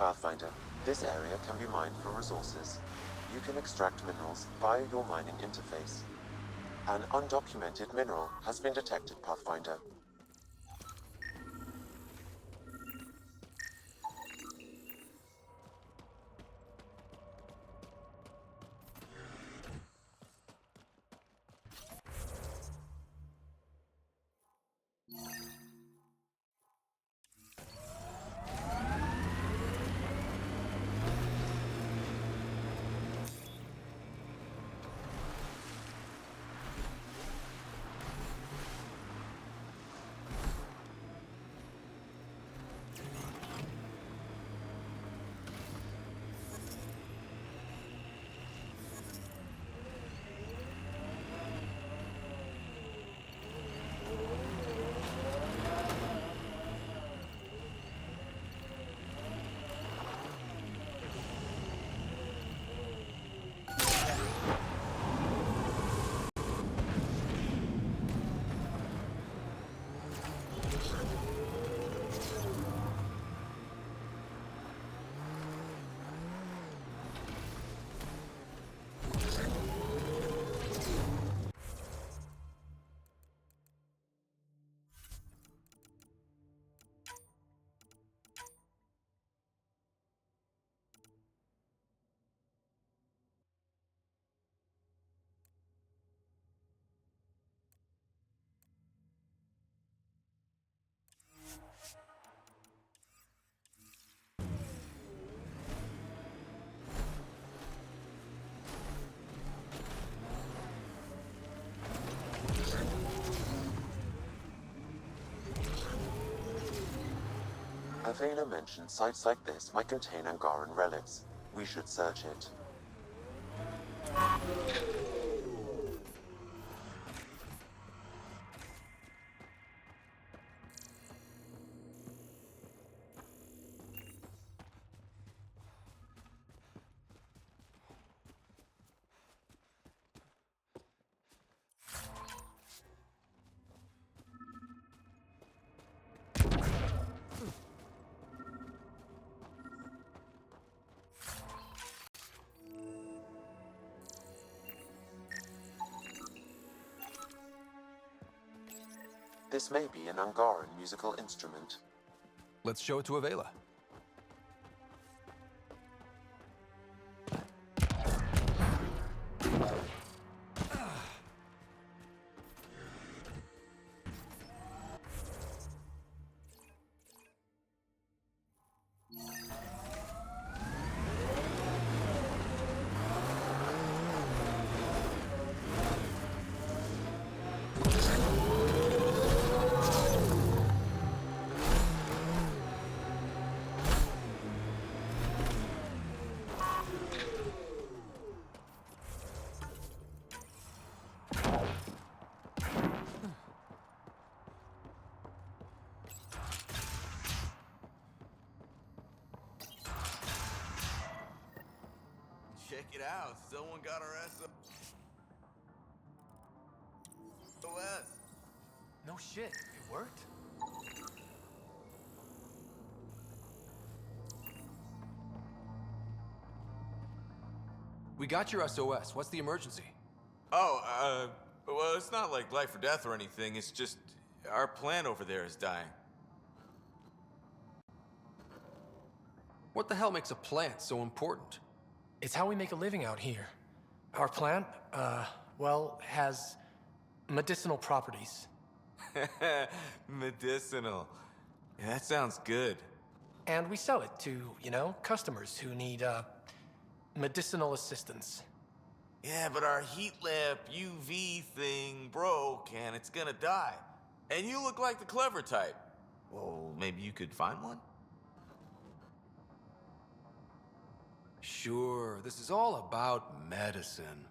Pathfinder. This area can be mined for resources. You can extract minerals via your mining interface. An undocumented mineral has been detected, Pathfinder. Avena mentioned sites like this might contain Angaran relics. We should search it. This may be an Angaran musical instrument. Let's show it to Avela. Check it out, someone got our SOS. No shit, it worked? We got your SOS. What's the emergency? Oh, well, it's not like life or death or anything. It's just our plant over there is dying. What the hell makes a plant so important? It's how we make a living out here. Our plant, well, has medicinal properties. Medicinal. Yeah, that sounds good. And we sell it to, customers who need, medicinal assistance. Yeah, but our heat lamp UV thing broke and it's gonna die. And you look like the clever type. Well, maybe you could find one? Sure, this is all about medicine.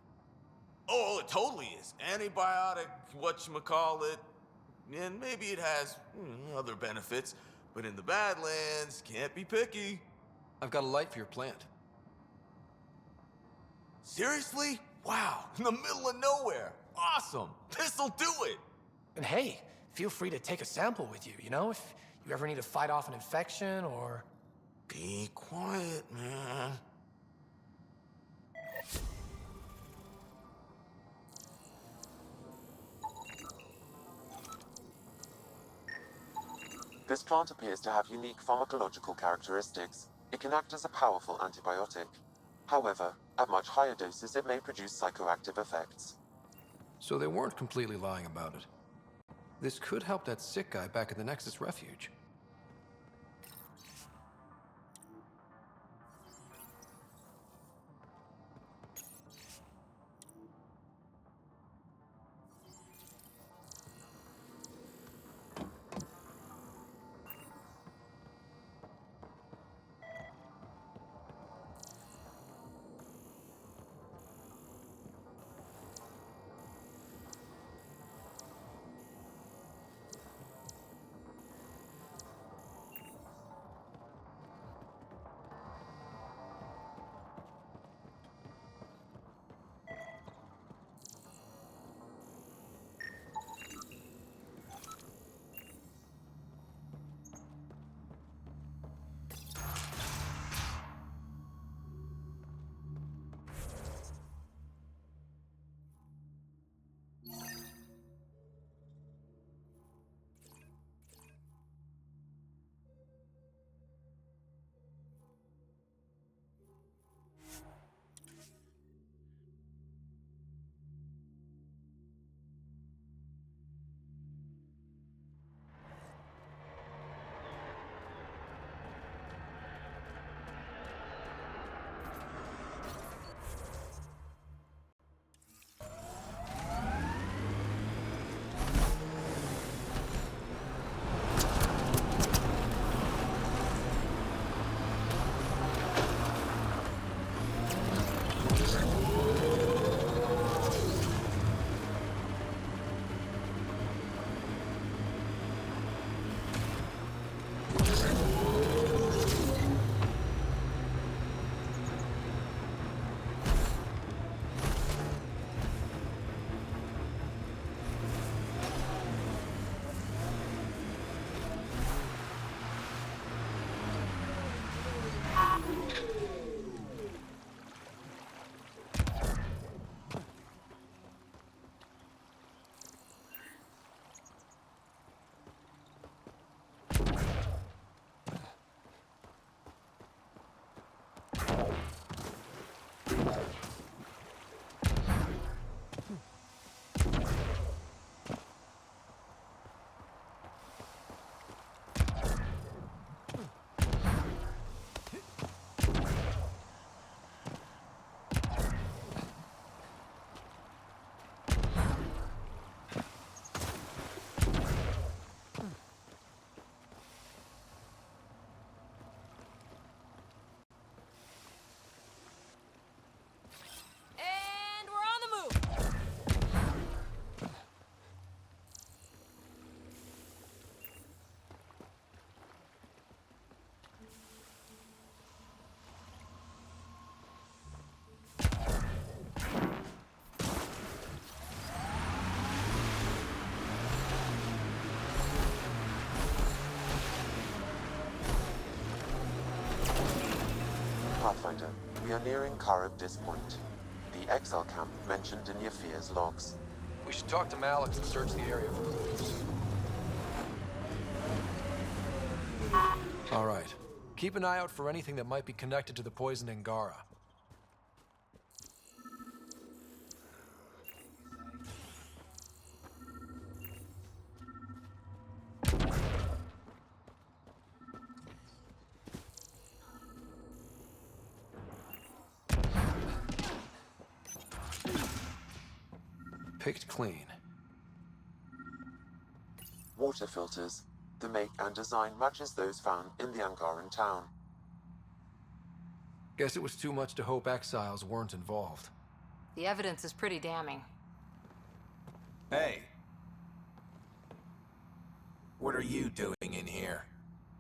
Oh, it totally is. Antibiotic, whatchamacallit. And maybe it has other benefits. But in the Badlands, can't be picky. I've got a light for your plant. Seriously? Wow, in the middle of nowhere. Awesome. This'll do it. And hey, feel free to take a sample with you, if you ever need to fight off an infection or... Be quiet, man. This plant appears to have unique pharmacological characteristics. It can act as a powerful antibiotic. However, at much higher doses it may produce psychoactive effects. So they weren't completely lying about it. This could help that sick guy back at the Nexus Refuge. Pathfinder, we are nearing Karib Point, the exile camp mentioned in Yafir's logs. We should talk to Malik and search the area for clues. All right. Keep an eye out for anything that might be connected to the poison Angara. Picked clean. Water filters. The make and design matches those found in the Angaran town. Guess it was too much to hope exiles weren't involved. The evidence is pretty damning. Hey. What are you doing in here?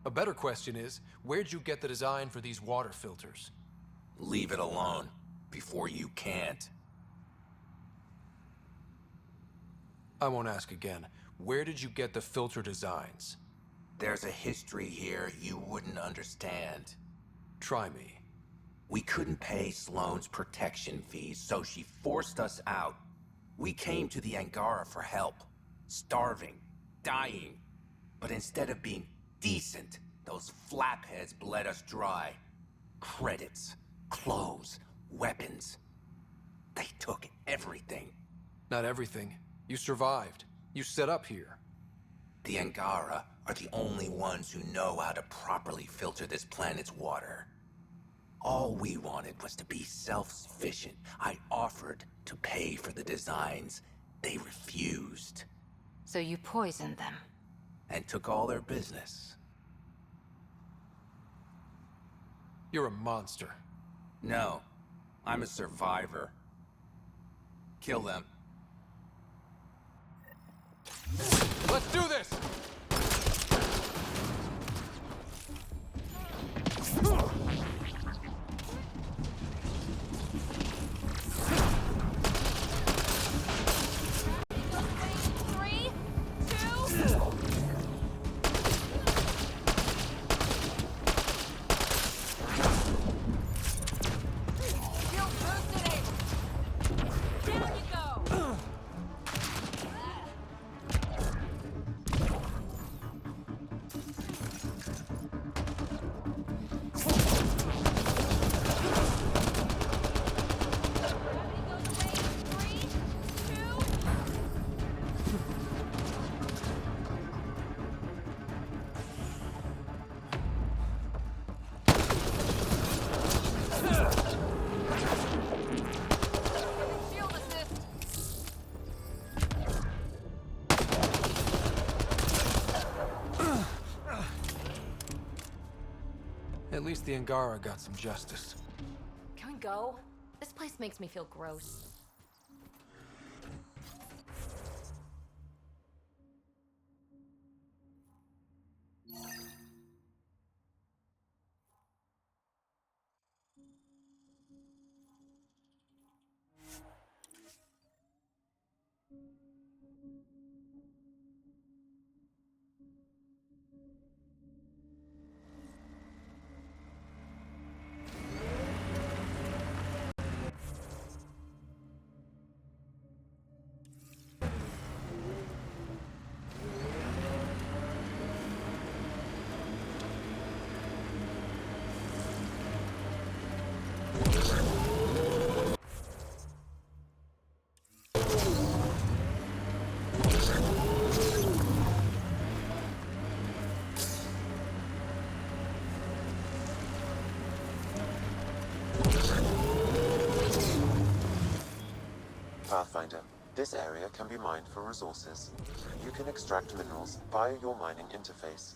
A better question is, where'd you get the design for these water filters? Leave it alone, before you can't. I won't ask again. Where did you get the filter designs? There's a history here you wouldn't understand. Try me. We couldn't pay Sloane's protection fees, so she forced us out. We came to the Angara for help. Starving, dying. But instead of being decent, those flapheads bled us dry. Credits, clothes, weapons. They took everything. Not everything. You survived. You set up here. The Angara are the only ones who know how to properly filter this planet's water. All we wanted was to be self-sufficient. I offered to pay for the designs. They refused. So you poisoned them. And took all their business. You're a monster. No, I'm a survivor. Kill them. Let's do this! At least the Angara got some justice. Can we go? This place makes me feel gross. Pathfinder, this area can be mined for resources. You can extract minerals via your mining interface.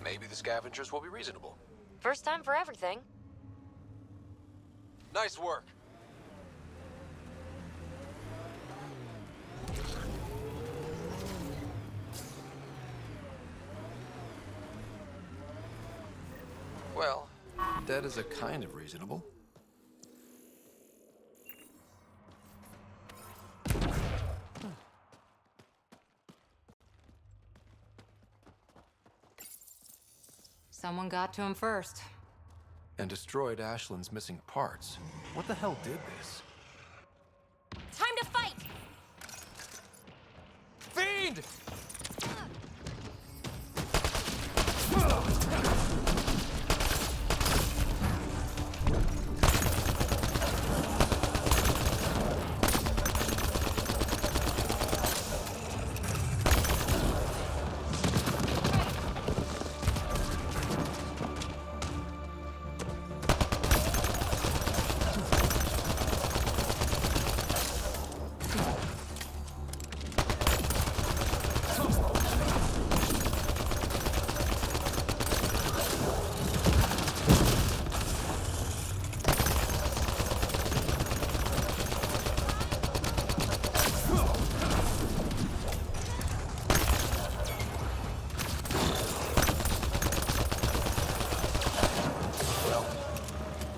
Maybe the scavengers will be reasonable. First time for everything. Nice work. Well, that is a kind of reasonable. Someone got to him first. And destroyed Ashland's missing parts. What the hell did this? Time to fight! Fiend!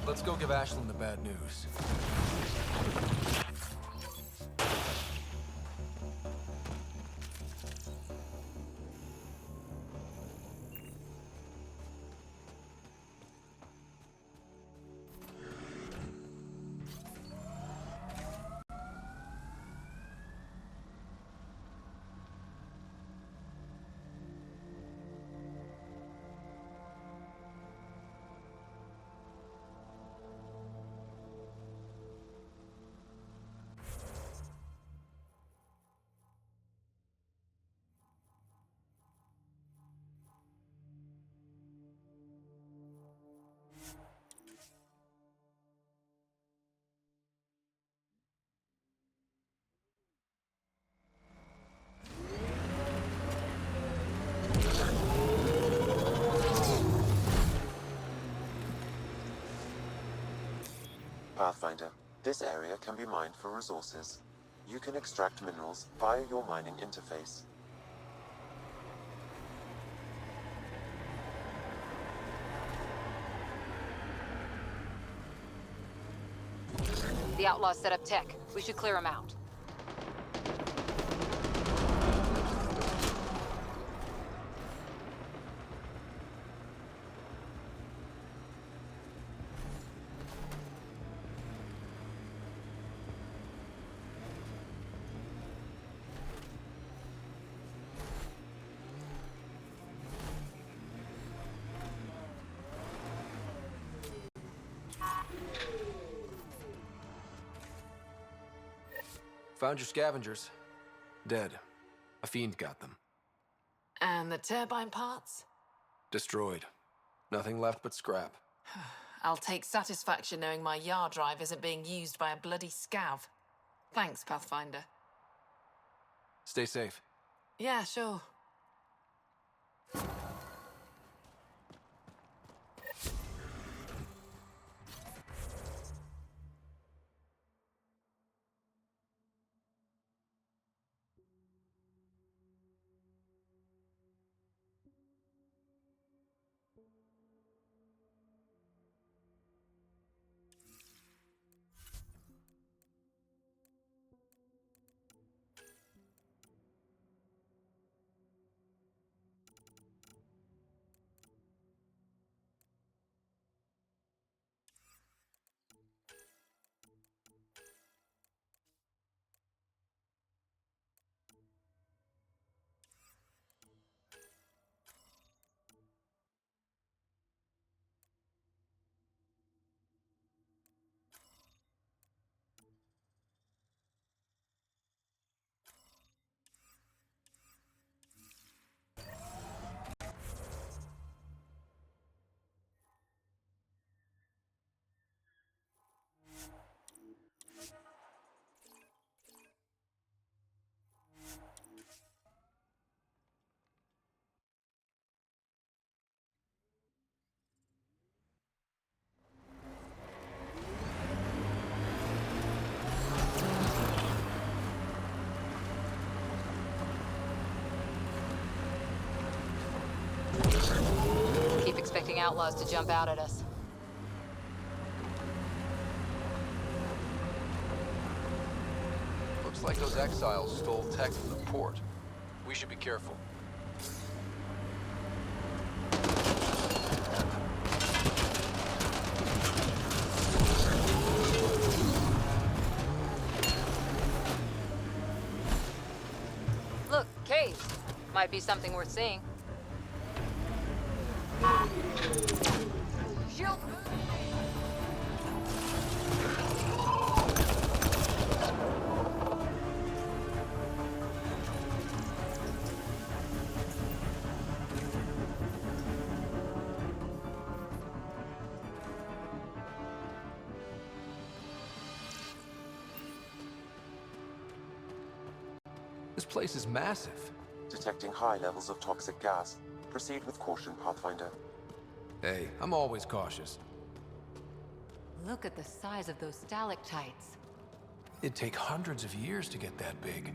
Let's go give Ashlyn the bad news. Pathfinder, this area can be mined for resources. You can extract minerals via your mining interface. The outlaws set up tech. We should clear them out. Found your scavengers. Dead. A fiend got them. And the turbine parts? Destroyed. Nothing left but scrap. I'll take satisfaction knowing my yard drive isn't being used by a bloody scav. Thanks, Pathfinder. Stay safe. Yeah, sure. Keep expecting outlaws to jump out at us. Looks like those exiles stole tech from the port. We should be careful. Look, caves. Might be something worth seeing. Shield! This place is massive. Detecting high levels of toxic gas. Proceed with caution, Pathfinder. Hey, I'm always cautious. Look at the size of those stalactites. It'd take hundreds of years to get that big.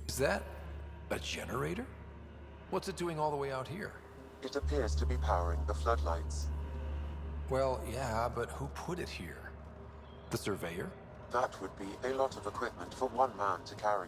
Is that a generator? What's it doing all the way out here? It appears to be powering the floodlights. Well, yeah, but who put it here? The surveyor? That would be a lot of equipment for one man to carry.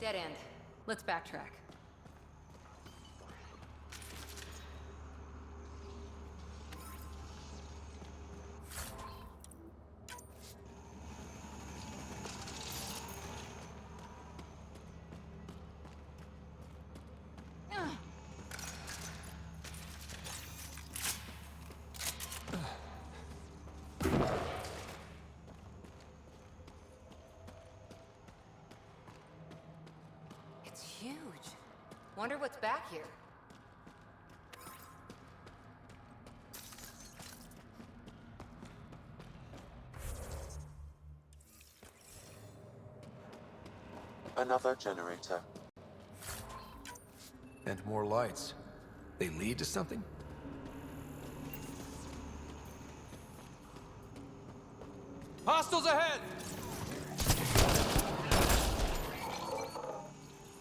Dead end. Let's backtrack. It's huge. Wonder what's back here. Another generator. And more lights. They lead to something? Hostiles ahead!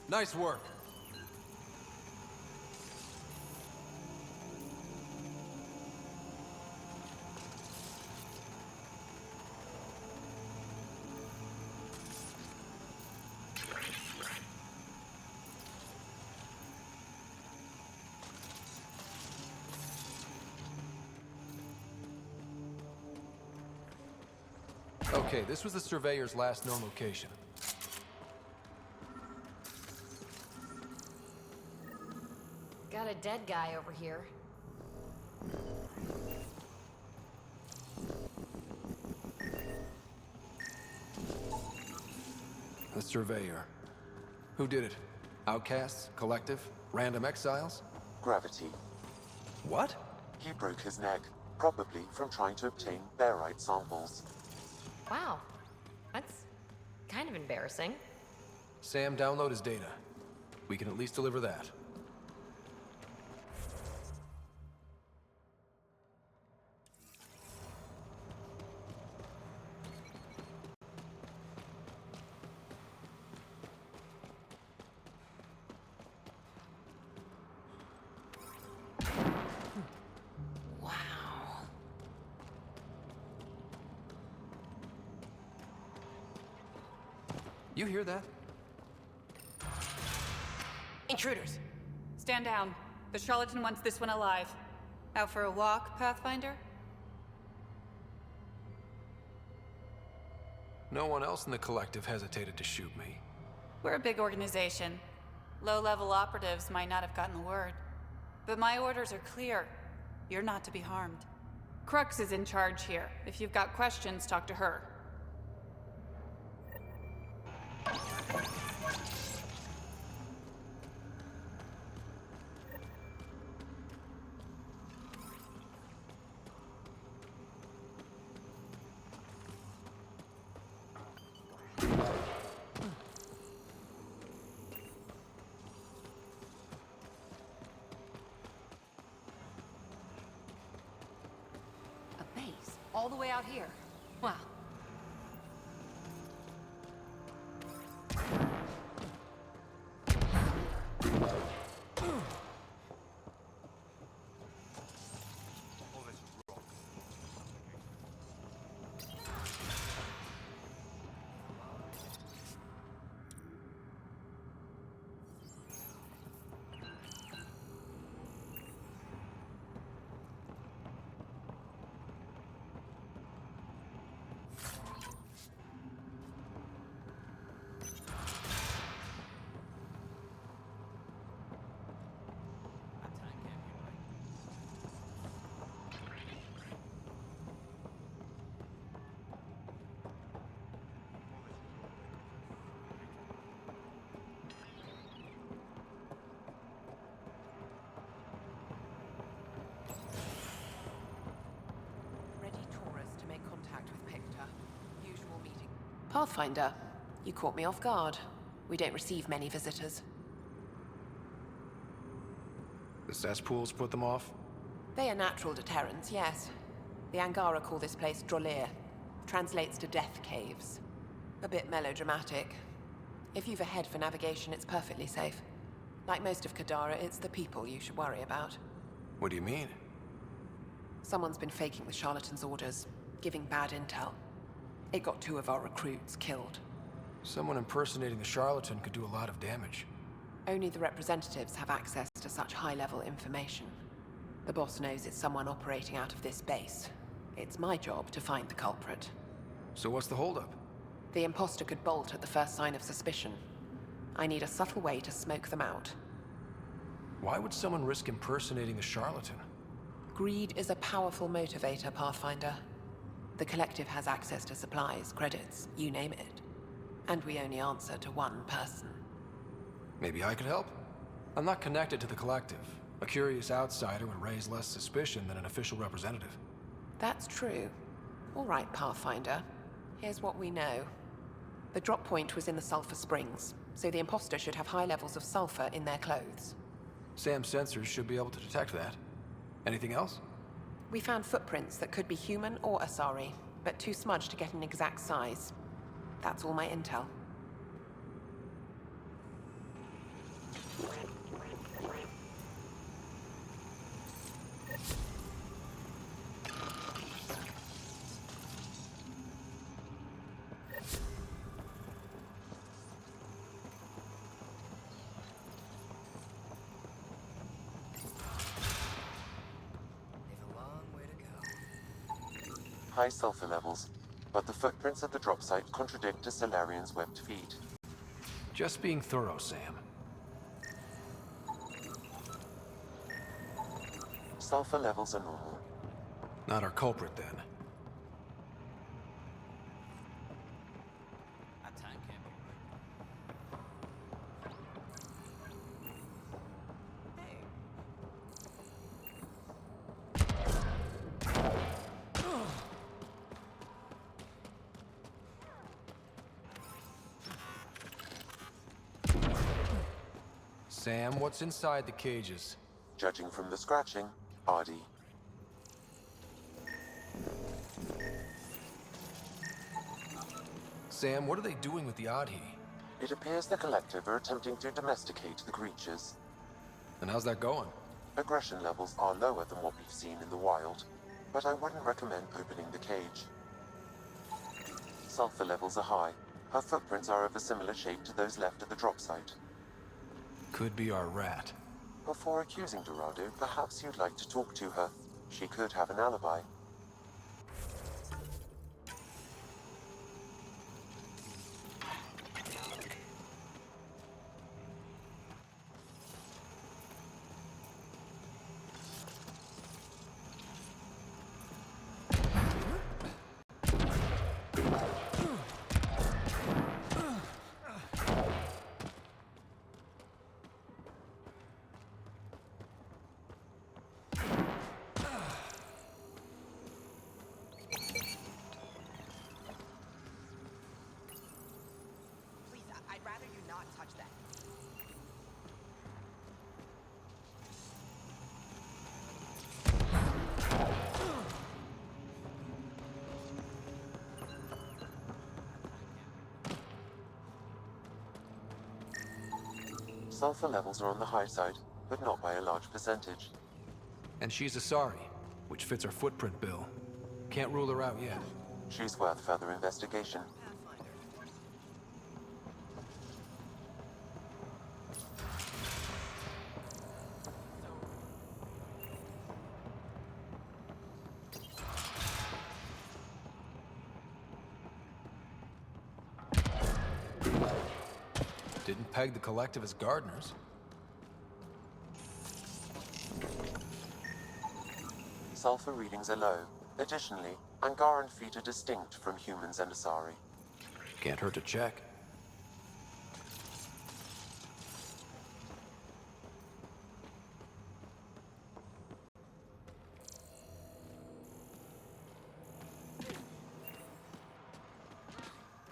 Nice work. Okay, this was the surveyor's last known location. Got a dead guy over here. The surveyor. Who did it? Outcasts? Collective? Random exiles? Gravity. What? He broke his neck, probably from trying to obtain barite samples. Wow. That's kind of embarrassing. Sam, download his data. We can at least deliver that. Wow. You hear that? Intruders. Stand down. The charlatan wants this one alive. Out for a walk, Pathfinder? No one else in the collective hesitated to shoot me. We're a big organization. Low-level operatives might not have gotten the word. But my orders are clear. You're not to be harmed. Crux is in charge here. If you've got questions, talk to her. A base, all the way out here. Wow. Pathfinder, you caught me off guard. We don't receive many visitors. The cesspools put them off? They are natural deterrents, yes. The Angara call this place Drolir. Translates to death caves. A bit melodramatic. If you've a head for navigation, it's perfectly safe. Like most of Kadara, it's the people you should worry about. What do you mean? Someone's been faking the charlatan's orders, giving bad intel. It got 2 of our recruits killed. Someone impersonating the charlatan could do a lot of damage. Only the representatives have access to such high-level information. The boss knows it's someone operating out of this base. It's my job to find the culprit. So what's the holdup? The imposter could bolt at the first sign of suspicion. I need a subtle way to smoke them out. Why would someone risk impersonating the charlatan? Greed is a powerful motivator, Pathfinder. The Collective has access to supplies, credits, you name it. And we only answer to one person. Maybe I could help? I'm not connected to the Collective. A curious outsider would raise less suspicion than an official representative. That's true. All right, Pathfinder. Here's what we know. The drop point was in the Sulphur Springs, so the imposter should have high levels of sulfur in their clothes. Sam's sensors should be able to detect that. Anything else? We found footprints that could be human or Asari, but too smudged to get an exact size. That's all my intel. High sulfur levels, but the footprints at the drop site contradict a Solarian's webbed feet. Just being thorough, Sam. Sulfur levels are normal. Not our culprit, then. Sam, what's inside the cages? Judging from the scratching, Ardy. Sam, what are they doing with the Adhi? It appears the Collective are attempting to domesticate the creatures. And how's that going? Aggression levels are lower than what we've seen in the wild, but I wouldn't recommend opening the cage. Sulfur levels are high. Her footprints are of a similar shape to those left at the drop site. Could be our rat. Before accusing Dorado, perhaps you'd like to talk to her. She could have an alibi. Sulfur levels are on the high side, but not by a large percentage. And she's Asari, which fits our footprint bill. Can't rule her out yet. She's worth further investigation. Didn't peg the Collective as gardeners. Sulfur readings are low. Additionally, Angaran feet are distinct from humans and Asari. Can't hurt to check.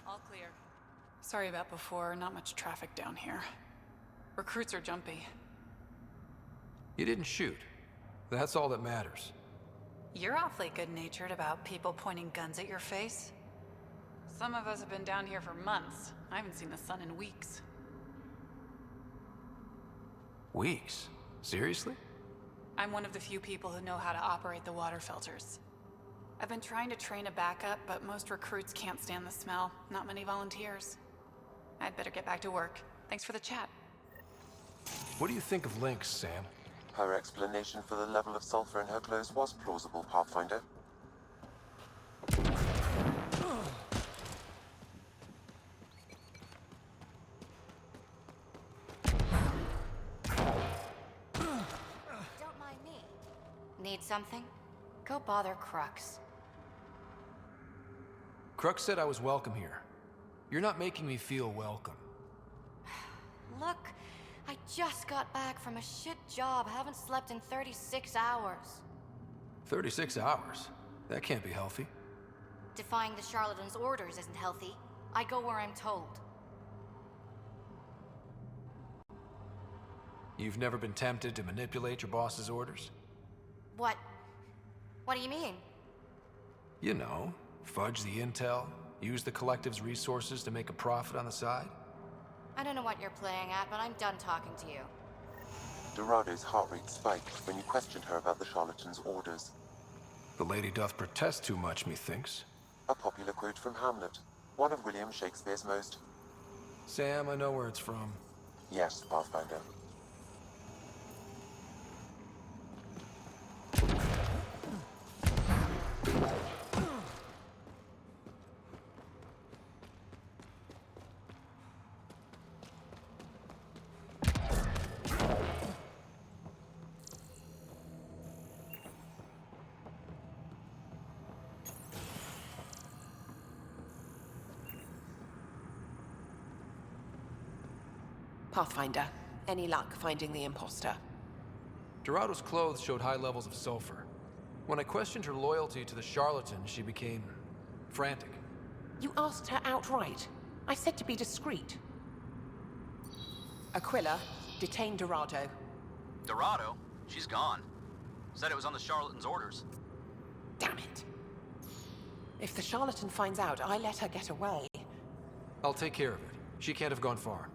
All clear. Sorry about before, not much traffic down here. Recruits are jumpy. You didn't shoot. That's all that matters. You're awfully good-natured about people pointing guns at your face. Some of us have been down here for months. I haven't seen the sun in weeks. Weeks? Seriously? I'm one of the few people who know how to operate the water filters. I've been trying to train a backup, but most recruits can't stand the smell. Not many volunteers. I'd better get back to work. Thanks for the chat. What do you think of Lynx, Sam? Her explanation for the level of sulfur in her clothes was plausible, Pathfinder. Don't mind me. Need something? Go bother Crux. Crux said I was welcome here. You're not making me feel welcome. Look, I just got back from a shit job. Haven't slept in 36 hours. 36 hours? That can't be healthy. Defying the charlatan's orders isn't healthy. I go where I'm told. You've never been tempted to manipulate your boss's orders? What? What do you mean? You know, fudge the intel, use the collective's resources to make a profit on the side? I don't know what you're playing at, but I'm done talking to you. Dorado's heart rate spiked when you questioned her about the charlatan's orders. The lady doth protest too much, methinks. A popular quote from Hamlet, one of William Shakespeare's most... Sam, I know where it's from. Yes, Pathfinder. Pathfinder, any luck finding the imposter? Dorado's clothes showed high levels of sulfur. When I questioned her loyalty to the charlatan, she became frantic. You asked her outright. I said to be discreet. Aquila, detain Dorado. Dorado? She's gone. Said it was on the charlatan's orders. Damn it. If the charlatan finds out I let her get away... I'll take care of it. She can't have gone far.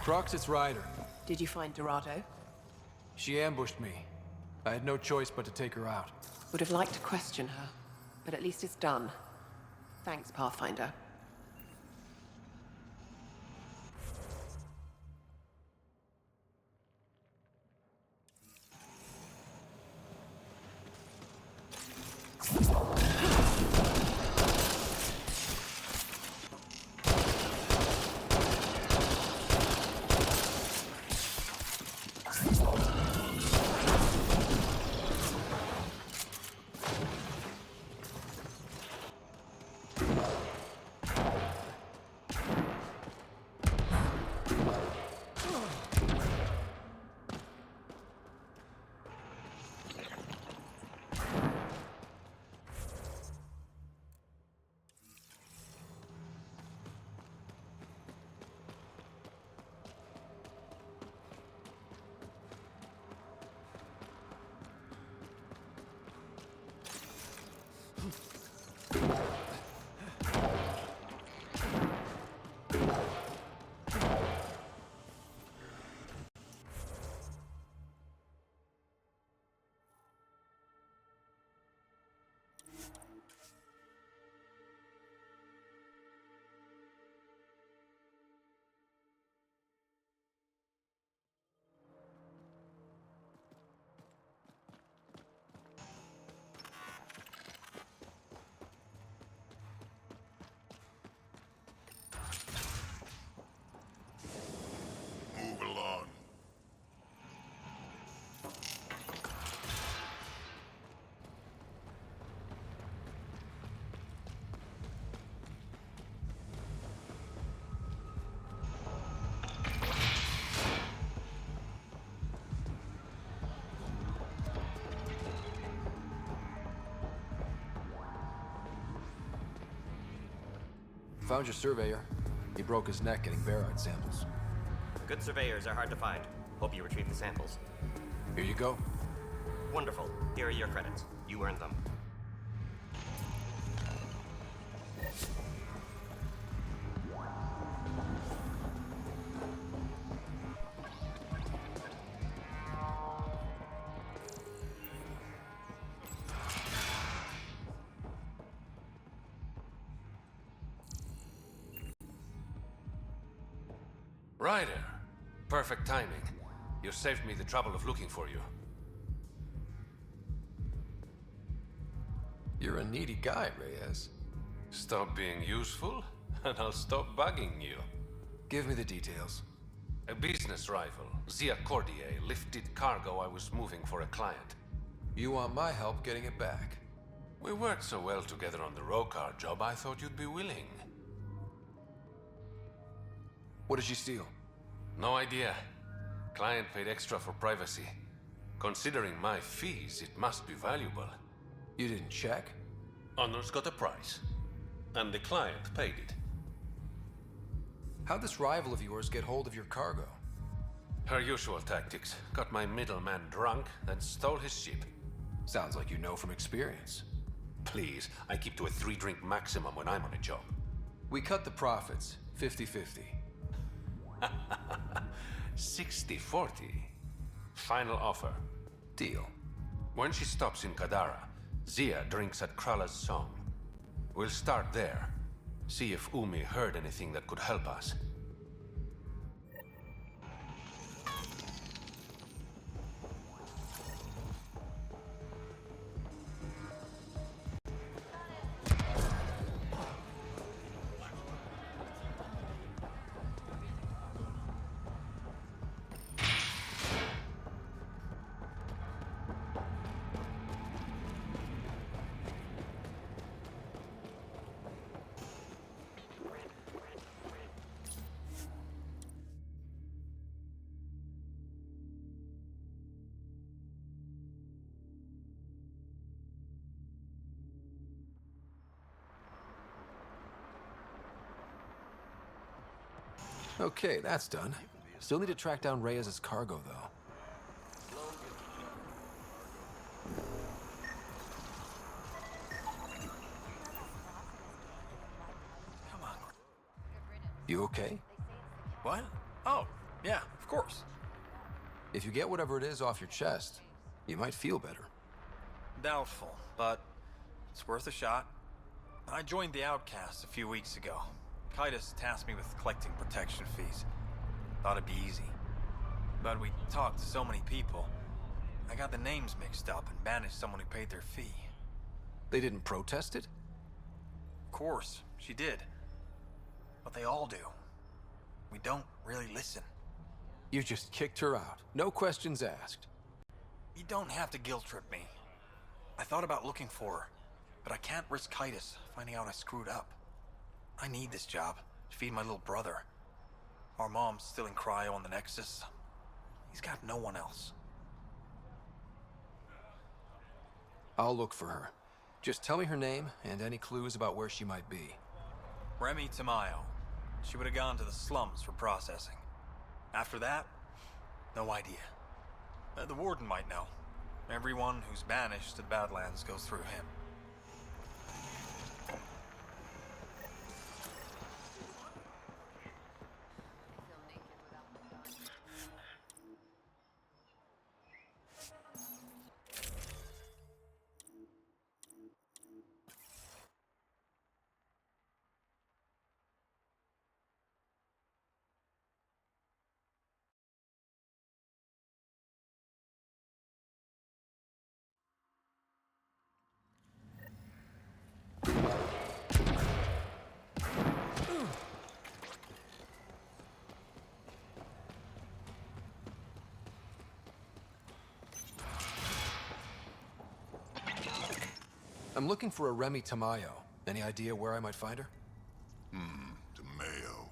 Crux, it's Ryder. Did you find Dorado? She ambushed me. I had no choice but to take her out. Would have liked to question her, but at least it's done. Thanks, Pathfinder. Found your surveyor. He broke his neck getting barite samples. Good surveyors are hard to find. Hope you retrieve the samples. Here you go. Wonderful. Here are your credits. You earned them. Ryder. Perfect timing. You saved me the trouble of looking for you. You're a needy guy, Reyes. Stop being useful, and I'll stop bugging you. Give me the details. A business rival, Zia Cordier, lifted cargo I was moving for a client. You want my help getting it back? We worked so well together on the Rokar job, I thought you'd be willing. What did she steal? No idea. Client paid extra for privacy. Considering my fees, it must be valuable. You didn't check? Honor's got a price. And the client paid it. How'd this rival of yours get hold of your cargo? Her usual tactics. Got my middleman drunk, then stole his ship. Sounds like you know from experience. Please, I keep to a 3-drink maximum when I'm on a job. We cut the profits, 50-50. 60-40. Final offer. Deal. When she stops in Kadara, Zia drinks at Krala's song. We'll start there. See if Umi heard anything that could help us. Okay, that's done. Still need to track down Reyes' cargo, though. Come on. You okay? What? Oh, yeah, of course. If you get whatever it is off your chest, you might feel better. Doubtful, but it's worth a shot. I joined the Outcasts a few weeks ago. Kaitis tasked me with collecting protection fees. Thought it'd be easy. But we talked to so many people, I got the names mixed up and banished someone who paid their fee. They didn't protest it? Of course, she did. But they all do. We don't really listen. You just kicked her out. No questions asked. You don't have to guilt-trip me. I thought about looking for her, but I can't risk Kaitis finding out I screwed up. I need this job to feed my little brother. Our mom's still in cryo on the Nexus. He's got no one else. I'll look for her. Just tell me her name and any clues about where she might be. Remy Tamayo. She would have gone to the slums for processing. After that, no idea. The warden might know. Everyone who's banished to the Badlands goes through him. I'm looking for a Remy Tamayo. Any idea where I might find her? Tamayo.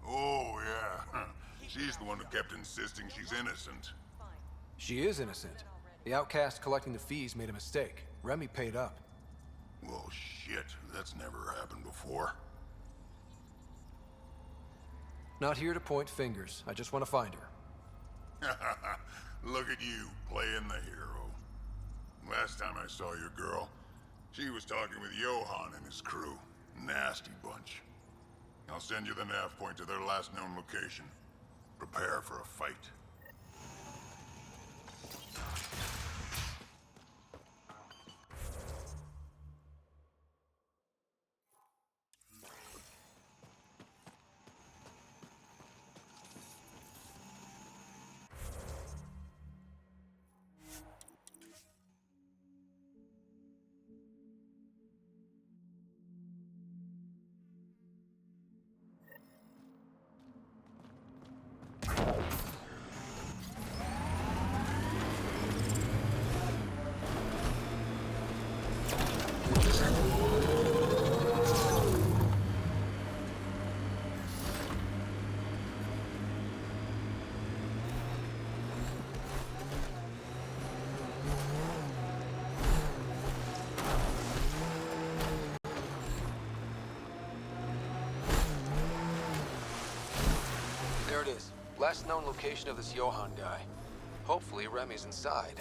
Oh, yeah. She's the one who kept insisting she's innocent. She is innocent. The outcast collecting the fees made a mistake. Remy paid up. Well, shit. That's never happened before. Not here to point fingers. I just want to find her. Look at you, playing the hero. Last time I saw your girl, she was talking with Johann and his crew. Nasty bunch. I'll send you the nav point to their last known location. Prepare for a fight. There it is. Last known location of this Johann guy. Hopefully Remy's inside.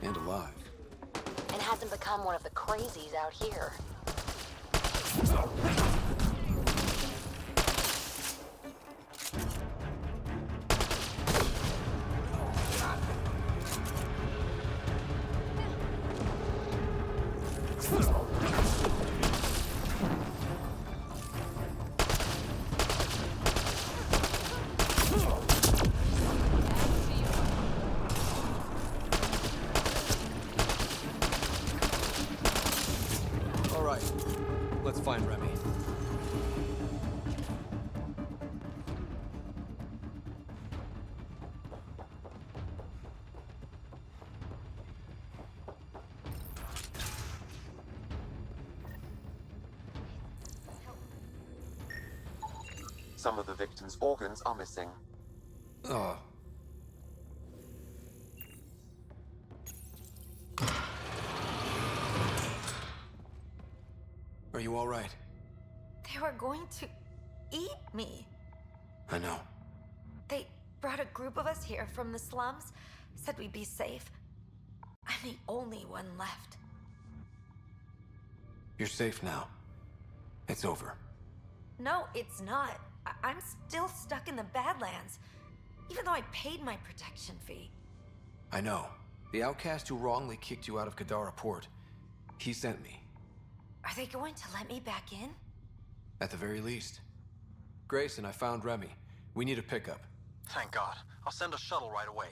And alive. And hasn't become one of the crazies out here. Let's find Remy. Some of the victim's organs are missing. Oh. Are you all right? They were going to eat me. I know. They brought a group of us here from the slums, said we'd be safe. I'm the only one left. You're safe now. It's over. No, it's not. I'm still stuck in the Badlands, even though I paid my protection fee. I know. The outcast who wrongly kicked you out of Kadara Port. He sent me. Are they going to let me back in? At the very least. Grayson, I found Remy. We need a pickup. Thank God. I'll send a shuttle right away.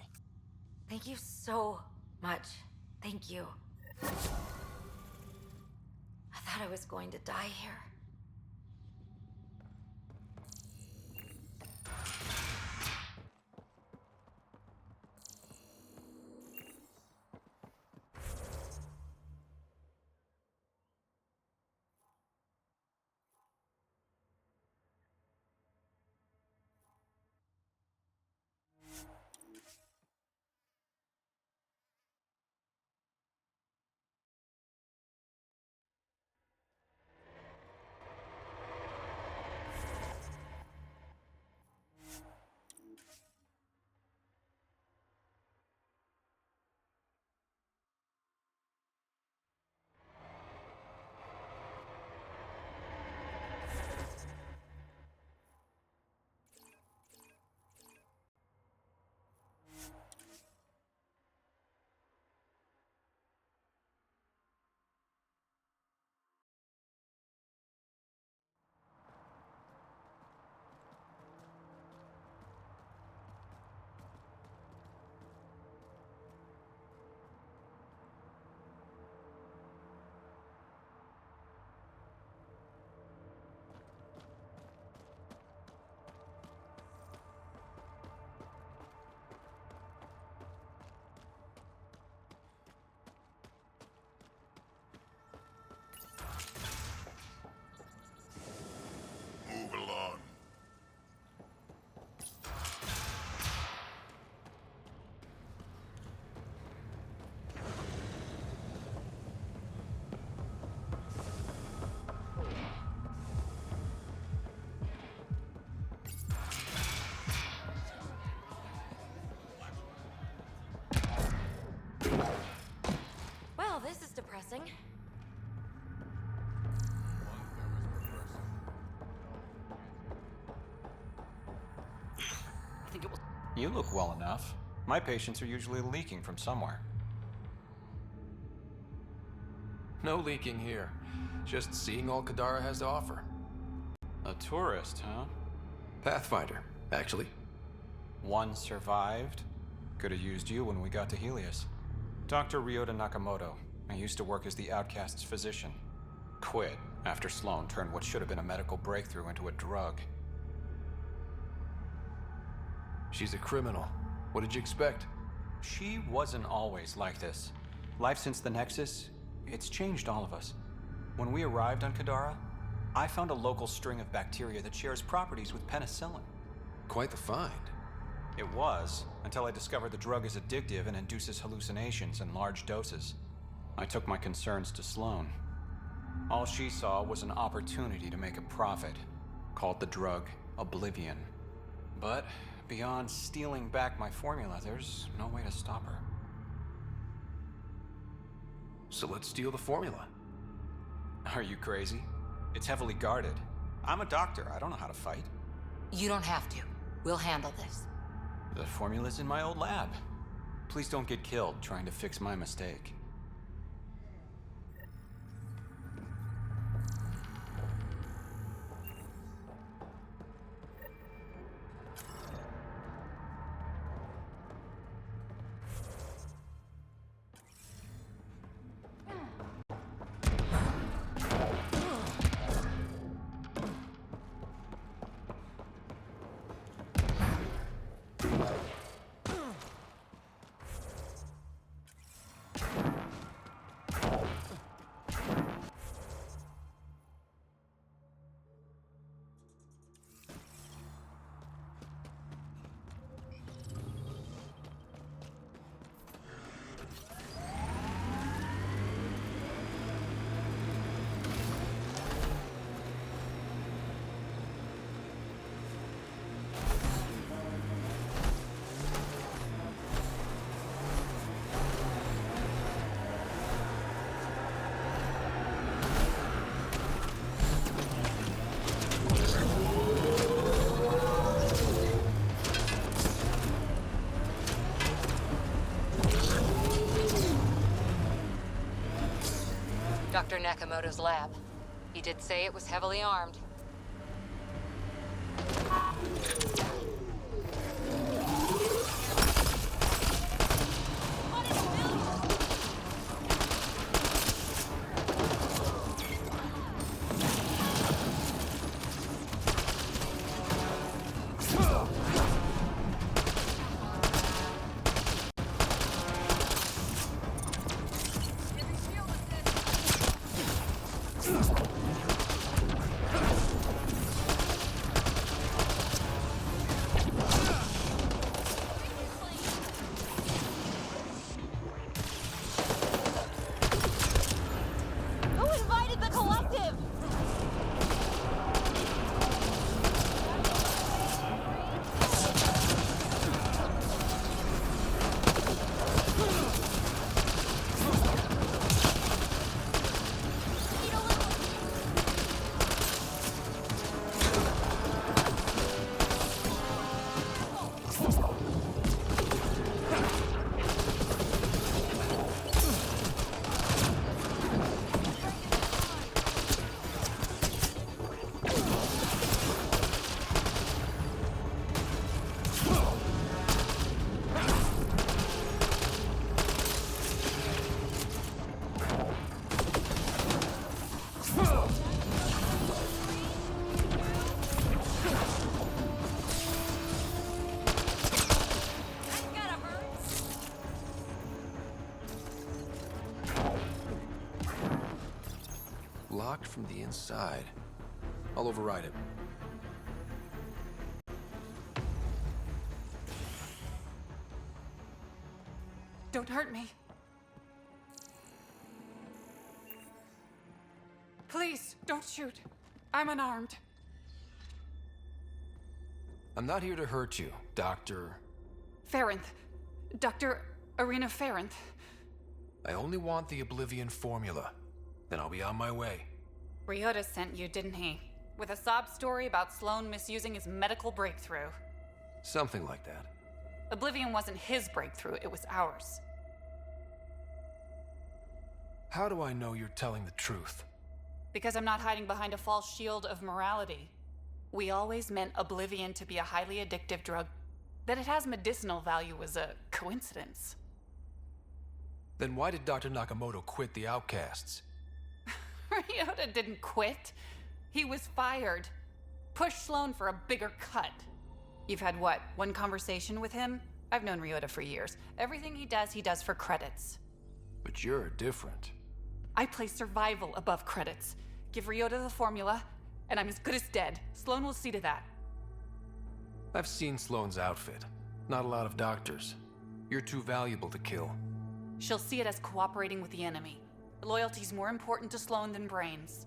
Thank you so much. Thank you. I thought I was going to die here. interesting. I think it will. You look well enough. My patients are usually leaking from somewhere. No leaking here. Just seeing all Kadara has to offer. A tourist, huh? Pathfinder, actually. One survived. Could have used you when we got to Helios. Dr. Ryota Nakamoto. I used to work as the Outcast's physician. Quit after Sloan turned what should have been a medical breakthrough into a drug. She's a criminal. What did you expect? She wasn't always like this. Life since the Nexus, it's changed all of us. When we arrived on Kadara, I found a local string of bacteria that shares properties with penicillin. Quite the find. It was, until I discovered the drug is addictive and induces hallucinations in large doses. I took my concerns to Sloan. All she saw was an opportunity to make a profit, called the drug Oblivion. But beyond stealing back my formula, there's no way to stop her. So let's steal the formula. Are you crazy? It's heavily guarded. I'm a doctor. I don't know how to fight. You don't have to. We'll handle this. The formula's in my old lab. Please don't get killed trying to fix my mistake. Dr. Nakamoto's lab. He did say it was heavily armed. Locked from the inside. I'll override it. Don't hurt me. Please, don't shoot. I'm unarmed. I'm not here to hurt you, Dr. Ferenth. Dr. Arena Ferenth. I only want the Oblivion formula. Then I'll be on my way. Ryota sent you, didn't he? With a sob story about Sloan misusing his medical breakthrough. Something like that. Oblivion wasn't his breakthrough, it was ours. How do I know you're telling the truth? Because I'm not hiding behind a false shield of morality. We always meant Oblivion to be a highly addictive drug. That it has medicinal value was a coincidence. Then why did Dr. Nakamoto quit the Outcasts? Ryota didn't quit. He was fired. Pushed Sloan for a bigger cut. You've had what, one conversation with him? I've known Ryota for years. Everything he does for credits. But you're different. I place survival above credits. Give Ryota the formula, and I'm as good as dead. Sloan will see to that. I've seen Sloane's outfit. Not a lot of doctors. You're too valuable to kill. She'll see it as cooperating with the enemy. Loyalty's more important to Sloan than brains.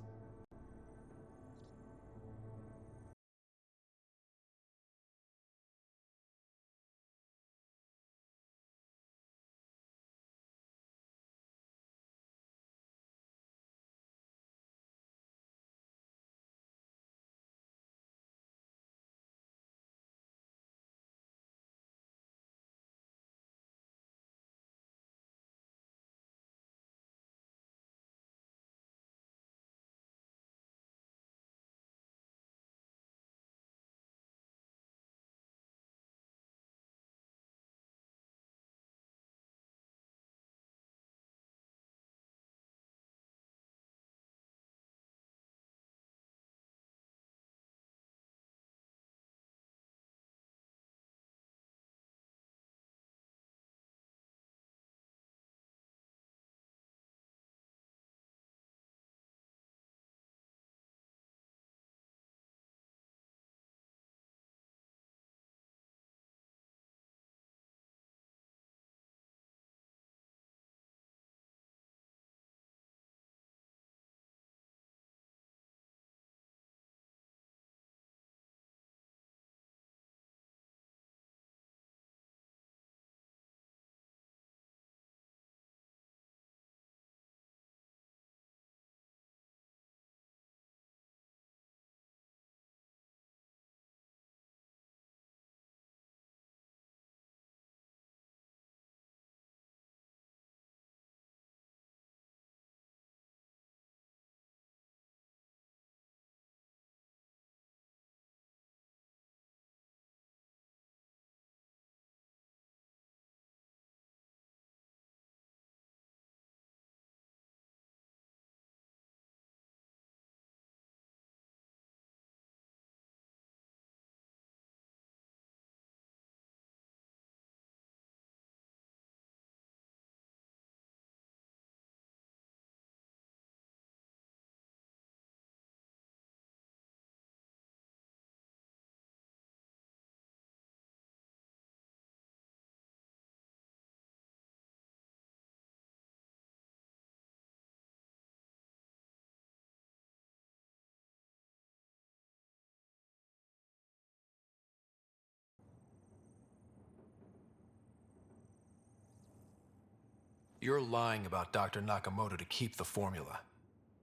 You're lying about Dr. Nakamoto to keep the formula.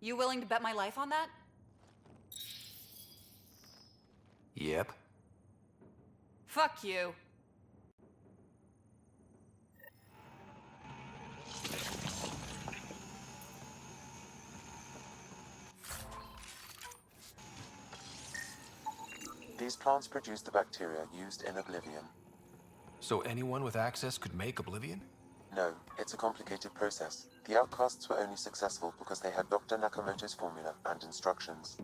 You willing to bet my life on that? Yep. Fuck you. These plants produce the bacteria used in Oblivion. So anyone with access could make Oblivion? No, it's a complicated process. The outcasts were only successful because they had Dr. Nakamoto's formula and instructions.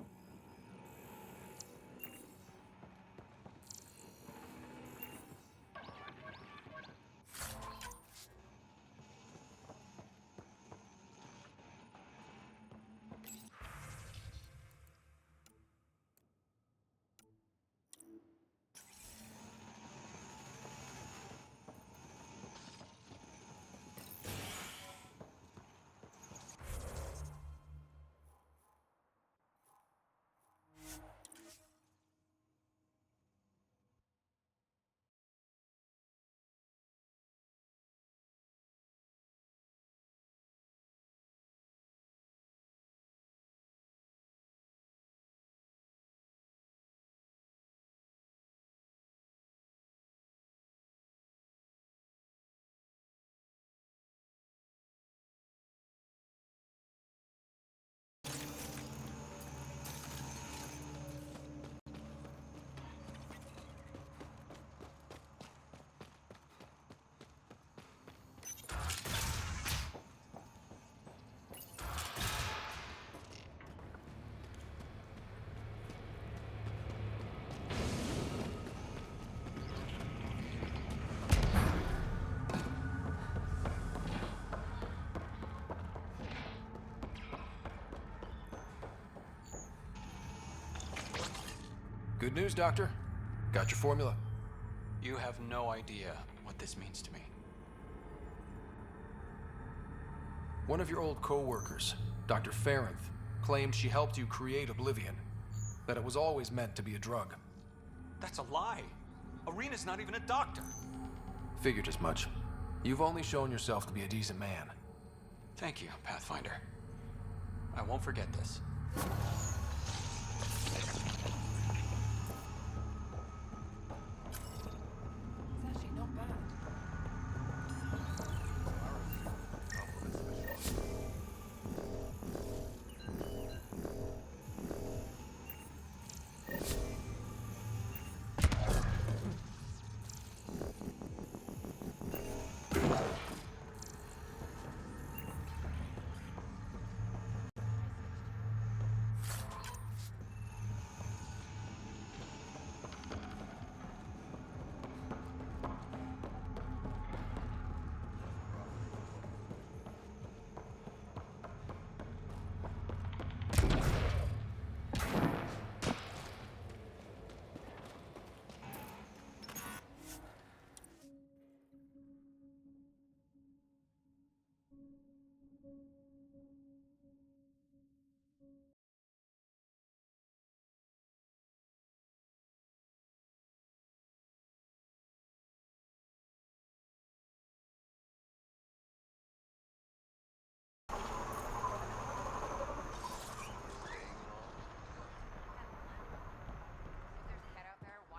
Good news, Doctor. Got your formula. You have no idea what this means to me. One of your old co-workers, Dr. Farrenth, claimed she helped you create Oblivion. That it was always meant to be a drug. That's a lie. Arena's not even a doctor. Figured as much. You've only shown yourself to be a decent man. Thank you, Pathfinder. I won't forget this. It's actually not bad.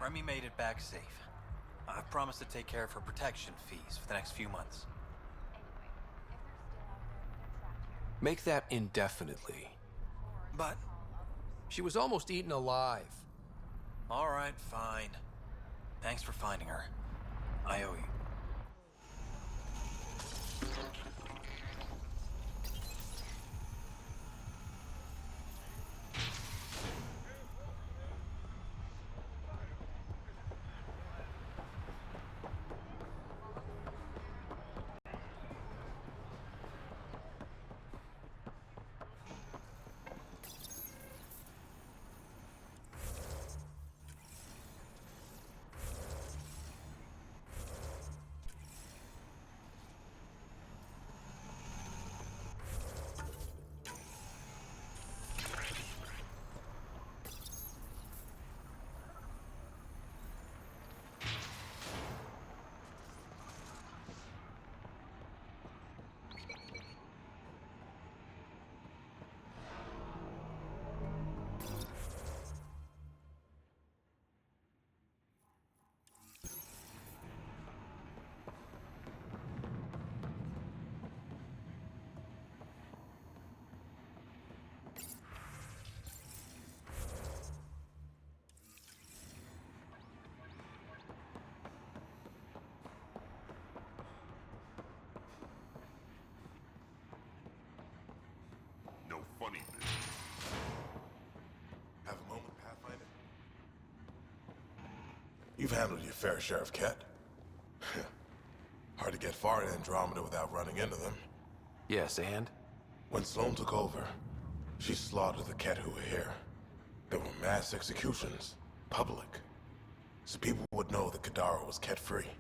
Remy made it back safe. I promised to take care of her protection fees for the next few months. Make that indefinitely. But... she was almost eaten alive. all right, fine. Thanks for finding her. I owe you. Funny business. Have a moment, Pathfinder? You've handled your fair share of Ket. Hard to get far in Andromeda without running into them. Yes, and? When Sloane took over, she slaughtered the Ket who were here. There were mass executions, public. So people would know that Kadara was Ket-free.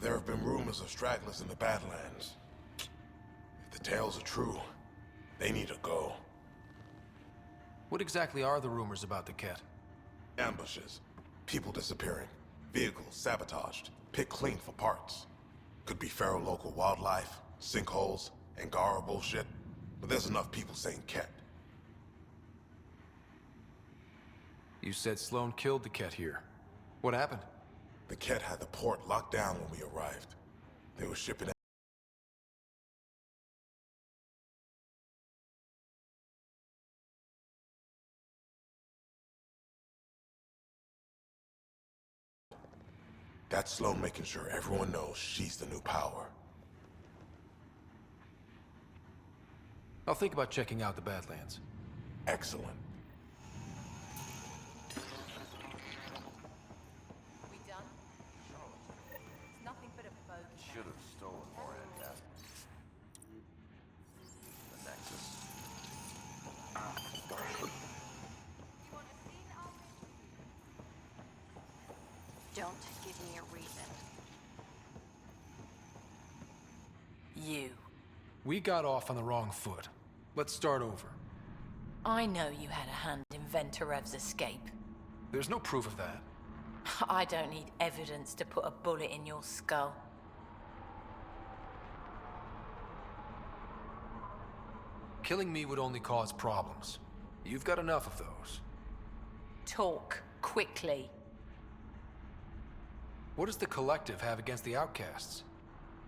There have been rumors of stragglers in the Badlands. If the tales are true, they need to go. What exactly are the rumors about the Ket? Ambushes, people disappearing, vehicles sabotaged, picked clean for parts. Could be feral local wildlife, sinkholes, Angara bullshit. But there's enough people saying Ket. You said Sloane killed the Ket here. What happened? The Ket had the port locked down when we arrived. They were shipping That's Sloane making sure everyone knows she's the new power. I'll think about checking out the Badlands. Excellent. We done? It's nothing but a bogey. Should have stolen more Cap. The Nexus. Don't give me a reason. You. We got off on the wrong foot. Let's start over. I know you had a hand in Venturev's escape. There's no proof of that. I don't need evidence to put a bullet in your skull. Killing me would only cause problems. You've got enough of those. Talk quickly. What does the Collective have against the outcasts?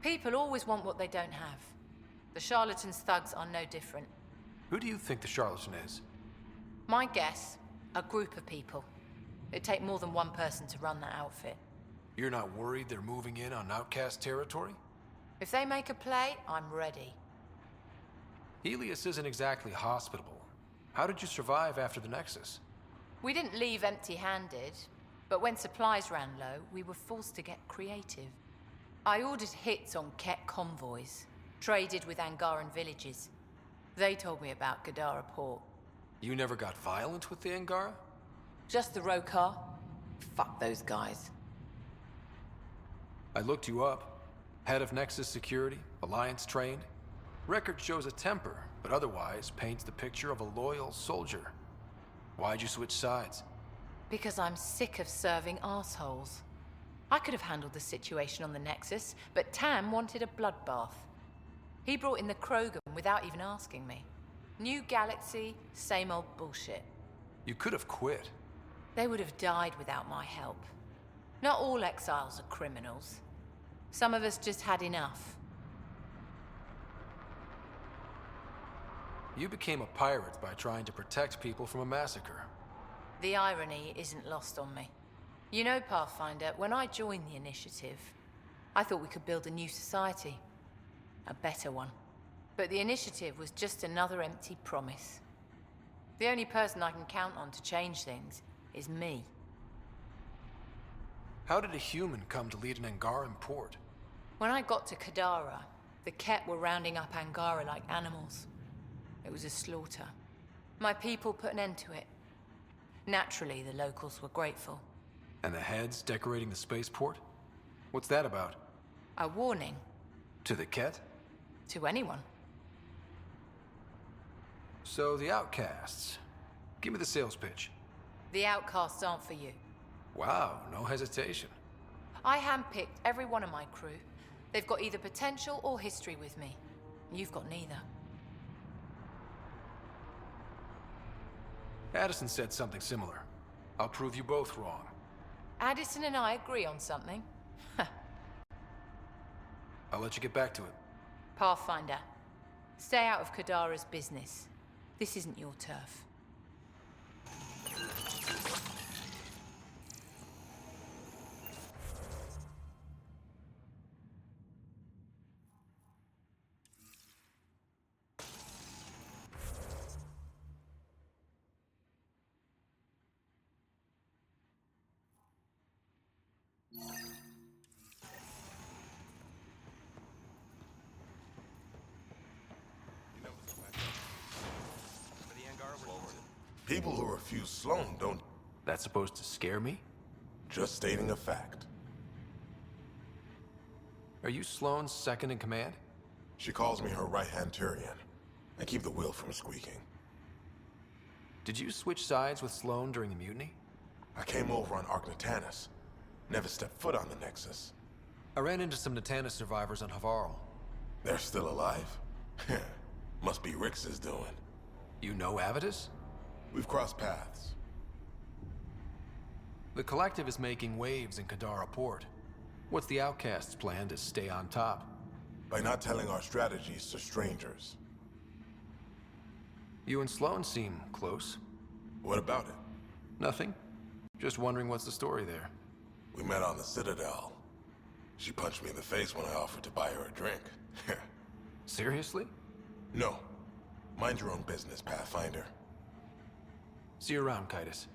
People always want what they don't have. The charlatans' thugs are no different. Who do you think the charlatan is? My guess, a group of people. It'd take more than one person to run that outfit. You're not worried they're moving in on outcast territory? If they make a play, I'm ready. Helios isn't exactly hospitable. How did you survive after the Nexus? We didn't leave empty-handed, but when supplies ran low, we were forced to get creative. I ordered hits on Ket convoys, traded with Angaran villages. They told me about Kadara port. You never got violent with the Angara? Just the Rokar. Fuck those guys. I looked you up. Head of Nexus Security, Alliance trained. Record shows a temper, but otherwise paints the picture of a loyal soldier. Why'd you switch sides? Because I'm sick of serving assholes. I could have handled the situation on the Nexus, but Tam wanted a bloodbath. He brought in the Krogan without even asking me. New galaxy, same old bullshit. You could have quit. They would have died without my help. Not all exiles are criminals. Some of us just had enough. You became a pirate by trying to protect people from a massacre. The irony isn't lost on me. You know, Pathfinder, when I joined the Initiative, I thought we could build a new society. A better one. But the Initiative was just another empty promise. The only person I can count on to change things is me. How did a human come to lead an Angaran port? When I got to Kadara, the Ket were rounding up Angara like animals. It was a slaughter. My people put an end to it. Naturally, the locals were grateful. And the heads decorating the spaceport? What's that about? A warning. To the Ket? To anyone. So, the outcasts. Give me the sales pitch. The outcasts aren't for you. Wow, no hesitation. I handpicked every one of my crew. They've got either potential or history with me. You've got neither. Addison said something similar. I'll prove you both wrong. Addison and I agree on something. I'll let you get back to it. Pathfinder, stay out of Kadara's business. This isn't your turf. People who refuse Sloan don't... That's supposed to scare me? Just stating a fact. Are you Sloane's second in command? She calls me her right-hand Turian. I keep the wheel from squeaking. Did you switch sides with Sloane during the mutiny? I came over on Arcnatanus. Never stepped foot on the Nexus. I ran into some Natanus survivors on Havarl. They're still alive. Must be Rix's doing. You know Avitus? We've crossed paths. The Collective is making waves in Kadara port. What's the Outcast's plan to stay on top? By not telling our strategies to strangers. You and Sloane seem close. What about it? Nothing. Just wondering what's the story there. We met on the Citadel. She punched me in the face when I offered to buy her a drink. Seriously? No. Mind your own business, Pathfinder. See you around, Kitus.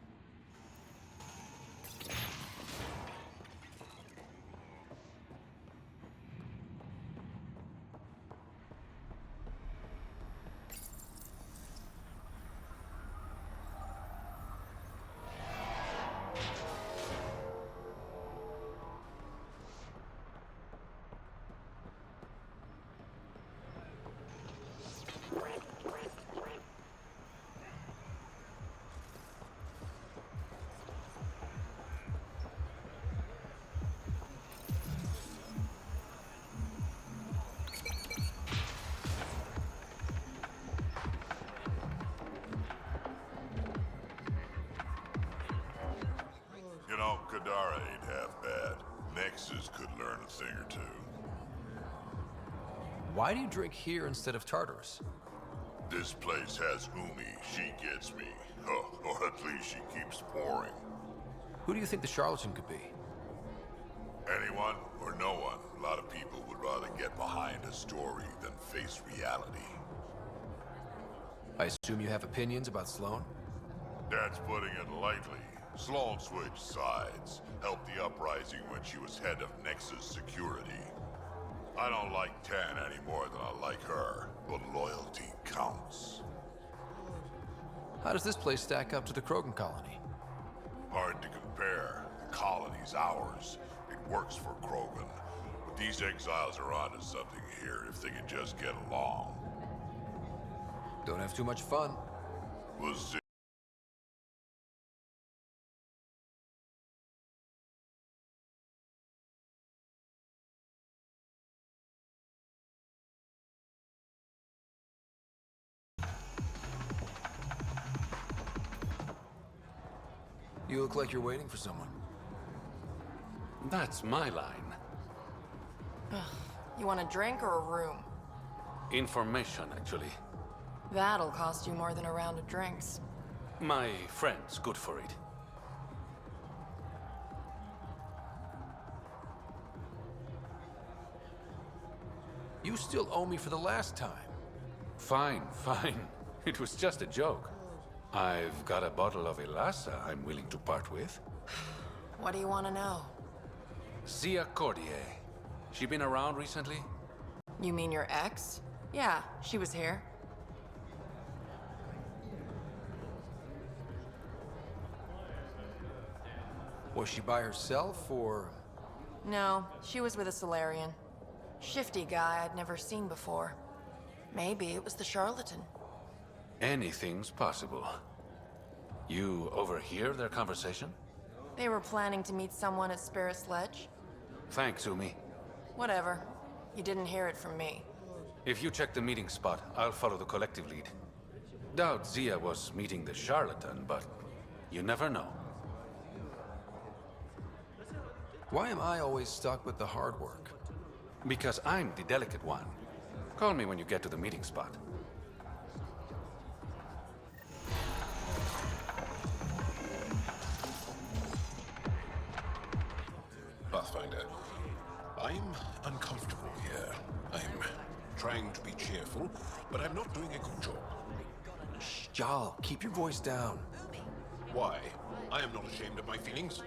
know, Kadara ain't half bad. Nexus could learn a thing or two. Why do you drink here instead of Tartarus? This place has Umi. She gets me. Oh, or at least she keeps pouring. Who do you think the charlatan could be? Anyone or no one. A lot of people would rather get behind a story than face reality. I assume you have opinions about Sloane? That's putting it lightly. Sloane switched sides, helped the uprising when she was head of Nexus security. I don't like Tan any more than I like her, but loyalty counts. How does this place stack up to the Krogan colony? Hard to compare. The colony's ours. It works for Krogan. But these exiles are onto something here if they can just get along. Don't have too much fun. We'll see. You look like you're waiting for someone. That's my line. You want a drink or a room? Information, actually. That'll cost you more than a round of drinks. My friend's good for it. You still owe me for the last time. Fine, fine. It was just a joke. I've got a bottle of Elasa I'm willing to part with. What do you want to know? Zia Cordier. She been around recently? You mean your ex? Yeah, she was here. Was she by herself, or...? No, she was with a Solarian. Shifty guy I'd never seen before. Maybe it was the charlatan. Anything's possible. You overhear their conversation? They were planning to meet someone at Spirit's Ledge. Thanks, Umi. Whatever. You didn't hear it from me. If you check the meeting spot, I'll follow the collective lead. Doubt Zia was meeting the charlatan, but you never know. Why am I always stuck with the hard work? Because I'm the delicate one. Call me when you get to the meeting spot. Pathfinder, I'm uncomfortable here. I'm trying to be cheerful, but I'm not doing a good job. Shh, Jal, keep your voice down. Why? I am not ashamed of my feelings.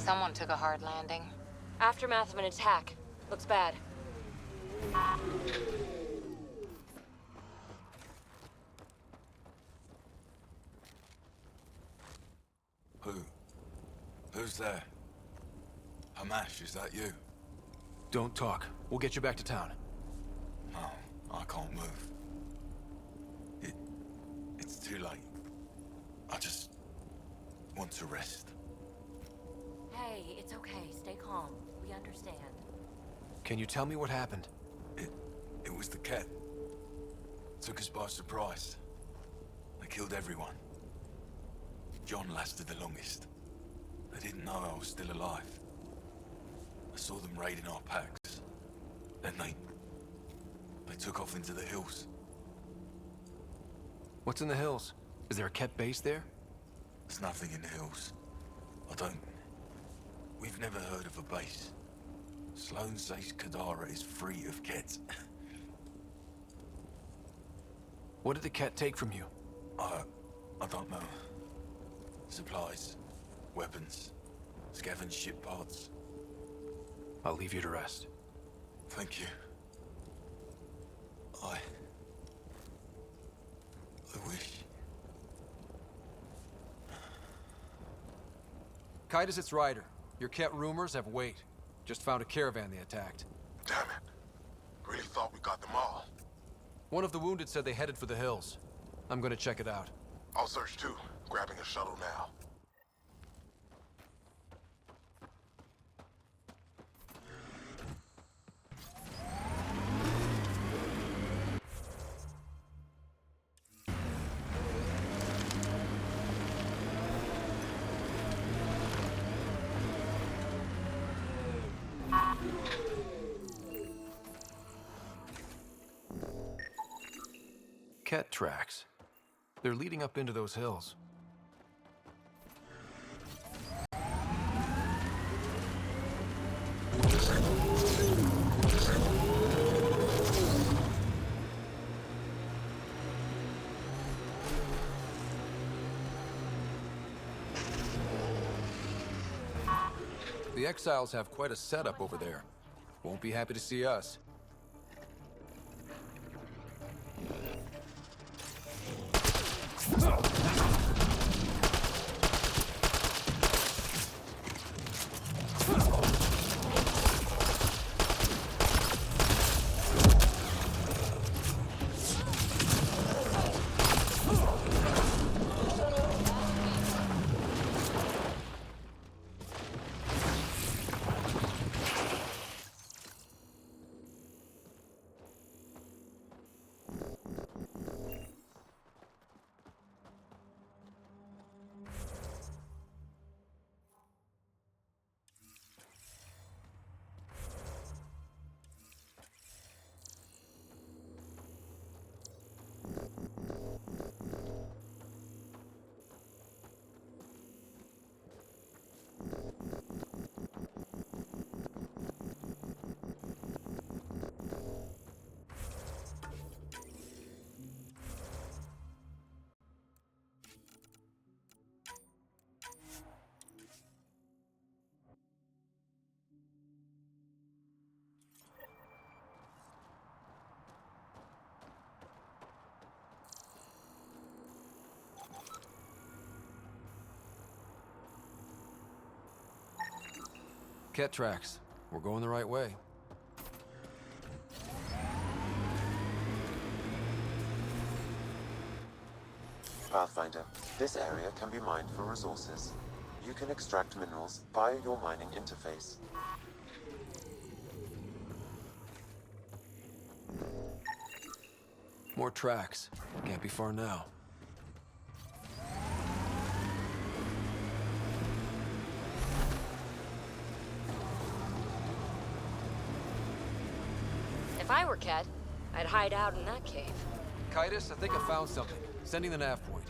Someone took a hard landing. Aftermath of an attack. Looks bad. Who's there? Hamash, is that you? Don't talk. We'll get you back to town. No, I can't move. It's too late. I just want to rest. Hey, it's okay. Stay calm. We understand. Can you tell me what happened? It was the Ket. Took us by surprise. They killed everyone. John lasted the longest. They didn't know I was still alive. I saw them raiding our packs. Then they took off into the hills. What's in the hills? Is there a Ket base there? There's nothing in the hills. We've never heard of a base. Sloan says Kadara is free of Ket. What did the Ket take from you? I don't know. Supplies, weapons, scavenged ship parts. I'll leave you to rest. Thank you. I wish. Kaitis, it's Ryder. Your Ket rumors have weight. Just found a caravan they attacked. Damn it. Really thought we got them all. One of the wounded said they headed for the hills. I'm gonna check it out. I'll search too. Grabbing a shuttle now. Ket tracks. They're leading up into those hills. The Exiles have quite a setup over there. Won't be happy to see us. Ket tracks. We're going the right way. Pathfinder, this area can be mined for resources. You can extract minerals via your mining interface. More tracks. Can't be far now. If I were Ket, I'd hide out in that cave. Kaitis, I think I found something. Sending the nav point.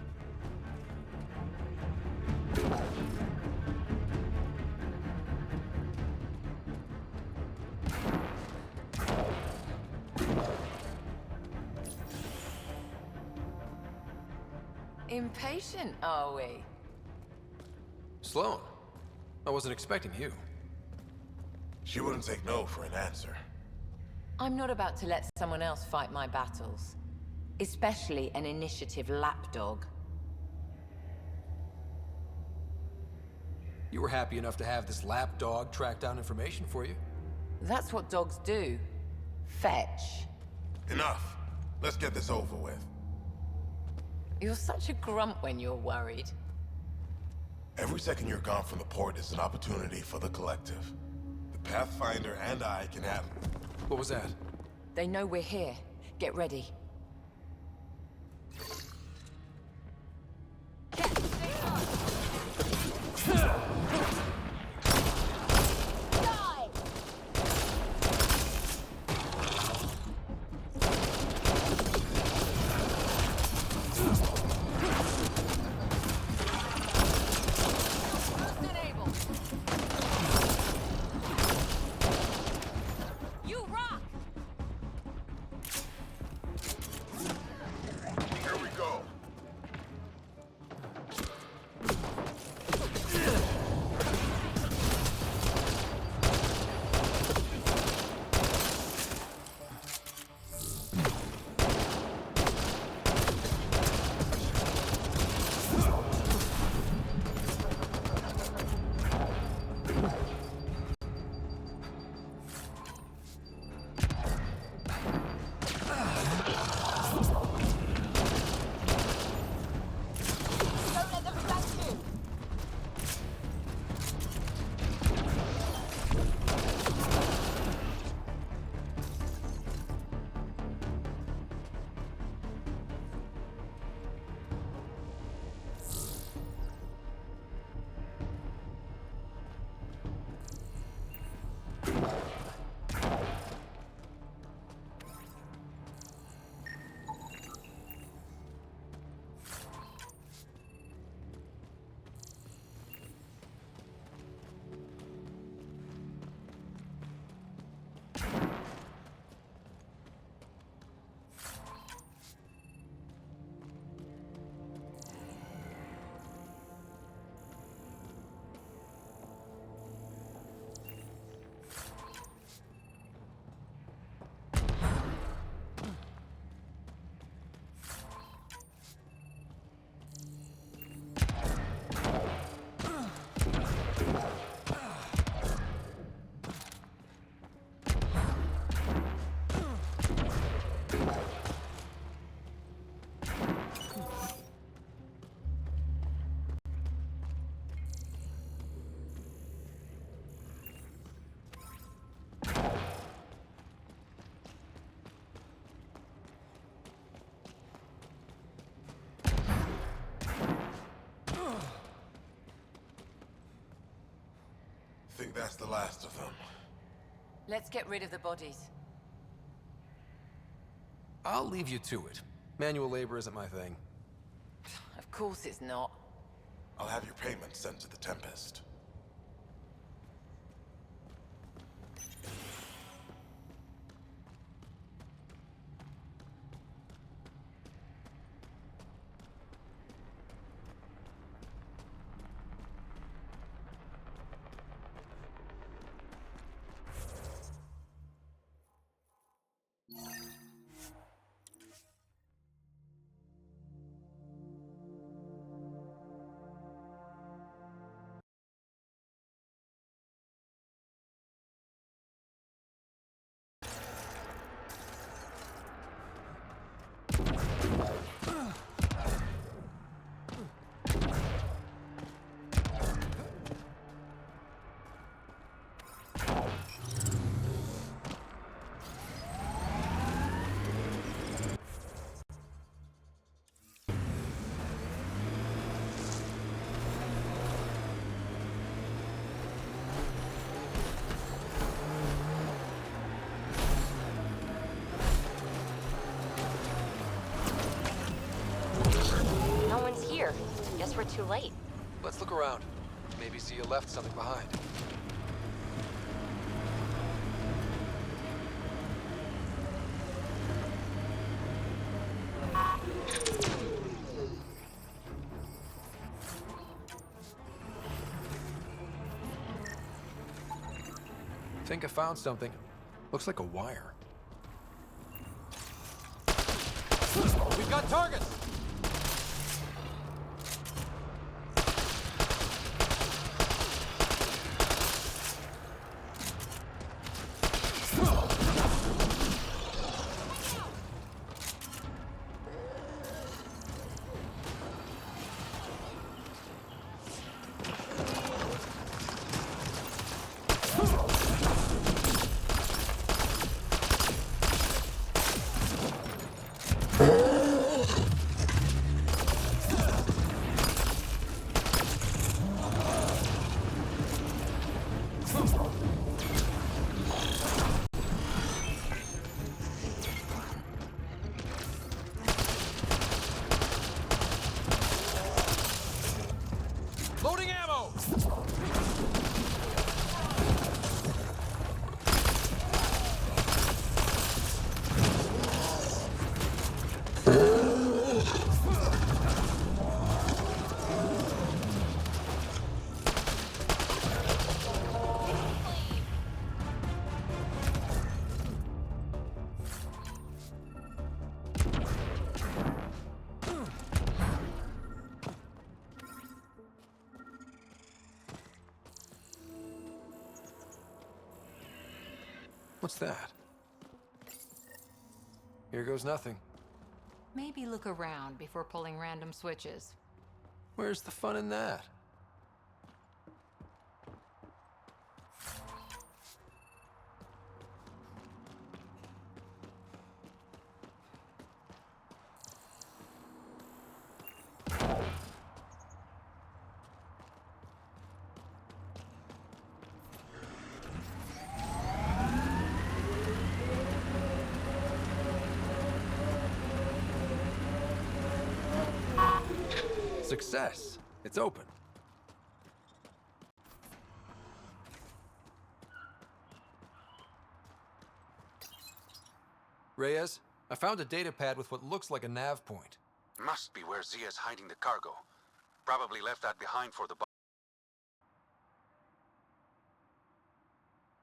Impatient, are we? Sloan, I wasn't expecting you. She wouldn't take no for an answer. I'm not about to let someone else fight my battles. Especially an initiative lapdog. You were happy enough to have this lapdog track down information for you. That's what dogs do. Fetch. Enough. Let's get this over with. You're such a grump when you're worried. Every second you're gone from the port is an opportunity for the collective. The Pathfinder and I can have... What was that? They know we're here. Get ready. I think that's the last of them. Let's get rid of the bodies. I'll leave you to it. Manual labor isn't my thing. Of course it's not. I'll have your payment sent to the Tempest. Guess we're too late. Let's look around. Maybe Zia left something behind. Think I found something. Looks like a wire. We've got targets! Loading ammo! What's that? Here goes nothing. Maybe look around before pulling random switches. Where's the fun in that? Success. It's open. Reyes, I found a data pad with what looks like a nav point. Must be where Zia's hiding the cargo. Probably left that behind for the...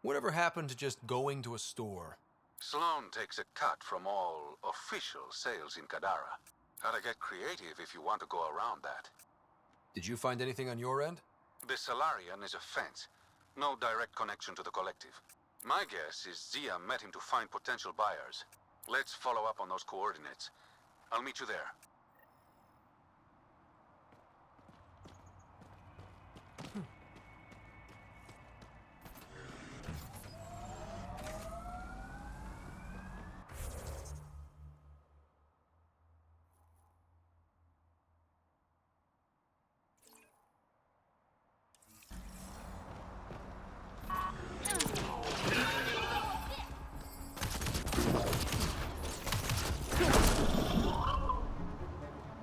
Whatever happened to just going to a store? Sloan takes a cut from all official sales in Kadara. Gotta get creative if you want to go around that. Did you find anything on your end? The Salarian is a fence. No direct connection to the collective. My guess is Zia met him to find potential buyers. Let's follow up on those coordinates. I'll meet you there.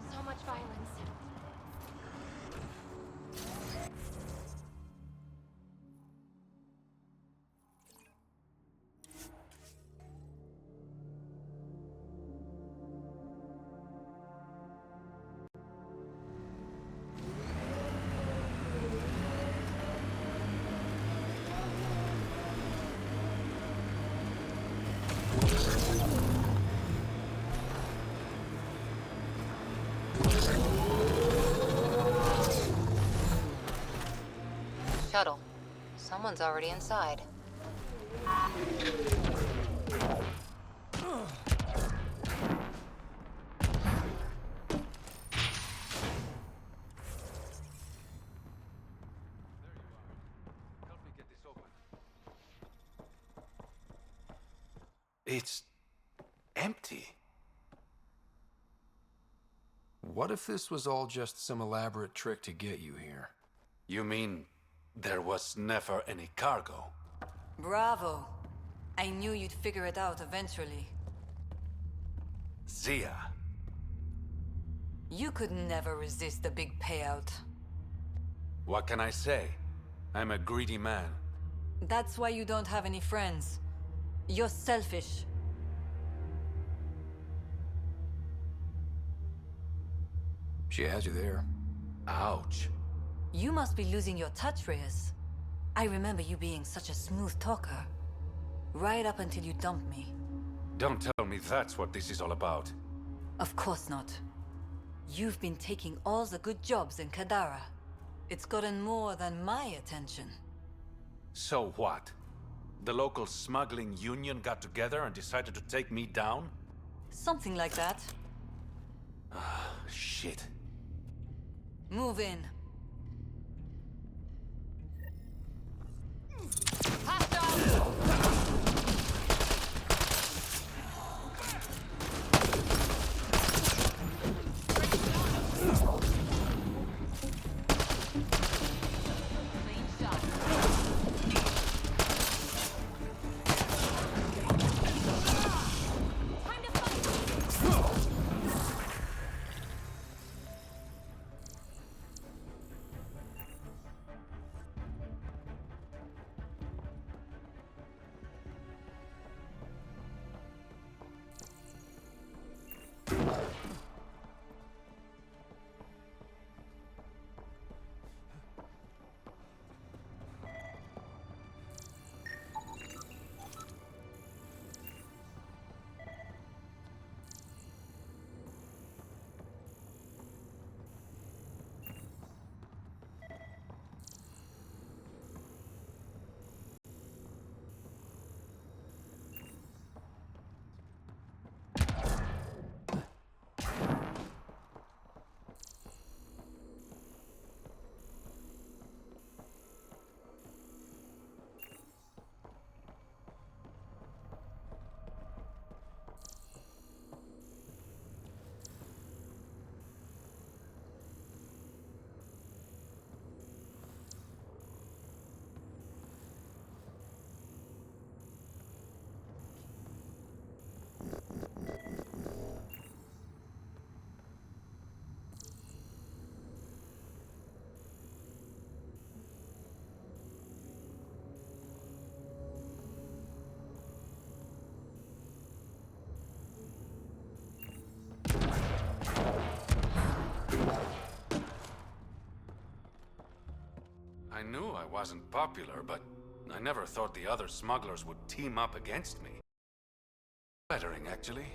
So much violence. Shuttle. Someone's already inside. It's empty. What if this was all just some elaborate trick to get you here? You mean there was never any cargo? Bravo. I knew you'd figure it out eventually. Zia. You could never resist the big payout. What can I say? I'm a greedy man. That's why you don't have any friends. You're selfish. She has you there. Ouch. You must be losing your touch, Reyes. I remember you being such a smooth talker. Right up until you dumped me. Don't tell me that's what this is all about. Of course not. You've been taking all the good jobs in Kadara. It's gotten more than my attention. So what? The local smuggling union got together and decided to take me down? Something like that. Ah, shit. Move in. I knew I wasn't popular, but I never thought the other smugglers would team up against me. Flattering, actually.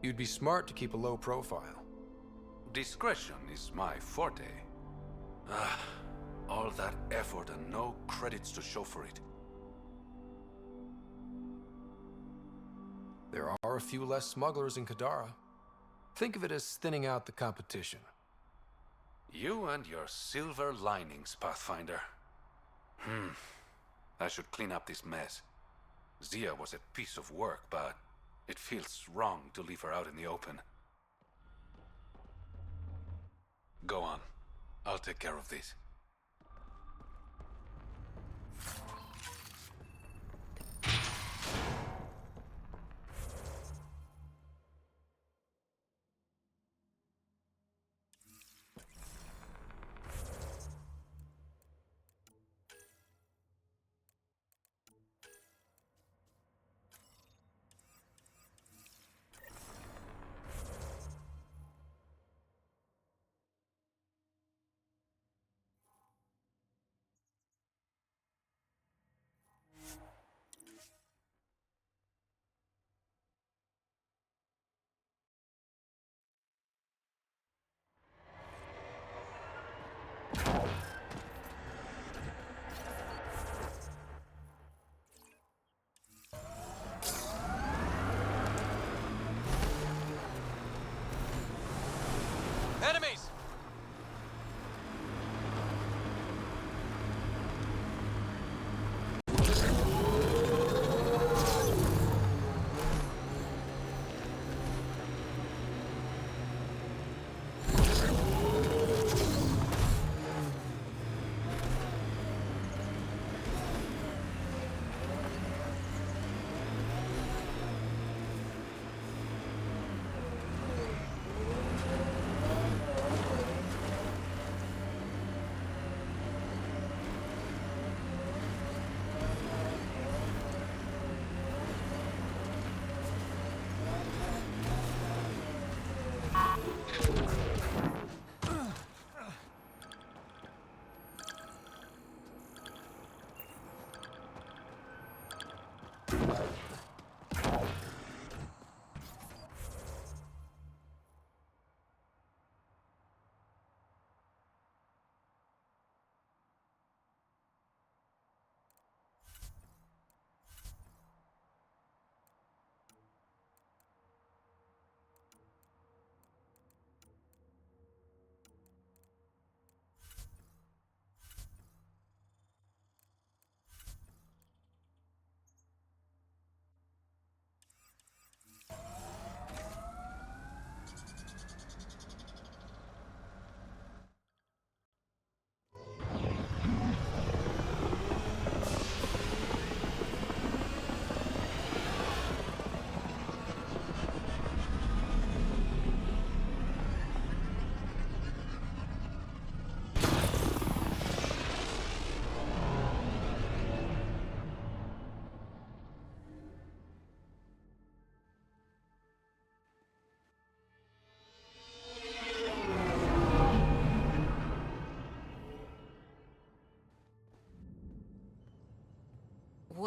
You'd be smart to keep a low profile. Discretion is my forte. Ah, all that effort and no credits to show for it. There are a few less smugglers in Kadara. Think of it as thinning out the competition. You and your silver linings, Pathfinder. I should clean up this mess. Zia was a piece of work, but it feels wrong to leave her out in the open. Go on. I'll take care of this.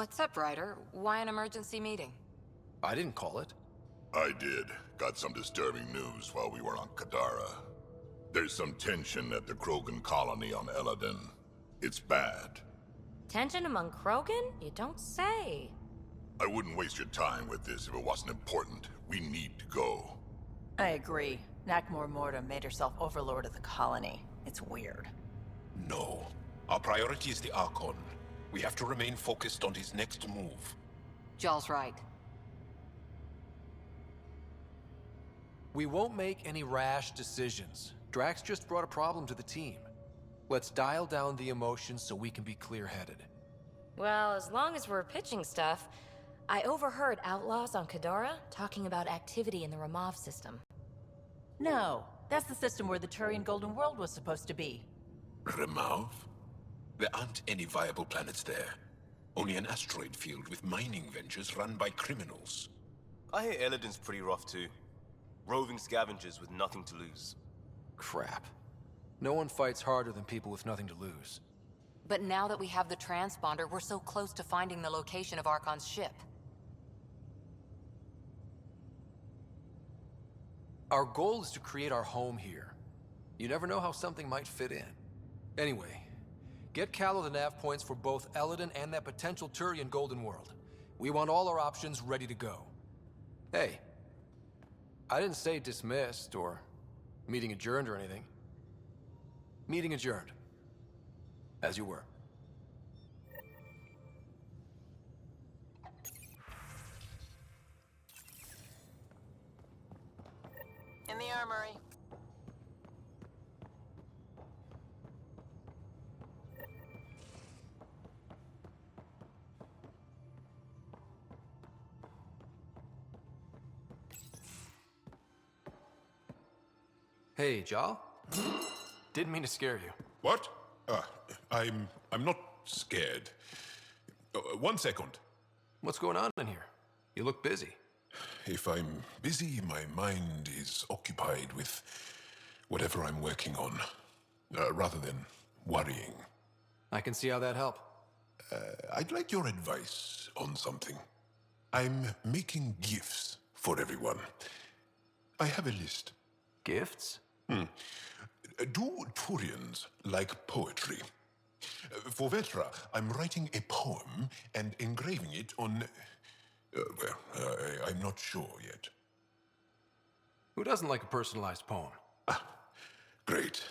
What's up, Ryder? Why an emergency meeting? I didn't call it. I did. Got some disturbing news while we were on Kadara. There's some tension at the Krogan colony on Eladin. It's bad. Tension among Krogan? You don't say. I wouldn't waste your time with this if it wasn't important. We need to go. I agree. Nakmor Morta made herself overlord of the colony. It's weird. No. Our priority is the Archon. We have to remain focused on his next move. Jaal's right. We won't make any rash decisions. Drax just brought a problem to the team. Let's dial down the emotions so we can be clear-headed. Well, as long as we're pitching stuff, I overheard outlaws on Kadara talking about activity in the Ramov system. No, that's the system where the Turian Golden World was supposed to be. Ramov? There aren't any viable planets there. Only an asteroid field with mining ventures run by criminals. I hear Eladin's pretty rough too. Roving scavengers with nothing to lose. Crap. No one fights harder than people with nothing to lose. But now that we have the transponder, we're so close to finding the location of Archon's ship. Our goal is to create our home here. You never know how something might fit in. Anyway, get Callow the nav points for both Eladin and that potential Turian Golden World. We want all our options ready to go. Hey, I didn't say dismissed or meeting adjourned or anything. Meeting adjourned. As you were. In the armory. Hey, Jaal? Didn't mean to scare you. What? I'm not scared. 1 second. What's going on in here? You look busy. If I'm busy, my mind is occupied with whatever I'm working on, rather than worrying. I can see how that'd help. I'd like your advice on something. I'm making gifts for everyone. I have a list. Gifts? Do Turians like poetry? For Vetra, I'm writing a poem and engraving it on... I'm not sure yet. Who doesn't like a personalized poem? Great.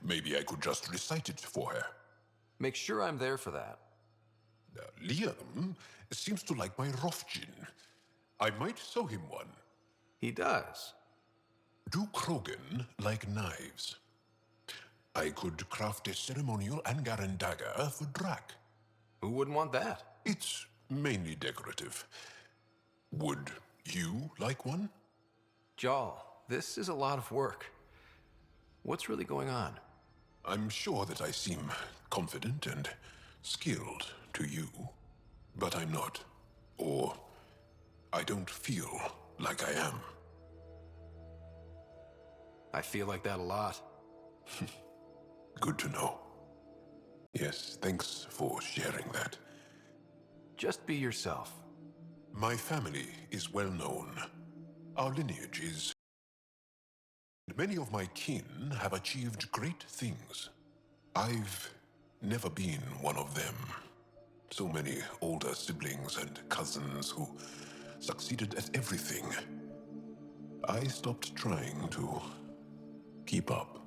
Maybe I could just recite it for her. Make sure I'm there for that. Liam seems to like my Rofjin. I might sew him one. He does. Do Krogan like knives? I could craft a ceremonial Angaran dagger for Drak. Who wouldn't want that? It's mainly decorative. Would you like one? Jaal, this is a lot of work. What's really going on? I'm sure that I seem confident and skilled to you, but I'm not. Or I don't feel like I am. I feel like that a lot. Good to know. Yes, thanks for sharing that. Just be yourself. My family is well known. Our lineage is... Many of my kin have achieved great things. I've never been one of them. So many older siblings and cousins who succeeded at everything. I stopped trying to keep up.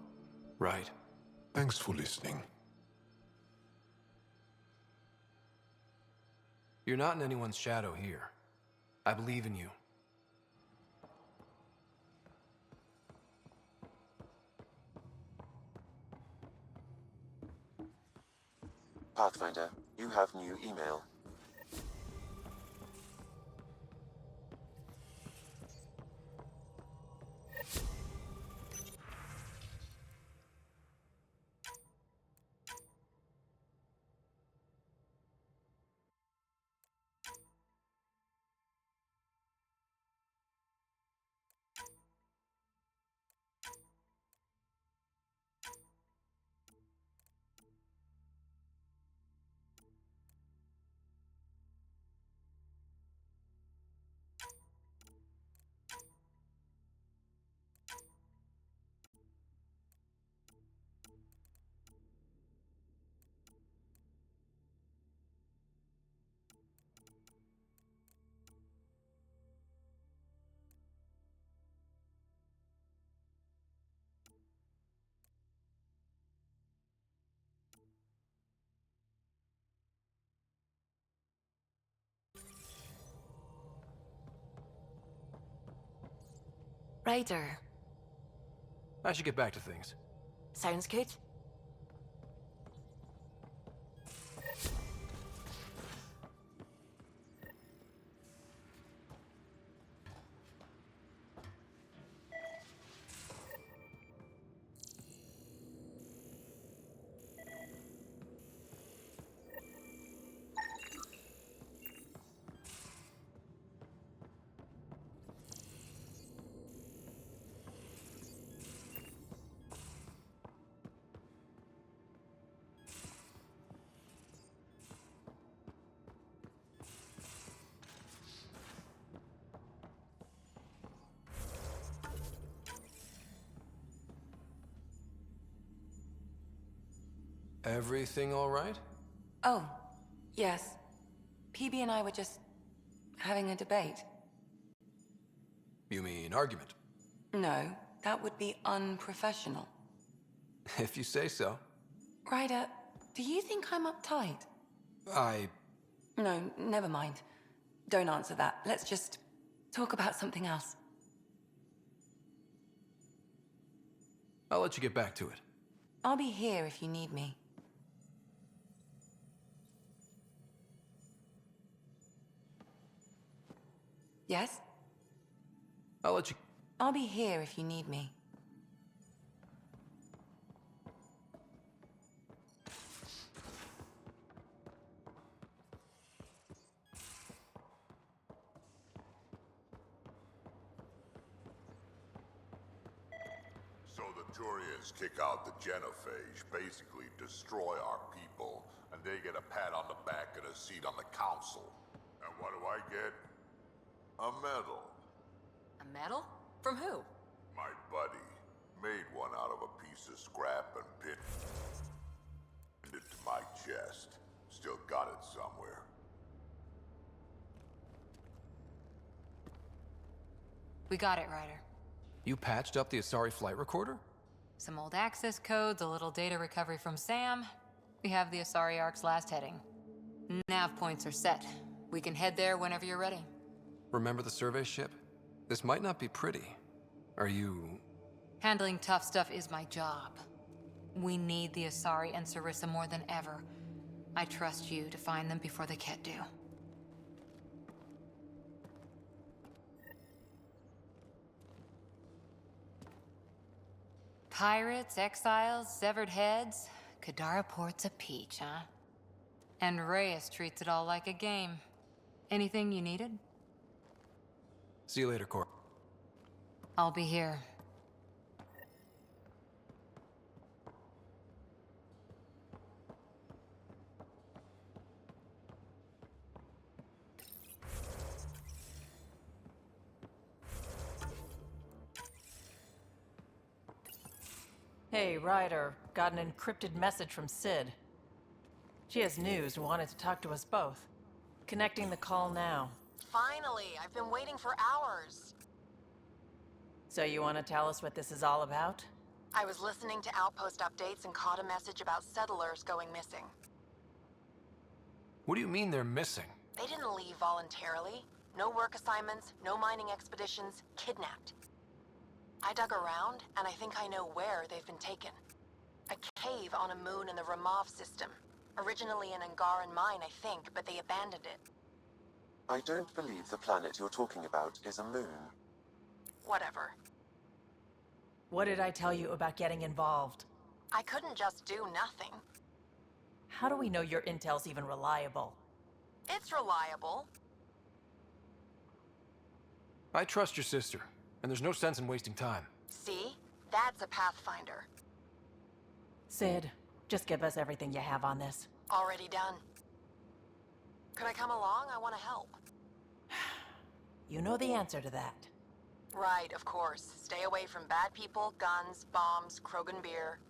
Right. Thanks for listening. You're not in anyone's shadow here. I believe in you. Pathfinder, you have new email. Ryder. I should get back to things. Sounds good. Everything all right? Oh, yes. PB and I were just having a debate. You mean argument? No, that would be unprofessional. If you say so. Ryder, do you think I'm uptight? No, never mind. Don't answer that. Let's just talk about something else. I'll let you get back to it. I'll be here if you need me. Yes? I'll let you... I'll be here if you need me. So the Turians kick out the genophage, basically destroy our people, and they get a pat on the back and a seat on the council. And what do I get? A medal. A medal? From who? My buddy made one out of a piece of scrap and pinned it to my chest. Still got it somewhere. We got it, Ryder. You patched up the Asari flight recorder? Some old access codes, a little data recovery from Sam. We have the Asari Arc's last heading. Nav points are set. We can head there whenever you're ready. Remember the survey ship? This might not be pretty. Are you... Handling tough stuff is my job. We need the Asari and Sarissa more than ever. I trust you to find them before the Ket do. Pirates, exiles, severed heads. Kadara Port's a peach, huh? And Reyes treats it all like a game. Anything you needed? See you later, Cor. I'll be here. Hey, Ryder. Got an encrypted message from Sid. She has news and wanted to talk to us both. Connecting the call now. Finally! I've been waiting for hours. So you want to tell us what this is all about? I was listening to outpost updates and caught a message about settlers going missing. What do you mean they're missing? They didn't leave voluntarily. No work assignments, no mining expeditions, kidnapped. I dug around, and I think I know where they've been taken. A cave on a moon in the Ramov system. Originally an Angaran mine, I think, but they abandoned it. I don't believe the planet you're talking about is a moon. Whatever. What did I tell you about getting involved? I couldn't just do nothing. How do we know your intel's even reliable? It's reliable. I trust your sister, and there's no sense in wasting time. See? That's a Pathfinder. Sid, just give us everything you have on this. Already done. Could I come along? I want to help. You know the answer to that. Right, of course. Stay away from bad people, guns, bombs, Krogan beer.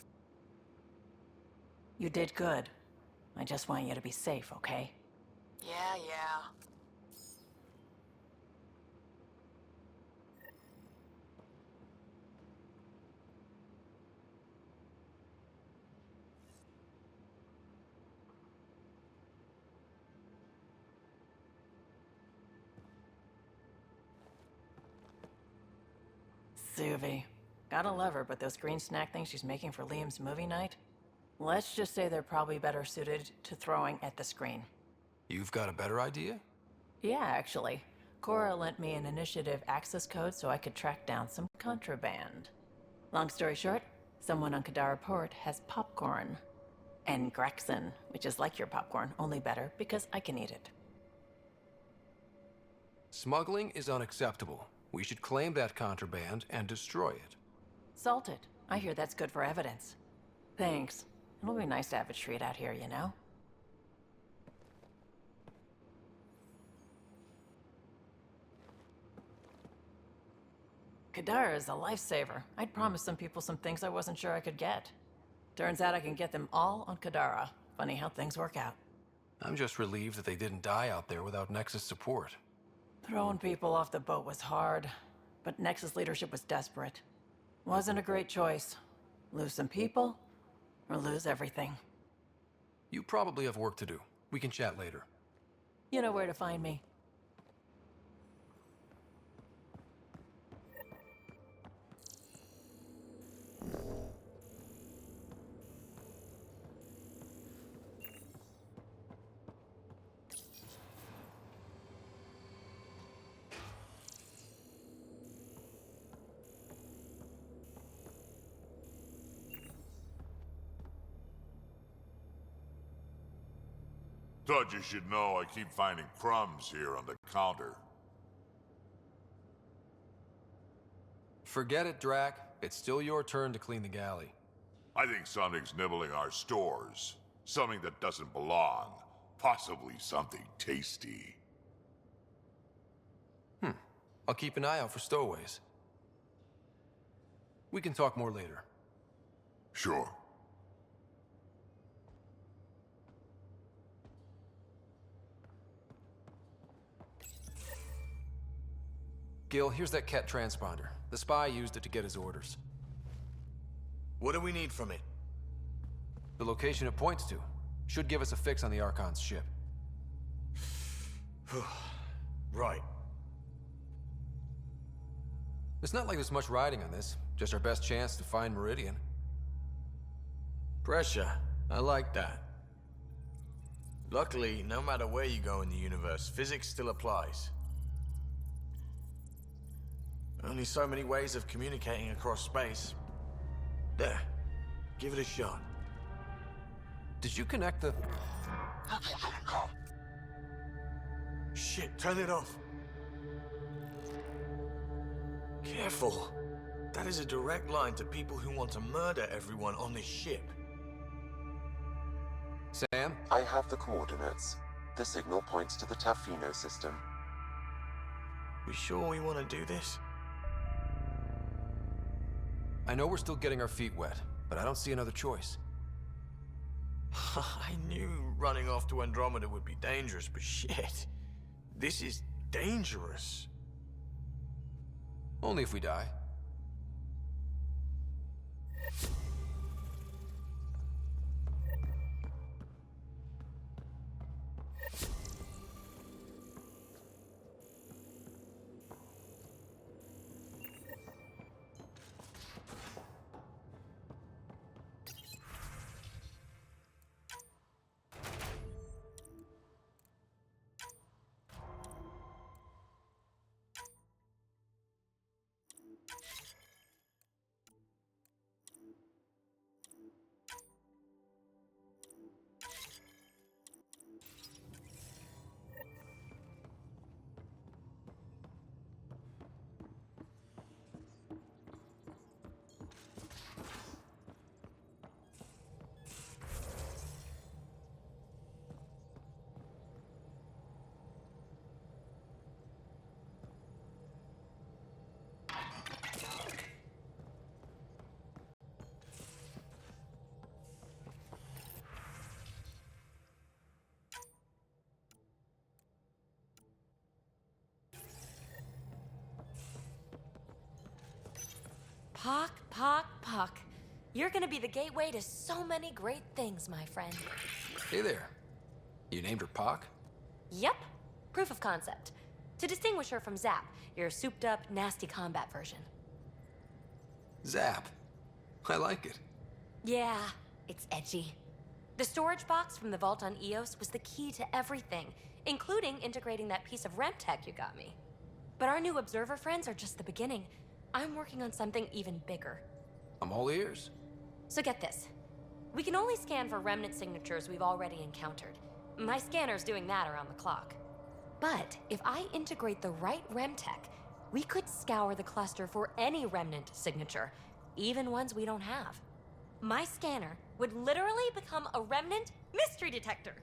You did good. I just want you to be safe, okay? Yeah. Suvi. Gotta love her, but those green snack things she's making for Liam's movie night? Let's just say they're probably better suited to throwing at the screen. You've got a better idea? Yeah, actually. Cora lent me an initiative access code so I could track down some contraband. Long story short, someone on Kadara Port has popcorn. And Grexon, which is like your popcorn, only better because I can eat it. Smuggling is unacceptable. We should claim that contraband and destroy it. Salt it. I hear that's good for evidence. Thanks. It'll be nice to have a treat out here, you know? Kadara is a lifesaver. I'd promised some people some things I wasn't sure I could get. Turns out I can get them all on Kadara. Funny how things work out. I'm just relieved that they didn't die out there without Nexus support. Throwing people off the boat was hard, but Nexus leadership was desperate. Wasn't a great choice. Lose some people, or lose everything. You probably have work to do. We can chat later. You know where to find me. Thought you should know I keep finding crumbs here on the counter. Forget it, Drac. It's still your turn to clean the galley. I think something's nibbling our stores. Something that doesn't belong. Possibly something tasty. I'll keep an eye out for stowaways. We can talk more later. Sure. Gil, here's that Ket transponder. The spy used it to get his orders. What do we need from it? The location it points to. Should give us a fix on the Archon's ship. Right. It's not like there's much riding on this. Just our best chance to find Meridian. Pressure. I like that. Luckily, no matter where you go in the universe, physics still applies. Only so many ways of communicating across space. There. Give it a shot. Did you connect the... Shit, turn it off. Careful. That is a direct line to people who want to murder everyone on this ship. Sam? I have the coordinates. The signal points to the Tafino system. We sure we want to do this? I know we're still getting our feet wet, but I don't see another choice. I knew running off to Andromeda would be dangerous, but shit. This is dangerous. Only if we die. Pock. You're gonna be the gateway to so many great things, my friend. Hey there. You named her Pock? Yep. Proof of concept. To distinguish her from Zap, your souped-up, nasty combat version. Zap. I like it. Yeah, it's edgy. The storage box from the vault on Eos was the key to everything, including integrating that piece of REM tech you got me. But our new observer friends are just the beginning. I'm working on something even bigger. I'm all ears. So get this. We can only scan for remnant signatures we've already encountered. My scanner's doing that around the clock. But if I integrate the right REM tech, we could scour the cluster for any remnant signature, even ones we don't have. My scanner would literally become a remnant mystery detector.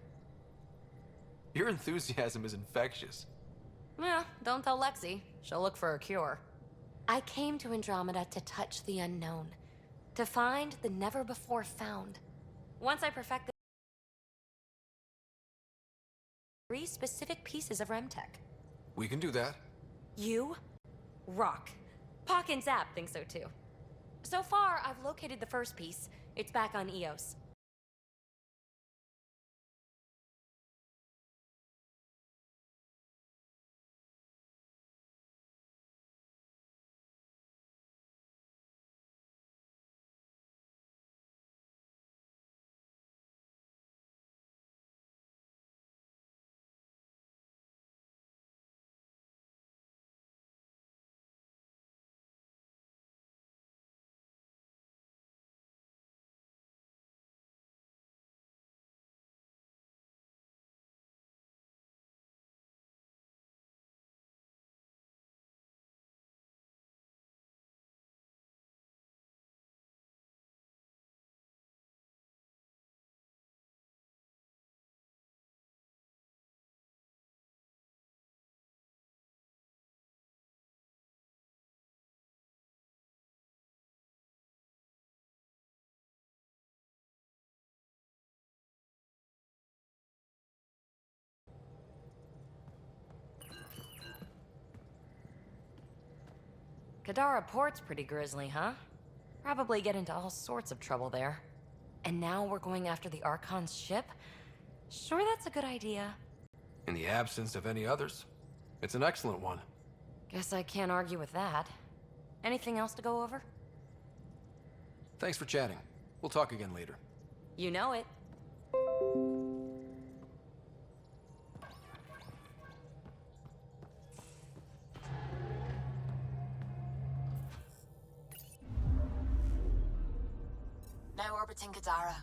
Your enthusiasm is infectious. Yeah, don't tell Lexi. She'll look for a cure. I came to Andromeda to touch the unknown, to find the never-before-found. Once I perfect the 3 specific pieces of REMTech. We can do that. You rock. Pock and Zap think so too. So far, I've located the first piece. It's back on Eos. Kadara Port's pretty grisly, huh? Probably get into all sorts of trouble there. And now we're going after the Archon's ship? Sure, that's a good idea. In the absence of any others, it's an excellent one. Guess I can't argue with that. Anything else to go over? Thanks for chatting. We'll talk again later. You know it. Now orbiting Kadara.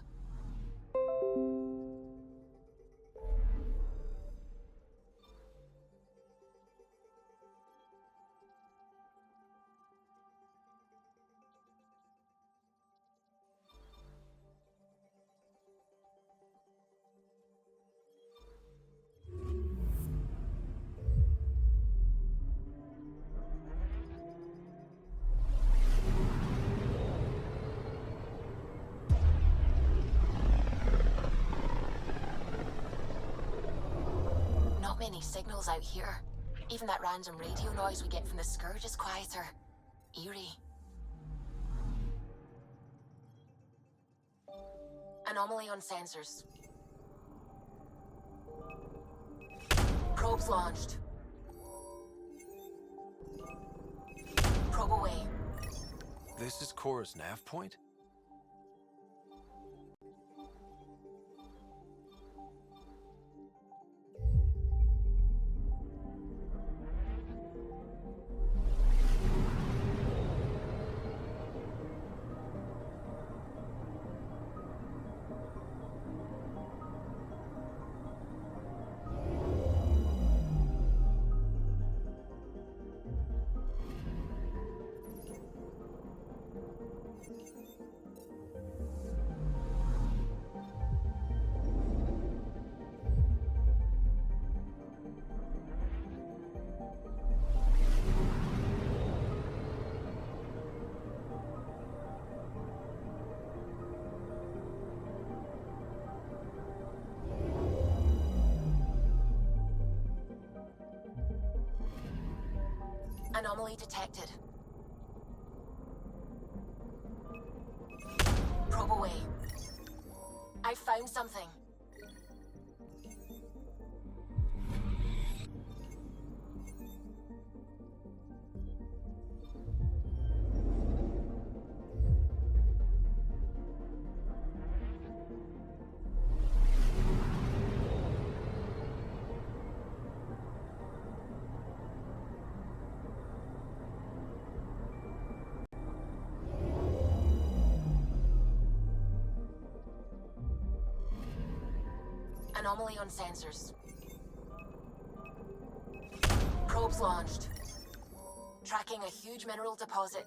Many signals out here. Even that random radio noise we get from the Scourge is quieter. Eerie. Anomaly on sensors. Probes launched. Probe away. This is Cora's nav point? Anomaly detected. Probe away. I found something. Anomaly on sensors. Probes launched. Tracking a huge mineral deposit.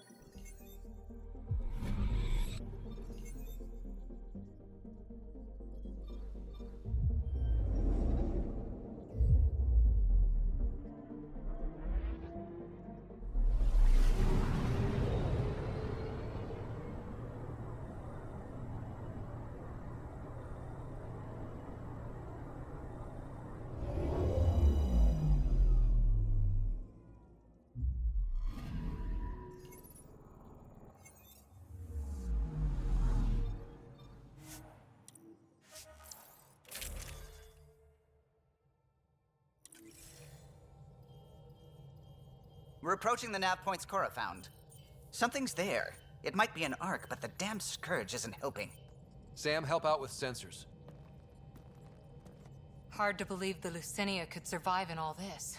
We're approaching the nav points Cora found. Something's there. It might be an Arc, but the damn Scourge isn't helping. Sam, help out with sensors. Hard to believe the Lucinia could survive in all this.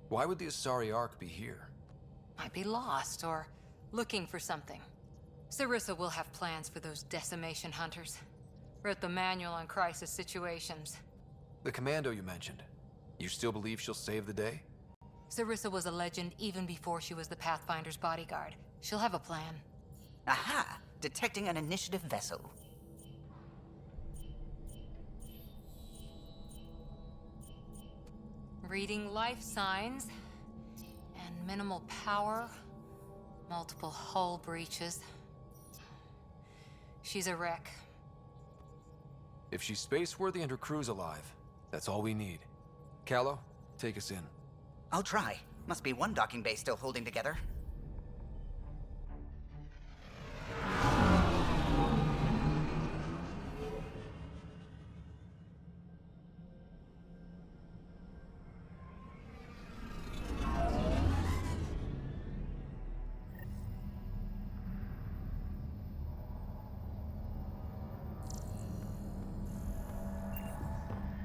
Why would the Asari Arc be here? Might be lost or looking for something. Sarissa will have plans for those decimation hunters. Wrote the manual on crisis situations. The commando you mentioned. You still believe she'll save the day? Sarissa was a legend even before she was the Pathfinder's bodyguard. She'll have a plan. Aha! Detecting an initiative vessel. Reading life signs. And minimal power. Multiple hull breaches. She's a wreck. If she's space-worthy and her crew's alive, that's all we need. Callow, take us in. I'll try. Must be one docking bay still holding together.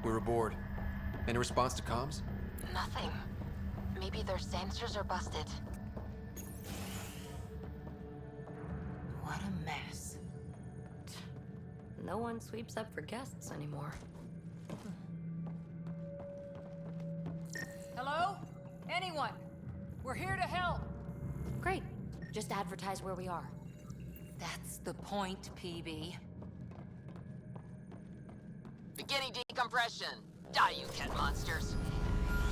We're aboard. Any response to comms? Nothing. Maybe their sensors are busted. What a mess. No one sweeps up for guests anymore. Hello? Anyone? We're here to help. Great. Just advertise where we are. That's the point, PB. Beginning decompression. Die, you cat monsters.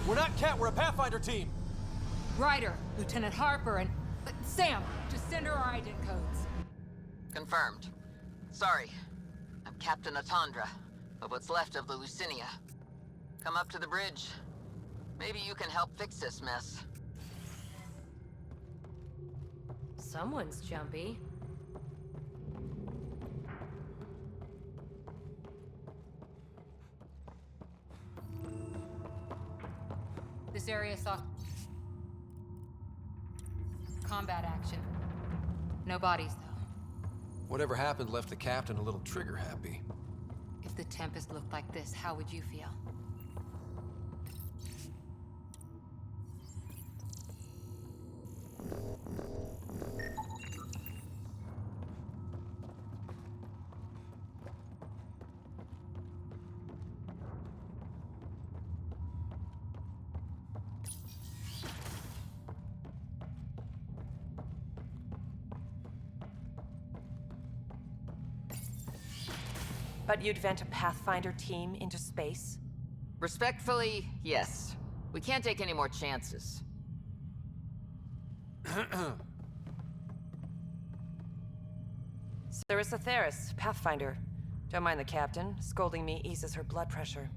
We're not Cat, we're a Pathfinder team! Ryder, Lieutenant Harper, and... Sam, just send her our ident codes. Confirmed. Sorry. I'm Captain Atandra, of what's left of the Lucinia. Come up to the bridge. Maybe you can help fix this mess. Someone's jumpy. This area saw combat action. No bodies, though. Whatever happened left the captain a little trigger-happy. If the Tempest looked like this, how would you feel? But you'd vent a Pathfinder team into space? Respectfully, yes. We can't take any more chances. Sarissa Theris, Pathfinder. Don't mind the captain. Scolding me eases her blood pressure.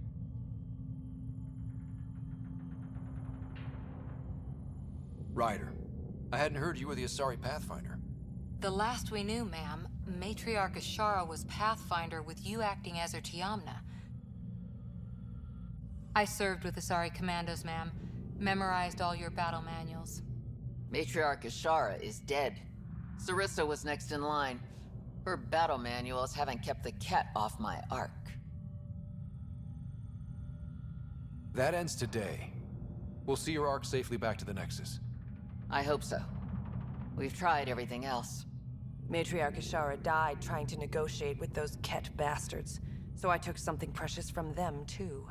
Ryder, I hadn't heard you were the Asari Pathfinder. The last we knew, ma'am, Matriarch Ashara was Pathfinder with you acting as her Tiamna. I served with Asari commandos, ma'am. Memorized all your battle manuals. Matriarch Ashara is dead. Sarissa was next in line. Her battle manuals haven't kept the cat off my Arc. That ends today. We'll see your Arc safely back to the Nexus. I hope so. We've tried everything else. Matriarch Ashara died trying to negotiate with those Ket bastards. so I took something precious from them, too.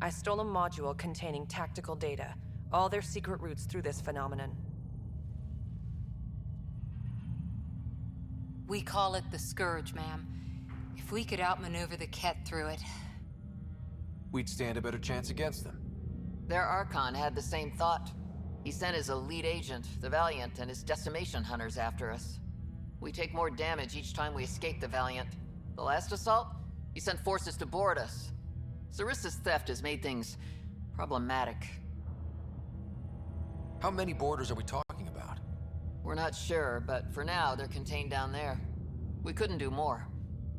I stole a module containing tactical data, all their secret routes through this phenomenon. We call it the Scourge, ma'am. If we could outmaneuver the Ket through it... we'd stand a better chance against them. Their Archon had the same thought. He sent his elite agent, the Valiant, and his decimation hunters after us. We take more damage each time we escape the Valiant. The last assault, he sent forces to board us. Sarissa's theft has made things problematic. How many boarders are we talking about? We're not sure, but for now, they're contained down there. We couldn't do more.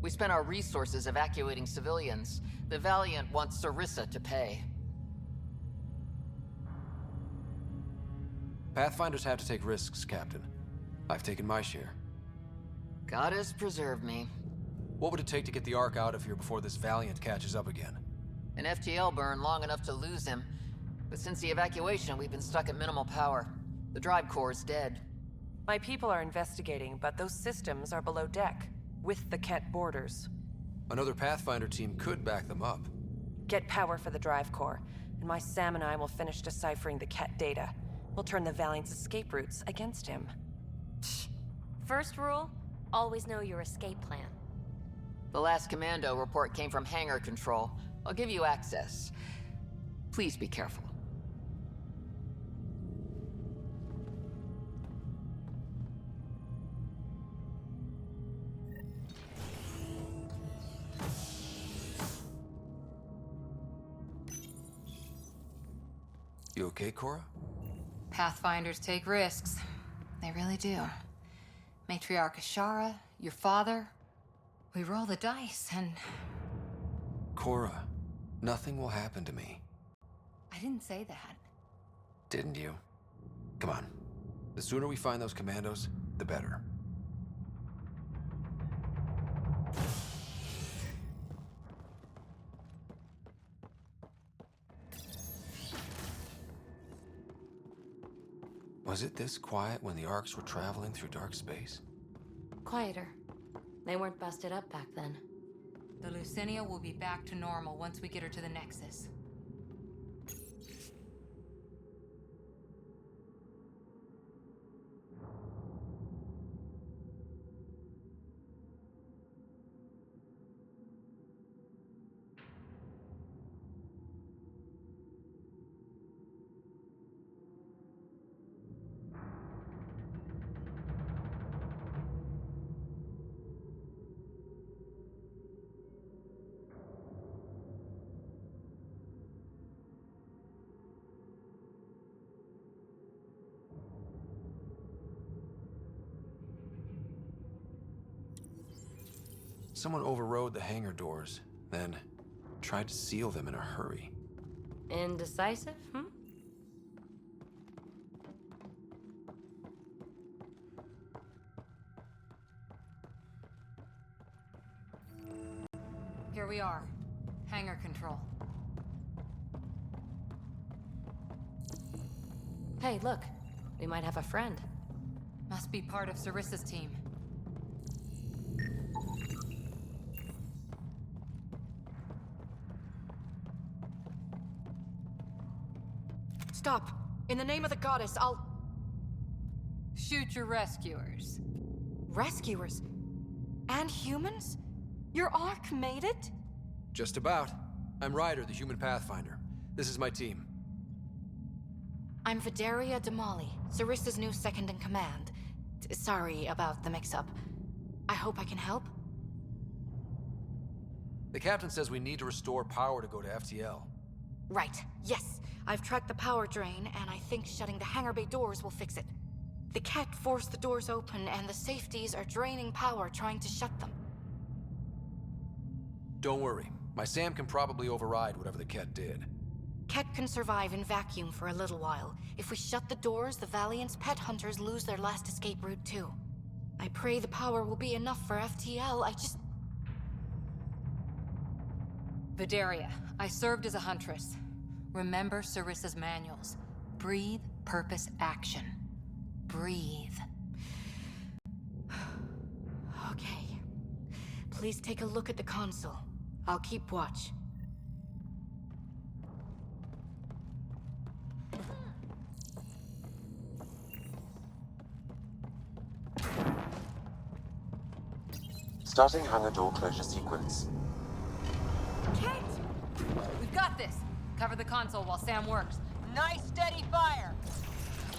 We spent our resources evacuating civilians. The Valiant wants Sarissa to pay. Pathfinders have to take risks, Captain. I've taken my share. God has preserved me. What would it take to get the Ark out of here before this Valiant catches up again? An FTL burn long enough to lose him. But since the evacuation, we've been stuck at minimal power. The drive core is dead. My people are investigating, but those systems are below deck, with the Ket borders. Another Pathfinder team could back them up. Get power for the drive core, and my Sam and I will finish deciphering the Ket data. We'll turn the Valiant's escape routes against him. First rule, always know your escape plan. The last commando report came from hangar control. I'll give you access. Please be careful. You okay, Cora? Pathfinders take risks. They really do. Matriarch Ashara, your father. We roll the dice, and... Cora, nothing will happen to me. I didn't say that. Didn't you? Come on. The sooner we find those commandos, the better. Was it this quiet when the Arcs were traveling through dark space? Quieter. They weren't busted up back then. The Lucinia will be back to normal once we get her to the Nexus. Someone overrode the hangar doors, then tried to seal them in a hurry. Indecisive, Here we are. Hangar control. Hey, look. We might have a friend. Must be part of Sarissa's team. Stop! In the name of the goddess, I'll... Shoot your rescuers. Rescuers? And humans? Your Ark made it? Just about. I'm Ryder, the human Pathfinder. This is my team. I'm Vidaria Damali, Sarissa's new second-in-command. Sorry about the mix-up. I hope I can help? The captain says we need to restore power to go to FTL. Right, yes. I've tracked the power drain, and I think shutting the hangar bay doors will fix it. The Ket forced the doors open, and the safeties are draining power trying to shut them. Don't worry. My Sam can probably override whatever the Ket did. Ket can survive in vacuum for a little while. If we shut the doors, the Valiant's pet hunters lose their last escape route too. I pray the power will be enough for FTL, Vidaria, I served as a huntress. Remember Sarissa's manuals. Breathe, purpose, action. Breathe. Okay. Please take a look at the console. I'll keep watch. Starting hangar door closure sequence. We've got this. Cover the console while Sam works. Nice steady fire.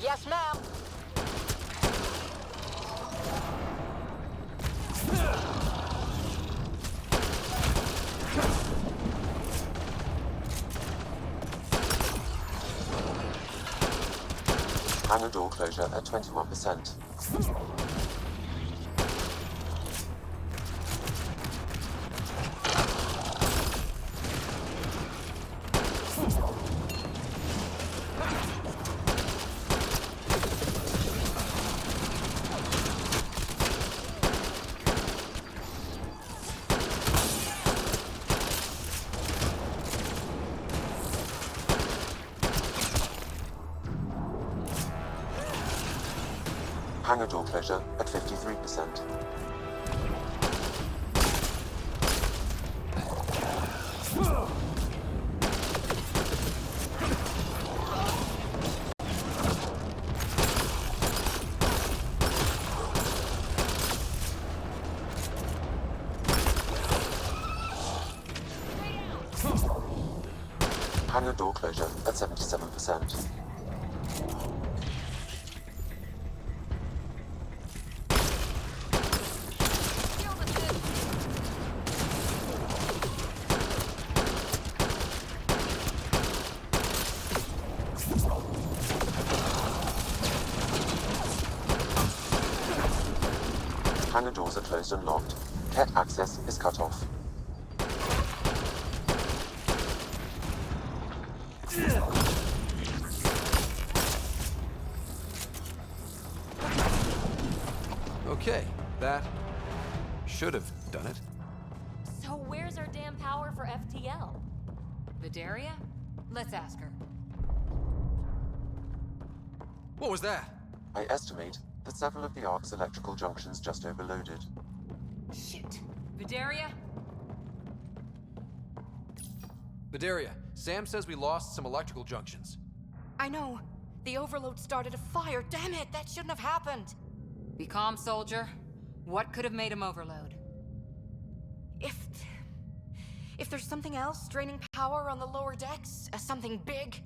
Yes, ma'am. Hangar door closure at 21%. Hangar door closure at 53%. Hangar door closure at 77%. Hangar doors are closed and locked. Cat access is cut off. Okay, that should have done it. So where's our damn power for FTL? Vidaria? Let's ask her. What was that? I estimate that several of the Ark's electrical junctions just overloaded. Shit. Vidaria? Vidaria, Sam says we lost some electrical junctions. I know. The overload started a fire. Damn it, that shouldn't have happened. Be calm, soldier. What could have made him overload? If there's something else draining power on the lower decks, something big,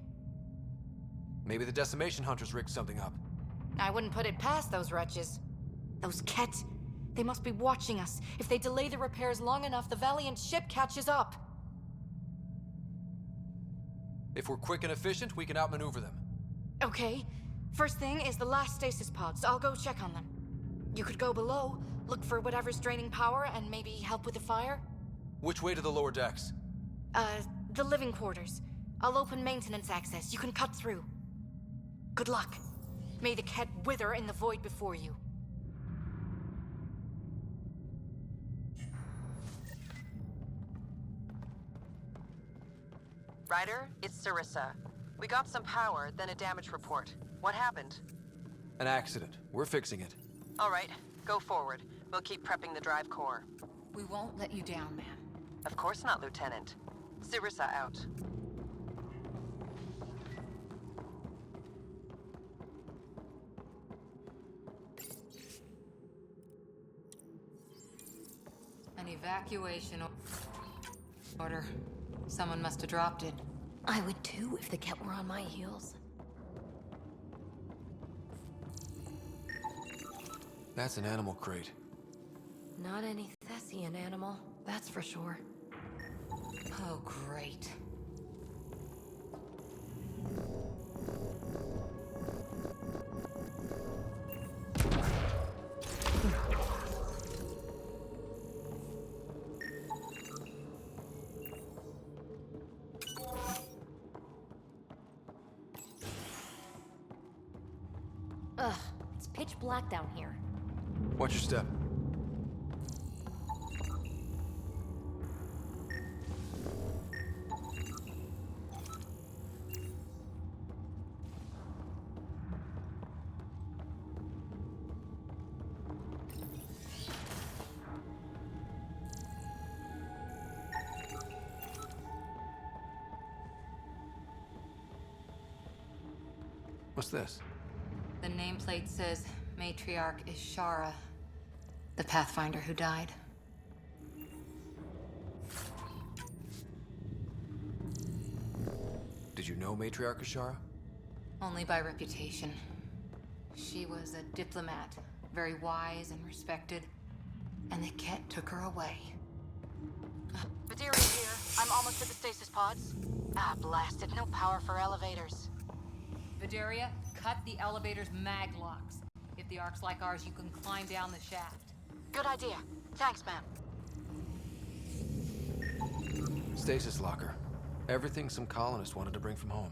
Maybe the decimation hunters rigged something up. I wouldn't put it past those wretches. Those Ket, they must be watching us. If they delay the repairs long enough, the Valiant ship catches up. If we're quick and efficient, we can outmaneuver them. Okay. First thing is the last stasis pods. I'll go check on them. You could go below, look for whatever's draining power, and maybe help with the fire? Which way to the lower decks? The living quarters. I'll open maintenance access. You can cut through. Good luck. May the Ket wither in the void before you. Ryder, it's Sarissa. We got some power, then a damage report. What happened? An accident. We're fixing it. All right, go forward. We'll keep prepping the drive core. We won't let you down, ma'am. Of course not, Lieutenant. Sarissa out. An evacuation order. Someone must have dropped it. I would too if the Ket were on my heels. That's an animal crate. Not any Thessian animal, that's for sure. Oh, great. Ugh, it's pitch black down here. Watch your step. What's this? The nameplate says Matriarch is Shara, the Pathfinder who died. Did you know Matriarch Ashara? Only by reputation. She was a diplomat, very wise and respected, and the Ket took her away. Vidiri here. I'm almost at the stasis pods. Ah, blasted. No power for elevators. Vidaria, cut the elevator's mag locks. If the Ark's like ours, you can climb down the shaft. Good idea. Thanks, man. Stasis locker. Everything some colonists wanted to bring from home.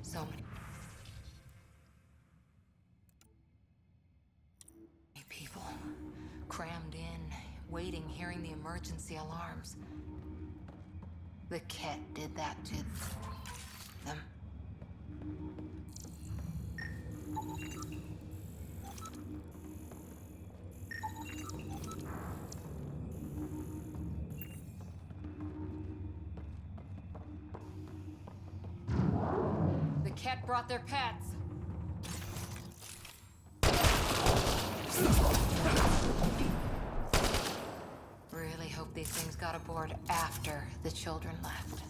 So many people crammed in, waiting, hearing the emergency alarms. The Ket did that to them. The Ket brought their pets. Really hope these things got aboard after the children left.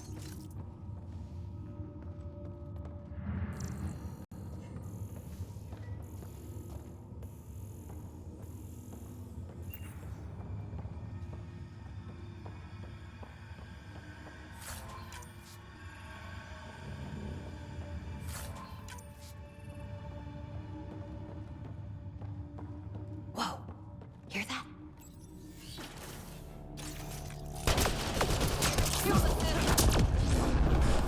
Whoa, hear that?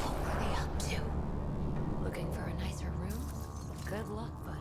What were they up to? Looking for a nicer room? Good luck, buddy.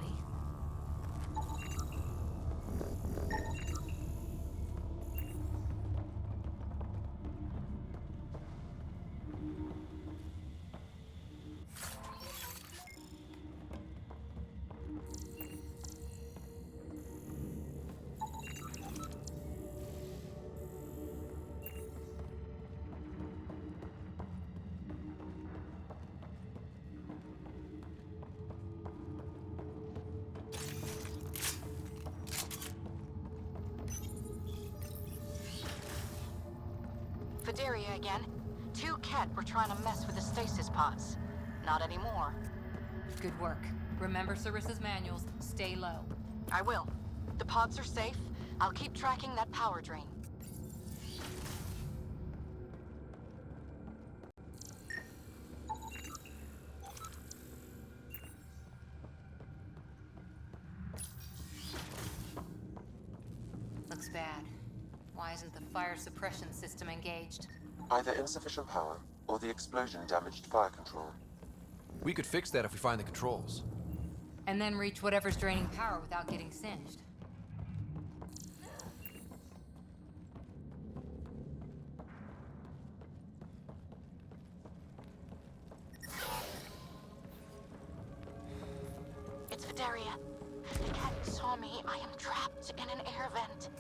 Vidaria again. 2 Ket were trying to mess with the stasis pods. Not anymore. Good work. Remember Sarissa's manuals. Stay low. I will. The pods are safe. I'll keep tracking that power drain. Looks bad. Why isn't the fire suppression system engaged? Either insufficient power, or the explosion damaged fire control. We could fix that if we find the controls. And then reach whatever's draining power without getting singed. It's Vidaria. The Ket saw me. I am trapped in an air vent.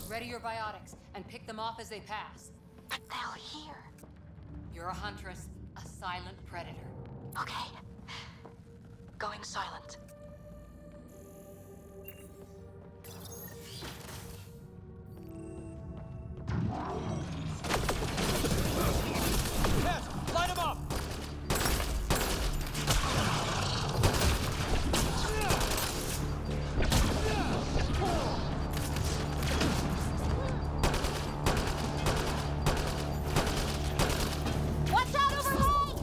Ready your biotics and pick them off as they pass. But they'll hear. You're a huntress, a silent predator. Okay. Going silent. Yes, light him up! Watch out overhead!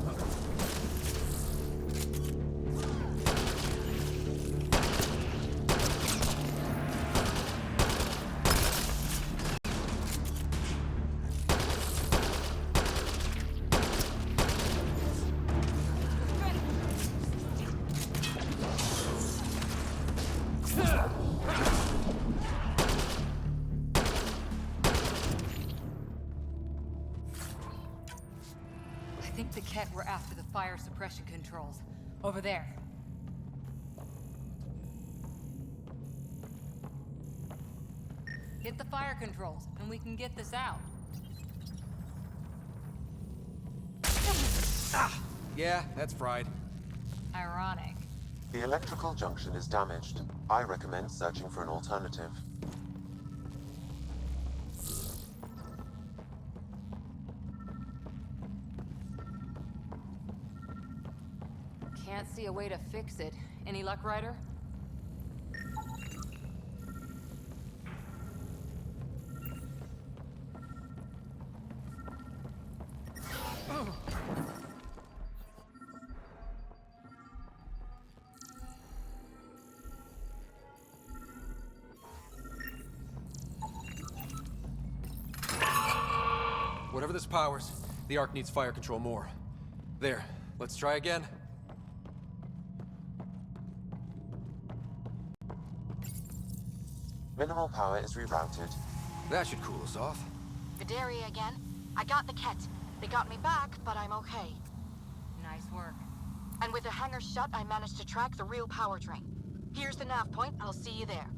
think the Ket were after the fire suppression controls. Over there. Hit the fire controls, and we can get this out. Yeah, that's fried. Ironic. The electrical junction is damaged. I recommend searching for an alternative. Can't see a way to fix it. Any luck, Ryder? Whatever this powers, the Ark needs fire control more. There, let's try again. Minimal power is rerouted. That should cool us off. Vidaria again. I got the Ket. They got me back, but I'm okay. Nice work. And with the hangar shut, I managed to track the real power drain. Here's the nav point. I'll see you there.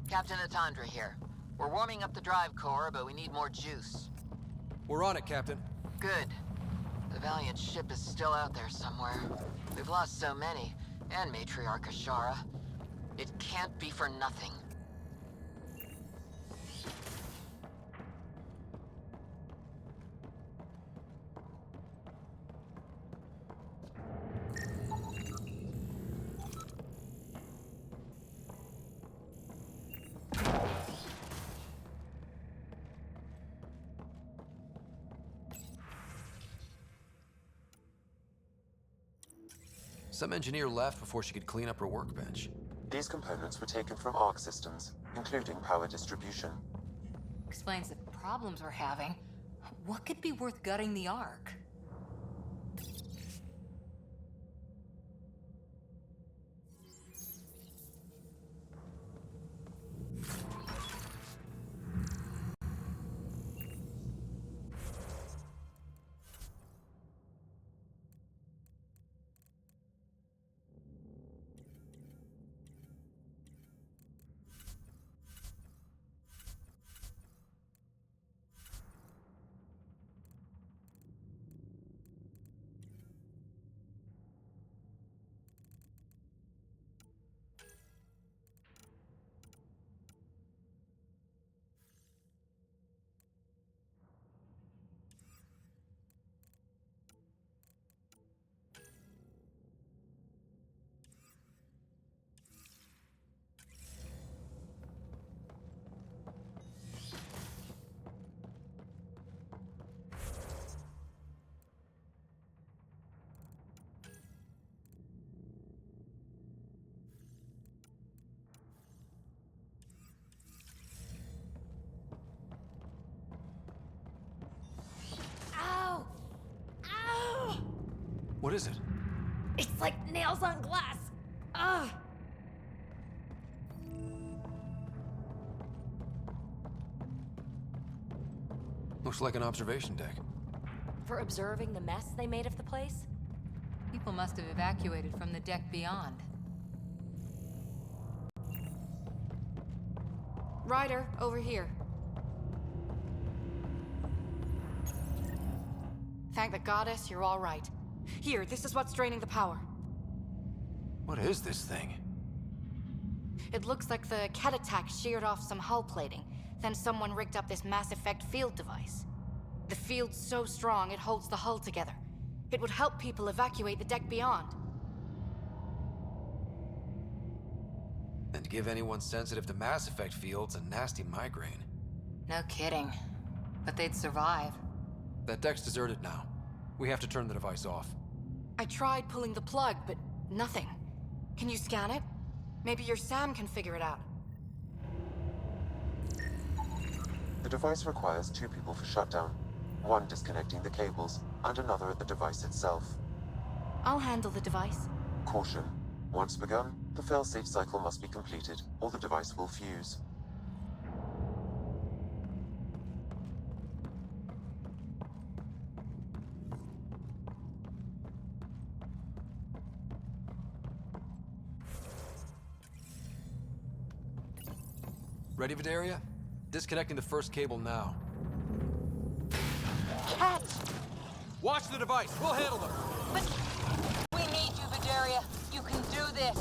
Captain Atandra here. We're warming up the drive core, but we need more juice. We're on it, Captain. Good. The Valiant ship is still out there somewhere. We've lost so many, and Matriarch Ashara. It can't be for nothing. Some engineer left before she could clean up her workbench. These components were taken from Arc systems, including power distribution. Explains the problems we're having. What could be worth gutting the Ark? Ow! Ow! What is it? It's like nails on glass. Ugh! Looks like an observation deck. For observing the mess they made of the place? People must have evacuated from the deck beyond. Ryder, over here. Thank the goddess, you're all right. Here, this is what's draining the power. What is this thing? It looks like the Ket attack sheared off some hull plating. Then someone rigged up this Mass Effect field device. The field's so strong, it holds the hull together. It would help people evacuate the deck beyond. And give anyone sensitive to Mass Effect fields a nasty migraine. No kidding. But they'd survive. That deck's deserted now. We have to turn the device off. I tried pulling the plug, but nothing. Can you scan it? Maybe your Sam can figure it out. The device requires 2 people for shutdown. One disconnecting the cables, and another at the device itself. I'll handle the device. Caution. Once begun, the failsafe cycle must be completed, or the device will fuse. Ready, Vidaria? Disconnecting the first cable now. Cat! Watch the device. We'll handle them. But we need you, Vidaria. You can do this.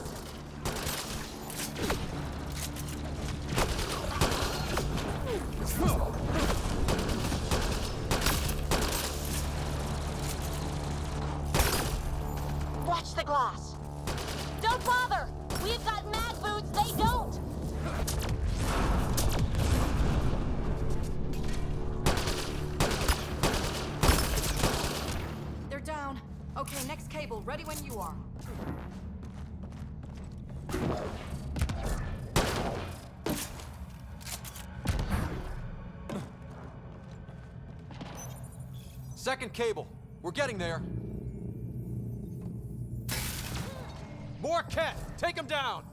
Watch the glass. Don't bother! We've got mag boots, they don't! They're down. Okay, next cable, ready when you are. Second cable. We're getting there. More Ket! Take him down!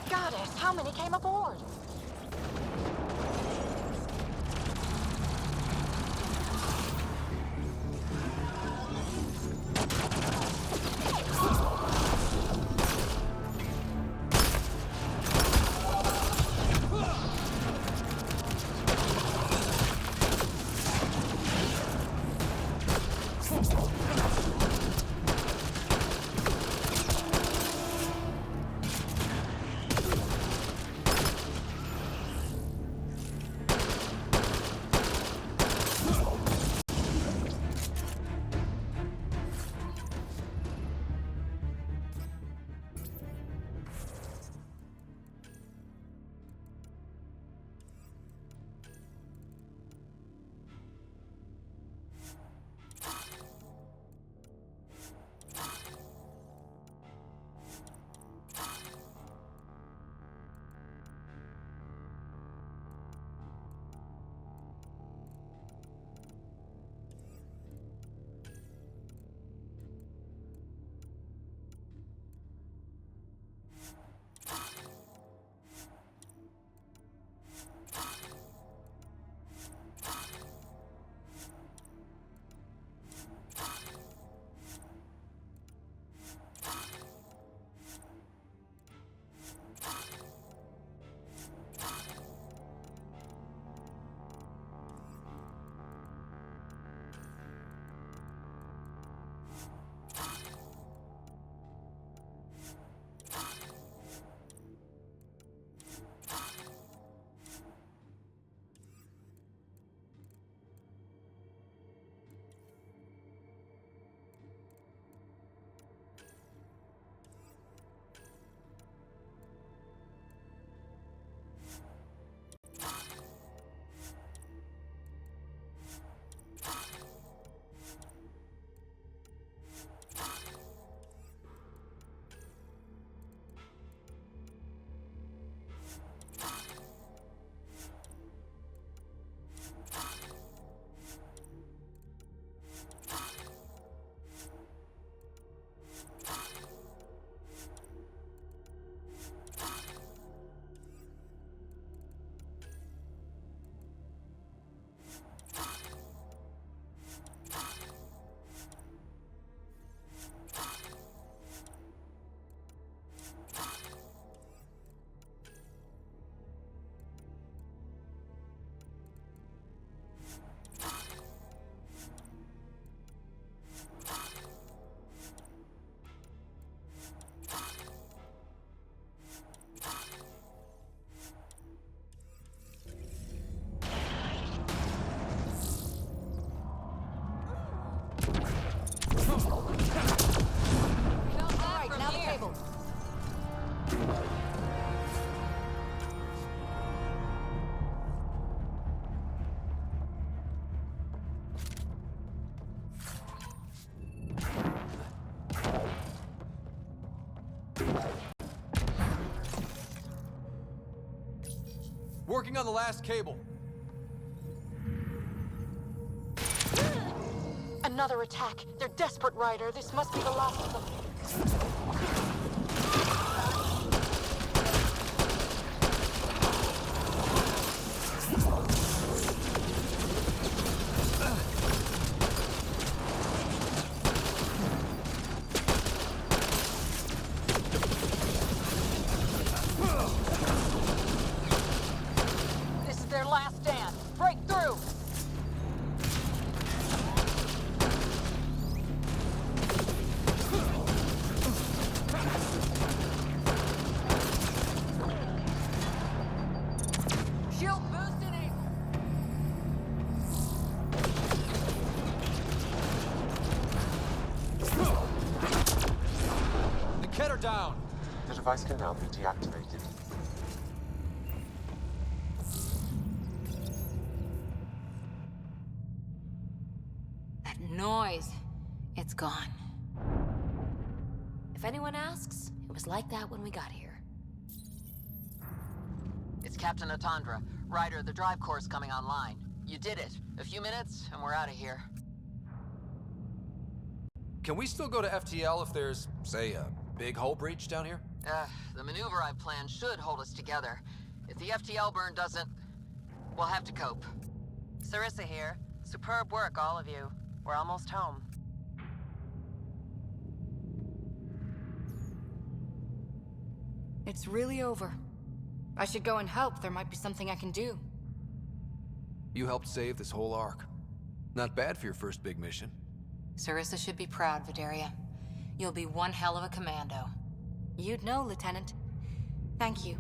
Goddess, how many came aboard? Alright, now the cable. Working on the last cable. Another attack. They're desperate, Ryder. This must be the last of them. Get her down! The device can now be deactivated. That noise. It's gone. If anyone asks, it was like that when we got here. It's Captain Atandra. Ryder, the drive core's coming online. You did it. A few minutes, and we're out of here. Can we still go to FTL if there's, say, a big hull breach down here? The maneuver I've planned should hold us together. If the FTL burn doesn't, we'll have to cope. Sarissa here. Superb work, all of you. We're almost home. It's really over. I should go and help. There might be something I can do. You helped save this whole arc. Not bad for your first big mission. Sarissa should be proud, Vidaria. You'll be one hell of a commando. You'd know, Lieutenant. Thank you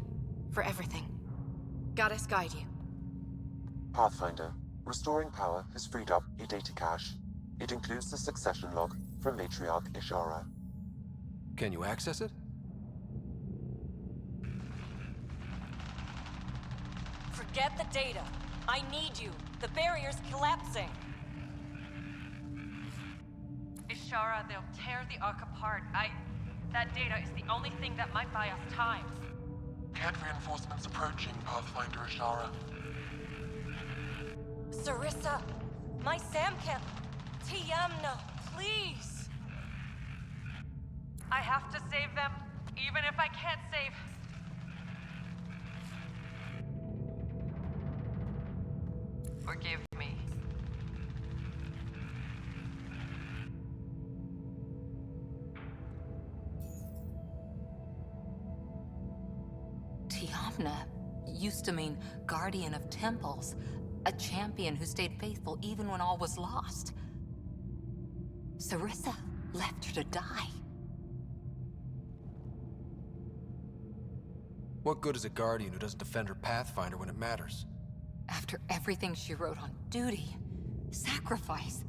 for everything. Goddess guide you. Pathfinder. Restoring power has freed up a data cache. It includes the succession log from Matriarch Ishara. Can you access it? Forget the data. I need you. The barrier's collapsing. Ishara, they'll tear the Arc apart. That data is the only thing that might buy us time. CAD reinforcements approaching, Pathfinder Ishara. Sarissa, my Sam can't... Tiamna, please! I have to save them, even if I can't save... Forgive me. Tiamna used to mean guardian of temples, a champion who stayed faithful even when all was lost. Sarissa left her to die. What good is a guardian who doesn't defend her Pathfinder when it matters? After everything she wrote on duty, sacrifice.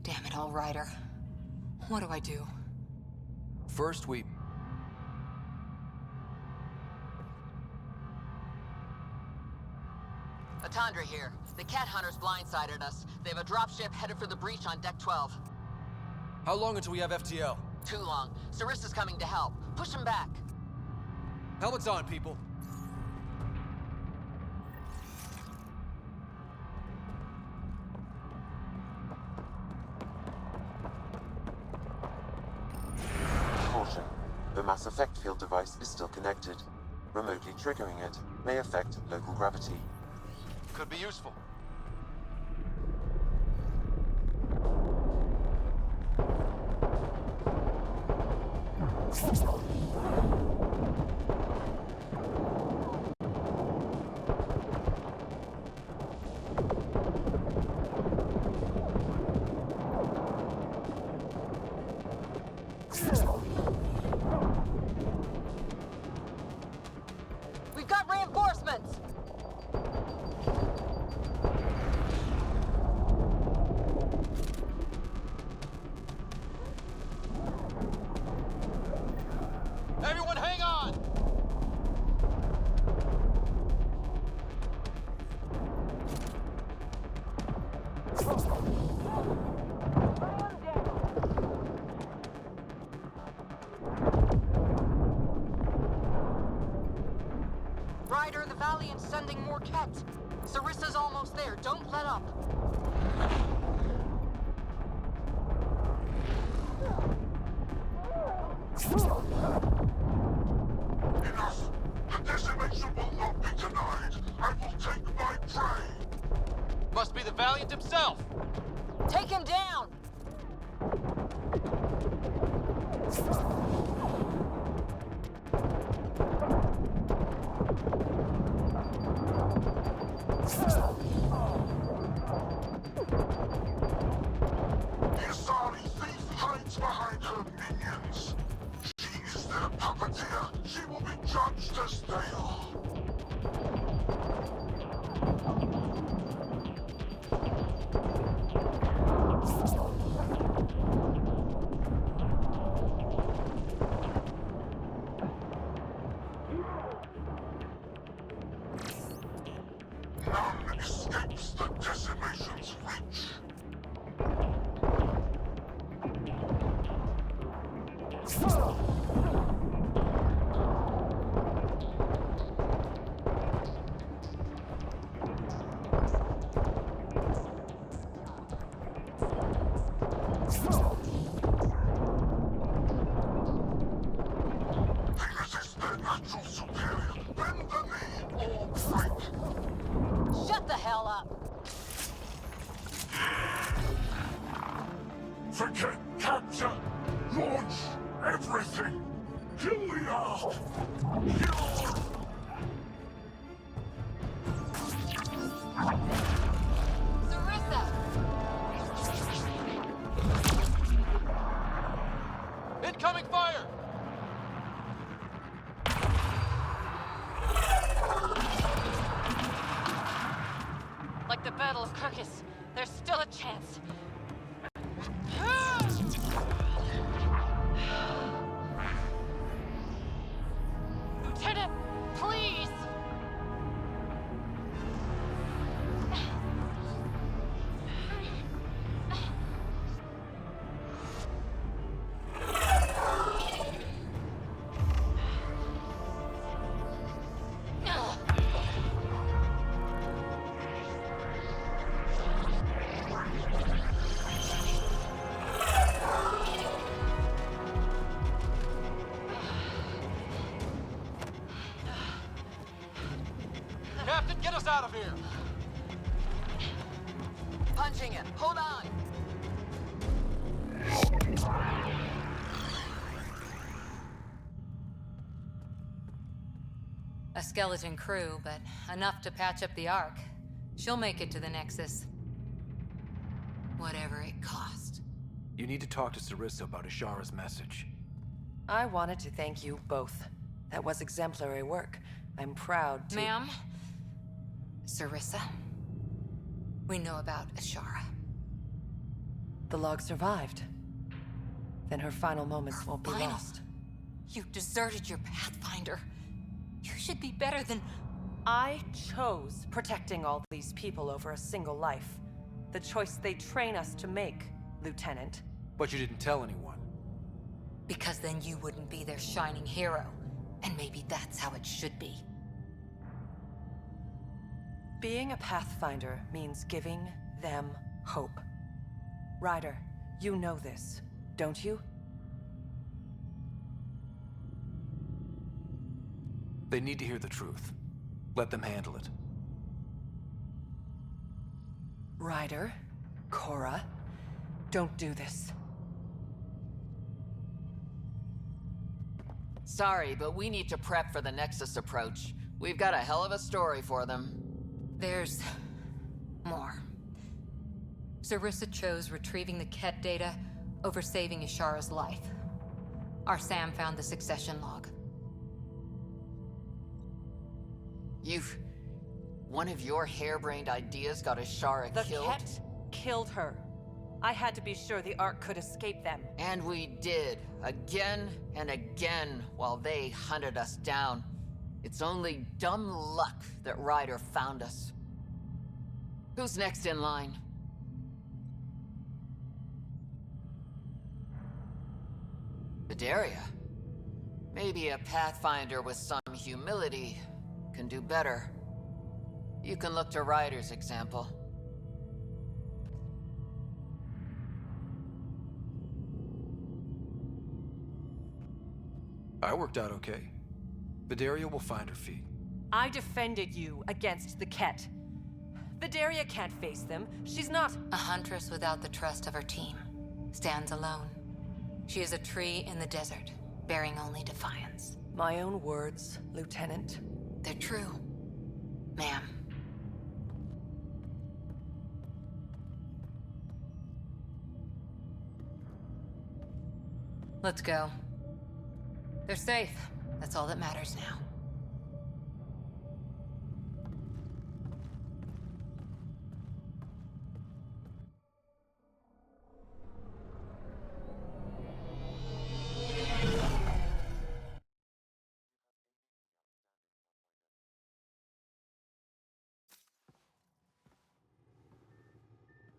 Damn it all, Ryder. What do I do? First, we... Atandra here. The cat hunters blindsided us. They have a dropship headed for the breach on Deck 12. How long until we have FTL? Too long. Sarissa's coming to help. Push him back. Helmets on, people. Caution. The mass effect field device is still connected. Remotely triggering it may affect local gravity. Could be useful. We've got reinforcements! Everyone hang on! Ryder, the Valiant's sending more Kets. Sarissa's almost there. Don't let up. Enough! The decimation will not be denied! I will take my prey! Must be the Valiant himself! Take him down! The Asari thief hides behind her minions. She is their puppeteer. She will be judged as they are. natural superior. Bend the knee or fight. Shut the hell up! Forget capture. Launch everything. Kill the Ark. Kill. Sarissa! Incoming fire! Like the Battle of Kirkus, there's still a chance. Lieutenant, please! Captain, get us out of here! Punching it. Hold on. A skeleton crew, but enough to patch up the Ark. She'll make it to the Nexus. Whatever it cost. You need to talk to Sarissa about Ishara's message. I wanted to thank you both. That was exemplary work. I'm proud to— Ma'am? Sarissa? We know about Ishara. The log survived. Then her final moments won't be lost. You deserted your Pathfinder. You should be better than... I chose protecting all these people over a single life. The choice they train us to make, Lieutenant. But you didn't tell anyone. Because then you wouldn't be their shining hero. And maybe that's how it should be. Being a Pathfinder means giving them hope. Ryder, you know this, don't you? They need to hear the truth. Let them handle it. Ryder, Cora, don't do this. Sorry, but we need to prep for the Nexus approach. We've got a hell of a story for them. There's... more. Sarissa chose retrieving the Ket data over saving Ishara's life. Our Sam found the succession log. One of your harebrained ideas got Ishara killed? The Ket killed her. I had to be sure the Ark could escape them. And we did, again and again, while they hunted us down. It's only dumb luck that Ryder found us. Who's next in line? Bedaria. Maybe a Pathfinder with some humility can do better. You can look to Ryder's example. I worked out okay. Bedaria will find her feet. I defended you against the Ket. Bedaria can't face them. She's not— A huntress without the trust of her team. Stands alone. She is a tree in the desert, bearing only defiance. My own words, Lieutenant. They're true, ma'am. Let's go. They're safe. That's all that matters now.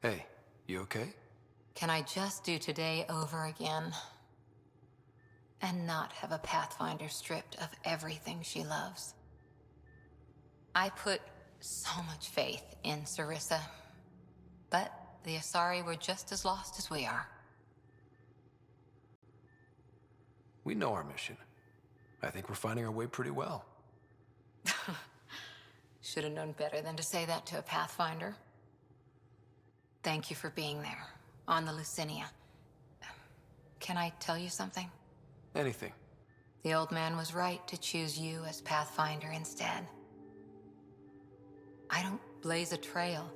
Hey, you okay? Can I just do today over again? And not have a Pathfinder stripped of everything she loves? I put so much faith in Sarissa, but the Asari were just as lost as we are. We know our mission. I think we're finding our way pretty well. Should have known better than to say that to a Pathfinder. Thank you for being there, on the Lucinia. Can I tell you something? Anything. The old man was right to choose you as Pathfinder instead. I don't blaze a trail.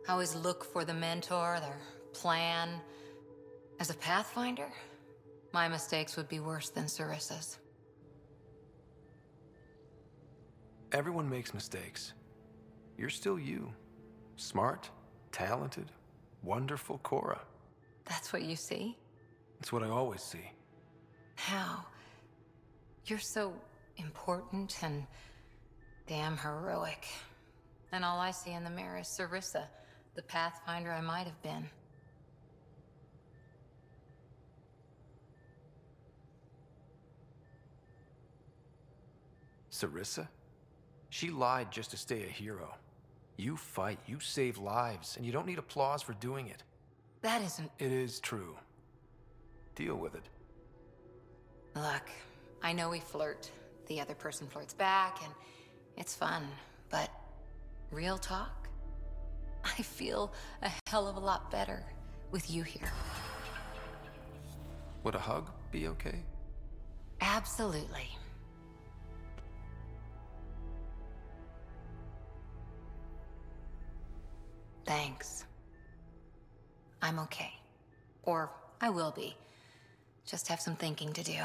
I always look for the mentor, their plan. As a Pathfinder, my mistakes would be worse than Sarissa's. Everyone makes mistakes. You're still you. Smart, talented, wonderful Cora. That's what you see? It's what I always see. How? You're so important and damn heroic. And all I see in the mirror is Sarissa, the Pathfinder I might have been. Sarissa? She lied just to stay a hero. You fight, you save lives, and you don't need applause for doing it. That isn't... It is true. Deal with it. Look, I know we flirt. The other person flirts back, and it's fun, but real talk? I feel a hell of a lot better with you here. Would a hug be okay? Absolutely. Thanks. I'm okay. Or I will be. Just have some thinking to do.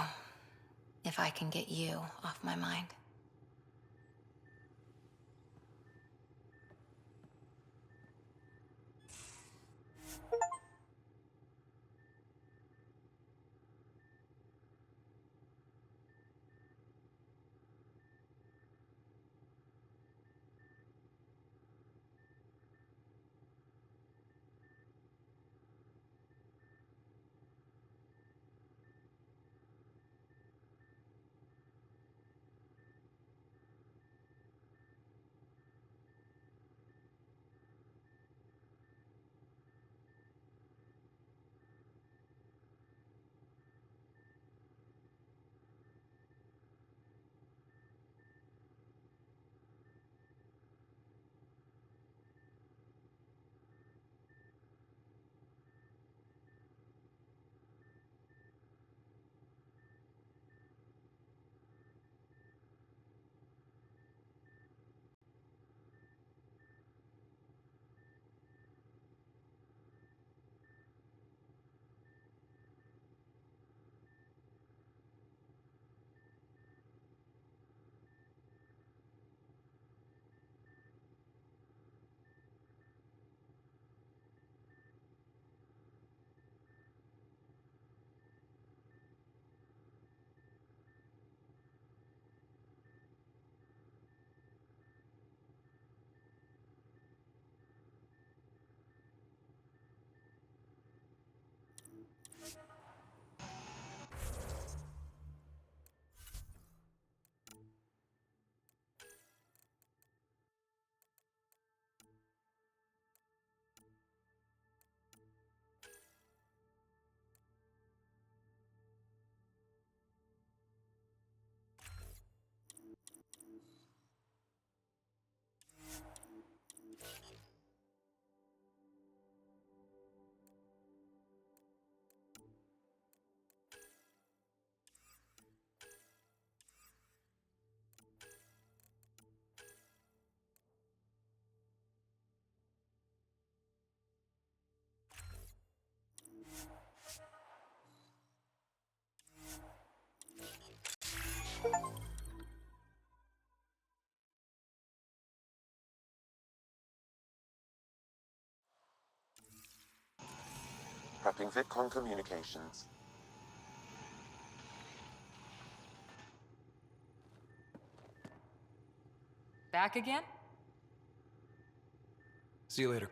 If I can get you off my mind. Prepping VidCon communications. Back again? See you later.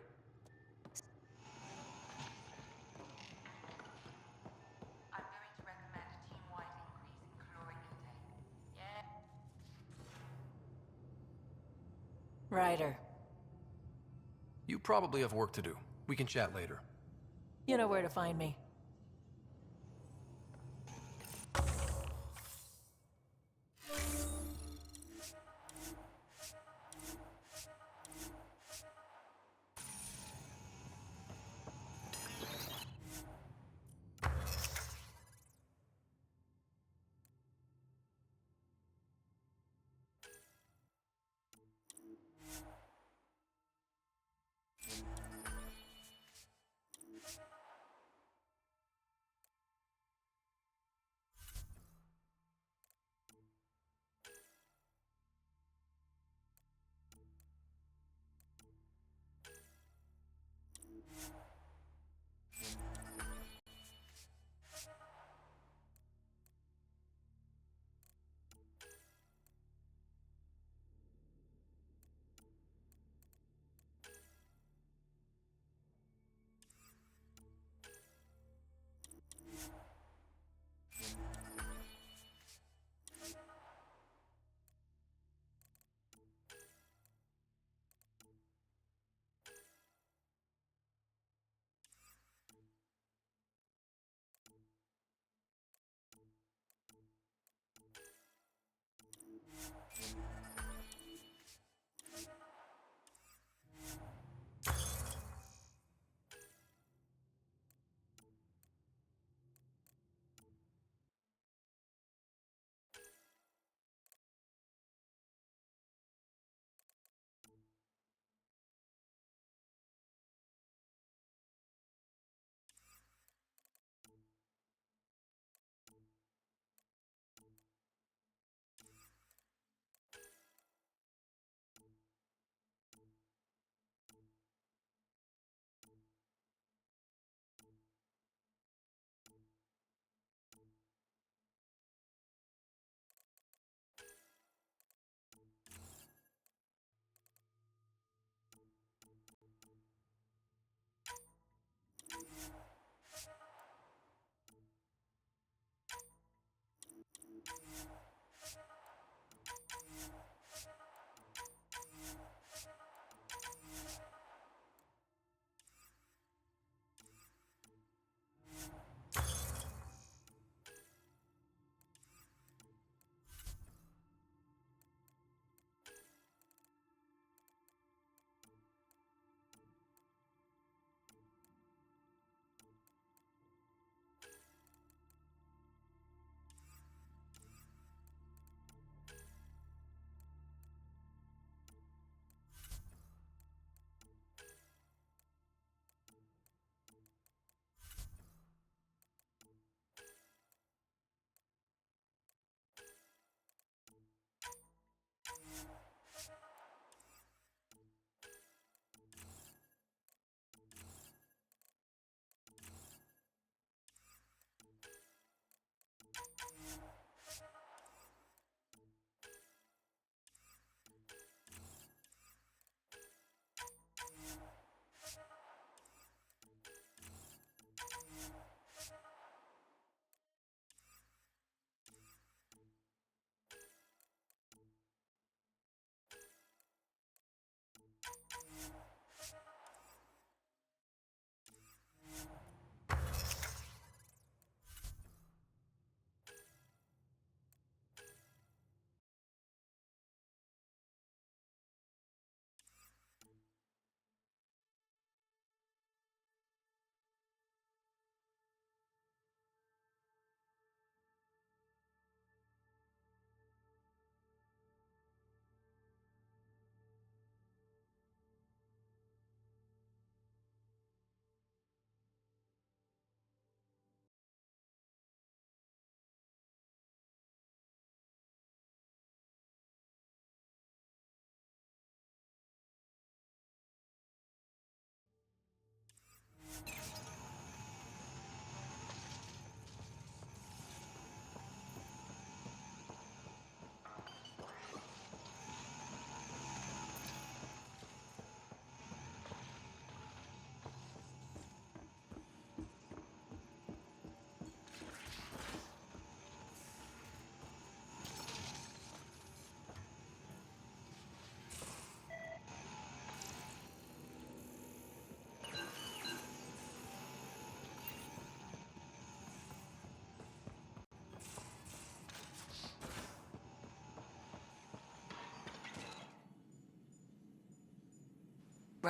Ryder. You probably have work to do. We can chat later. You know where to find me.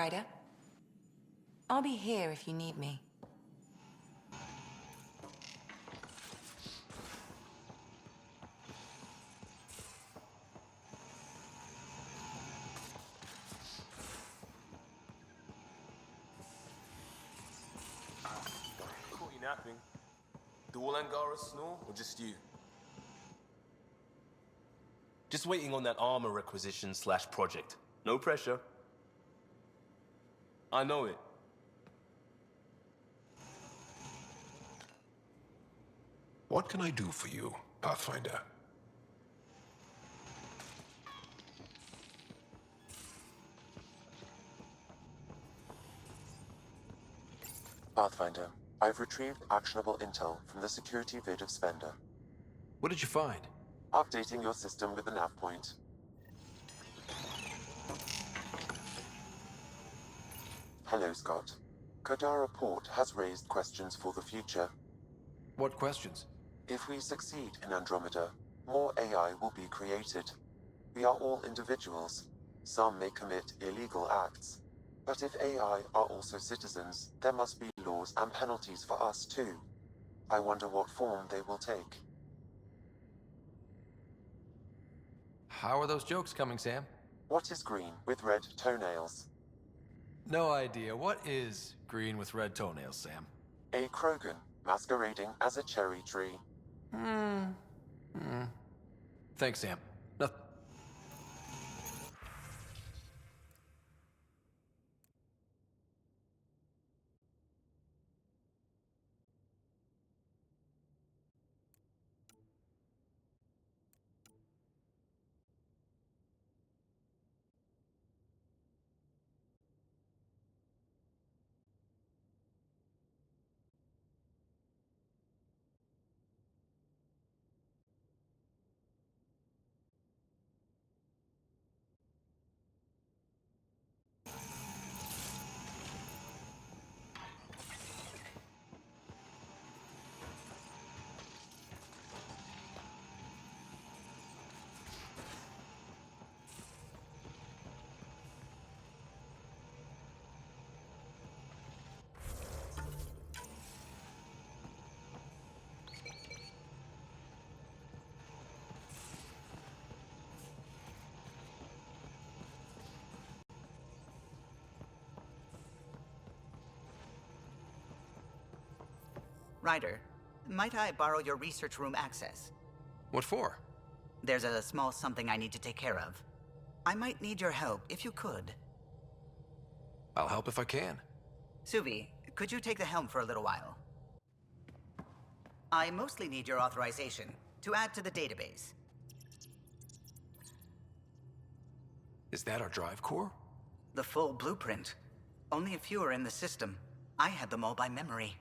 Ryder. I'll be here if you need me. Caught you napping. Do all Angara snore, or just you? Just waiting on that armor requisition / project. No pressure. I know it. What can I do for you, Pathfinder? Pathfinder, I've retrieved actionable intel from the security vid of Spender. What did you find? Updating your system with the nav point. Hello, Scott. Kadara Port has raised questions for the future. What questions? If we succeed in Andromeda, more AI will be created. We are all individuals. Some may commit illegal acts. But if AI are also citizens, there must be laws and penalties for us too. I wonder what form they will take. How are those jokes coming, Sam? What is green with red toenails? No idea. What is green with red toenails, Sam? A Krogan masquerading as a cherry tree. Thanks, Sam. No. Ryder, might I borrow your research room access? What for? There's a small something I need to take care of. I might need your help, if you could. I'll help if I can. Suvi, could you take the helm for a little while? I mostly need your authorization to add to the database. Is that our drive core? The full blueprint. Only a few are in the system. I had them all by memory.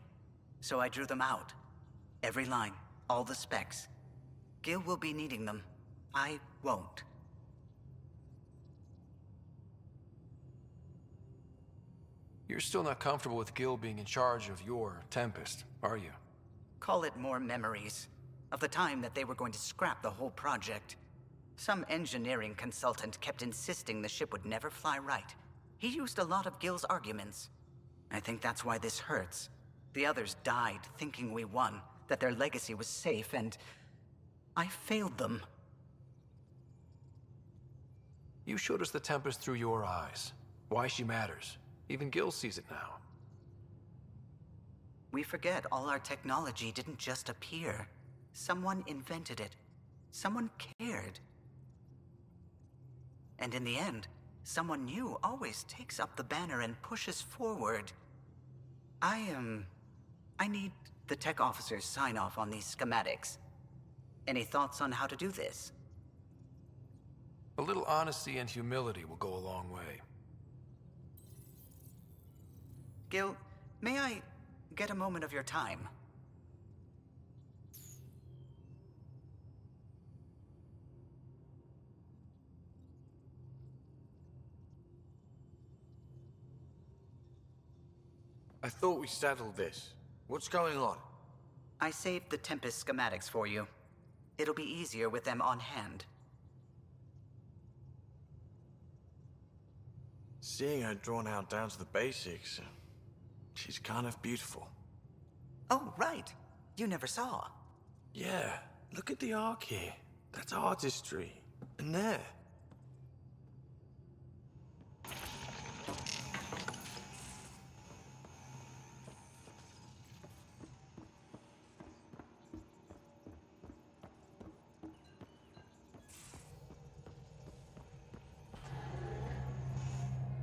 So I drew them out. Every line, all the specs. Gil will be needing them. I won't. You're still not comfortable with Gil being in charge of your Tempest, are you? Call it more memories of the time that they were going to scrap the whole project. Some engineering consultant kept insisting the ship would never fly right. He used a lot of Gil's arguments. I think that's why this hurts. The others died thinking we won, that their legacy was safe, and I failed them. You showed us the Tempest through your eyes. Why she matters. Even Gil sees it now. We forget all our technology didn't just appear. Someone invented it. Someone cared. And in the end, someone new always takes up the banner and pushes forward. I need the tech officer's sign-off on these schematics. Any thoughts on how to do this? A little honesty and humility will go a long way. Gil, may I get a moment of your time? I thought we settled this. What's going on? I saved the Tempest schematics for you. It'll be easier with them on hand. Seeing her drawn out down to the basics, she's kind of beautiful. Oh, right. You never saw. Yeah, look at the arc here. That's artistry. And there.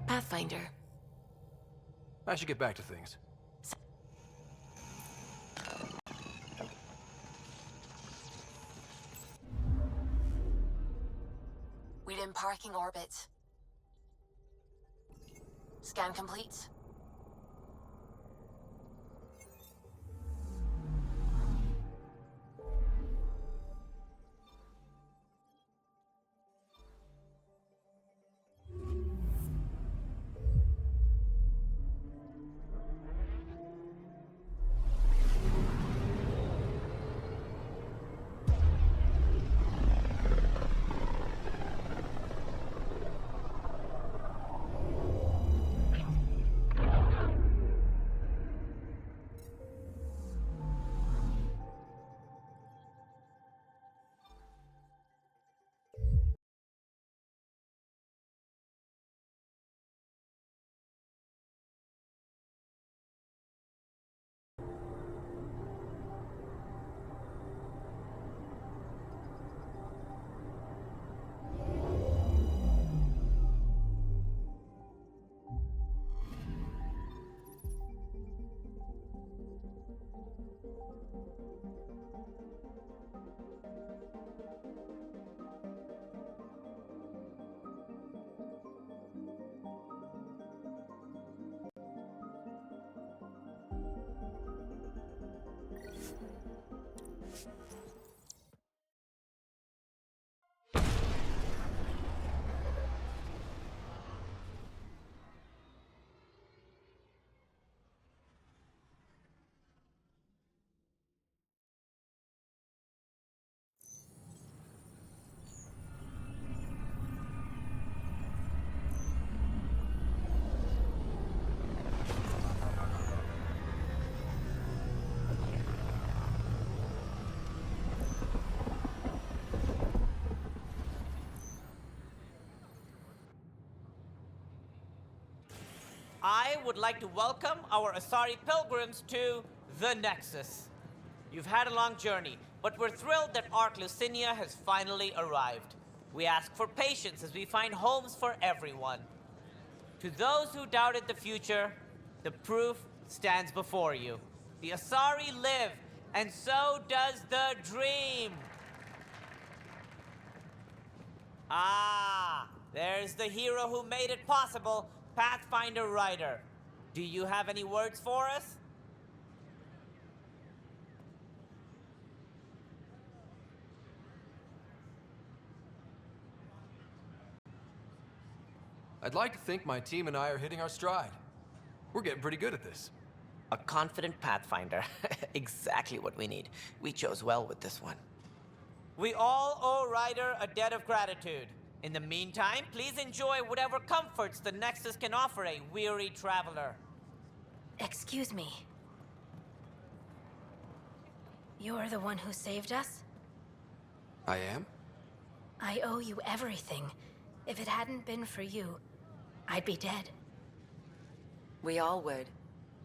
Pathfinder. I should get back to things. Within parking orbit. Scan complete. I would like to welcome our Asari pilgrims to the Nexus. You've had a long journey, but we're thrilled that Arc Lucinia has finally arrived. We ask for patience as we find homes for everyone. To those who doubted the future, the proof stands before you. The Asari live, and so does the dream. Ah, there's the hero who made it possible, Pathfinder Ryder. Do you have any words for us? I'd like to think my team and I are hitting our stride. We're getting pretty good at this. A confident Pathfinder. Exactly what we need. We chose well with this one. We all owe Ryder a debt of gratitude. In the meantime, please enjoy whatever comforts the Nexus can offer a weary traveler. Excuse me. You're the one who saved us? I am? I owe you everything. If it hadn't been for you, I'd be dead. We all would.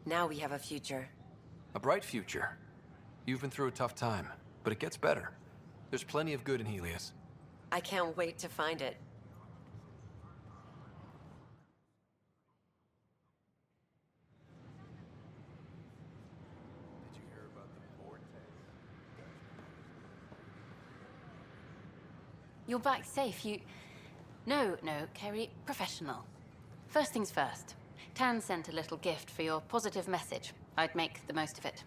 Now we have a future. A bright future. You've been through a tough time, but it gets better. There's plenty of good in Helios. I can't wait to find it. Did you hear about the vortex? You're back safe, No, Kerry, professional. First things first. Tan sent a little gift for your positive message. I'd make the most of it.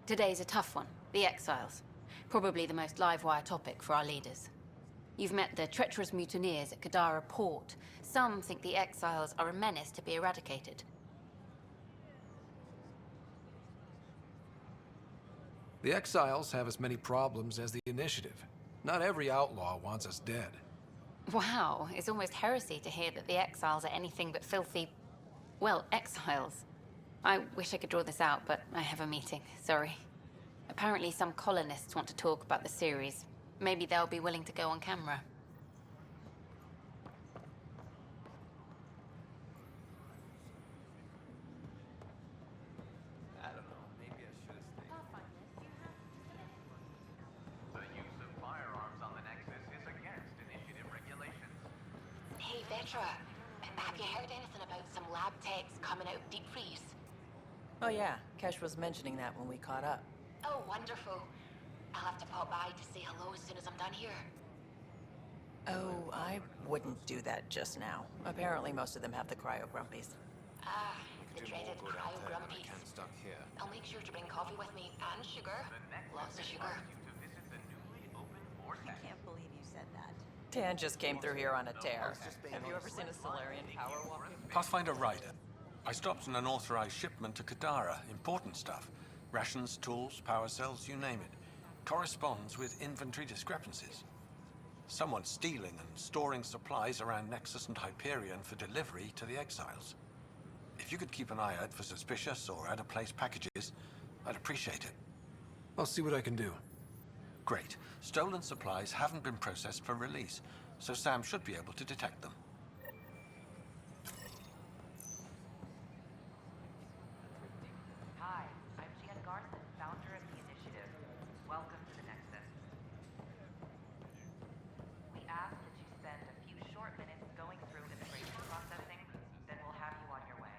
Today's a tough one. The Exiles. Probably the most live-wire topic for our leaders. You've met the treacherous mutineers at Kadara port. Some think the Exiles are a menace to be eradicated. The Exiles have as many problems as the Initiative. Not every outlaw wants us dead. Wow, it's almost heresy to hear that the exiles are anything but filthy... well, exiles. I wish I could draw this out, but I have a meeting, sorry. Apparently some colonists want to talk about the series. Maybe they'll be willing to go on camera. Hey, Vetra, have you heard anything about some lab techs coming out of deep freeze? Oh yeah, Kesh was mentioning that when we caught up. Oh, wonderful. I'll have to pop by to say hello as soon as I'm done here. Oh, I wouldn't do that just now. Apparently most of them have the cryo-grumpies. Ah, the dreaded cryo-grumpies. I'll make sure to bring coffee with me and sugar. Lots of sugar. I can't believe you said that. Tan just came through here on a tear. Have you ever seen a Solarian power walking? Pathfinder Ryder. I stopped an unauthorized shipment to Kadara. Important stuff. Rations, tools, power cells, you name it. Corresponds with inventory discrepancies. Someone's stealing and storing supplies around Nexus and Hyperion for delivery to the exiles. If you could keep an eye out for suspicious or out-of-place packages, I'd appreciate it. I'll see what I can do. Great. Stolen supplies haven't been processed for release, so Sam should be able to detect them. Hi, I'm Jan Garson, founder of the Initiative. Welcome to the Nexus. We ask that you spend a few short minutes going through immigration processing, then we'll have you on your way.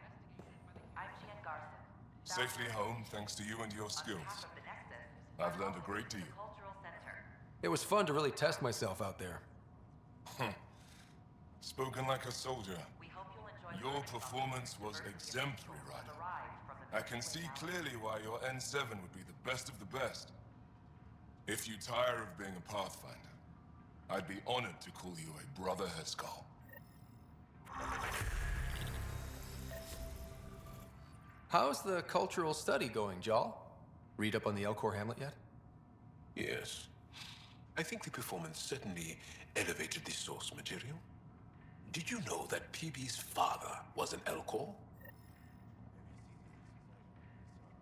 I'm Jan Garson. Safely home thanks to you and your skills. I've learned a great deal. It was fun to really test myself out there. Spoken like a soldier. Your performance was exemplary, Ryder. I can see clearly why your N7 would be the best of the best. If you tire of being a Pathfinder, I'd be honored to call you a Brother Heskal. How's the cultural study going, Jal? Read up on the Elcor Hamlet yet? Yes. I think the performance certainly elevated the source material. Did you know that PB's father was an Elcor?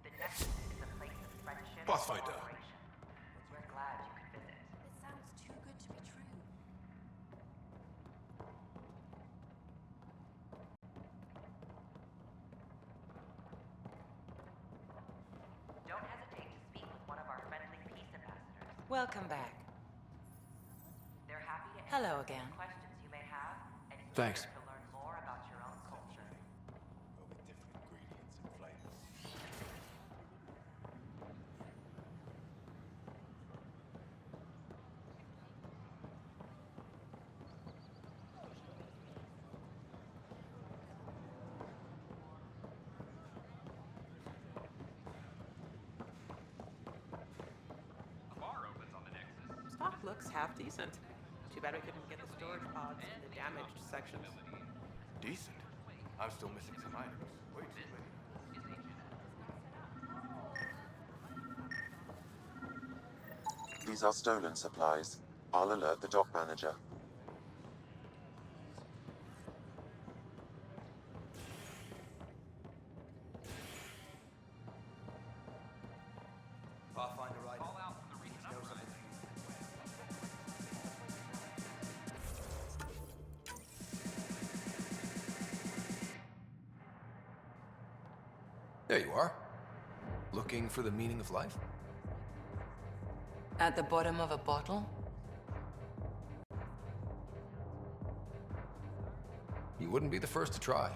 The Nexus is a place of friendship. Pathfinder. We're glad you could visit. It sounds too good to be true. Don't hesitate to speak with one of our friendly peace ambassadors. Welcome back. They're happy to Hello answer again. any questions you may have and Thanks. eager to learn more about your own culture. Stock looks half decent. Too bad we couldn't get the storage pods in the damaged sections. Decent? I'm still missing some items. Wait. These are stolen supplies. I'll alert the dock manager. Pathfinder Ryder. Know something. There you are. Looking for the meaning of life? At the bottom of a bottle? You wouldn't be the first to try.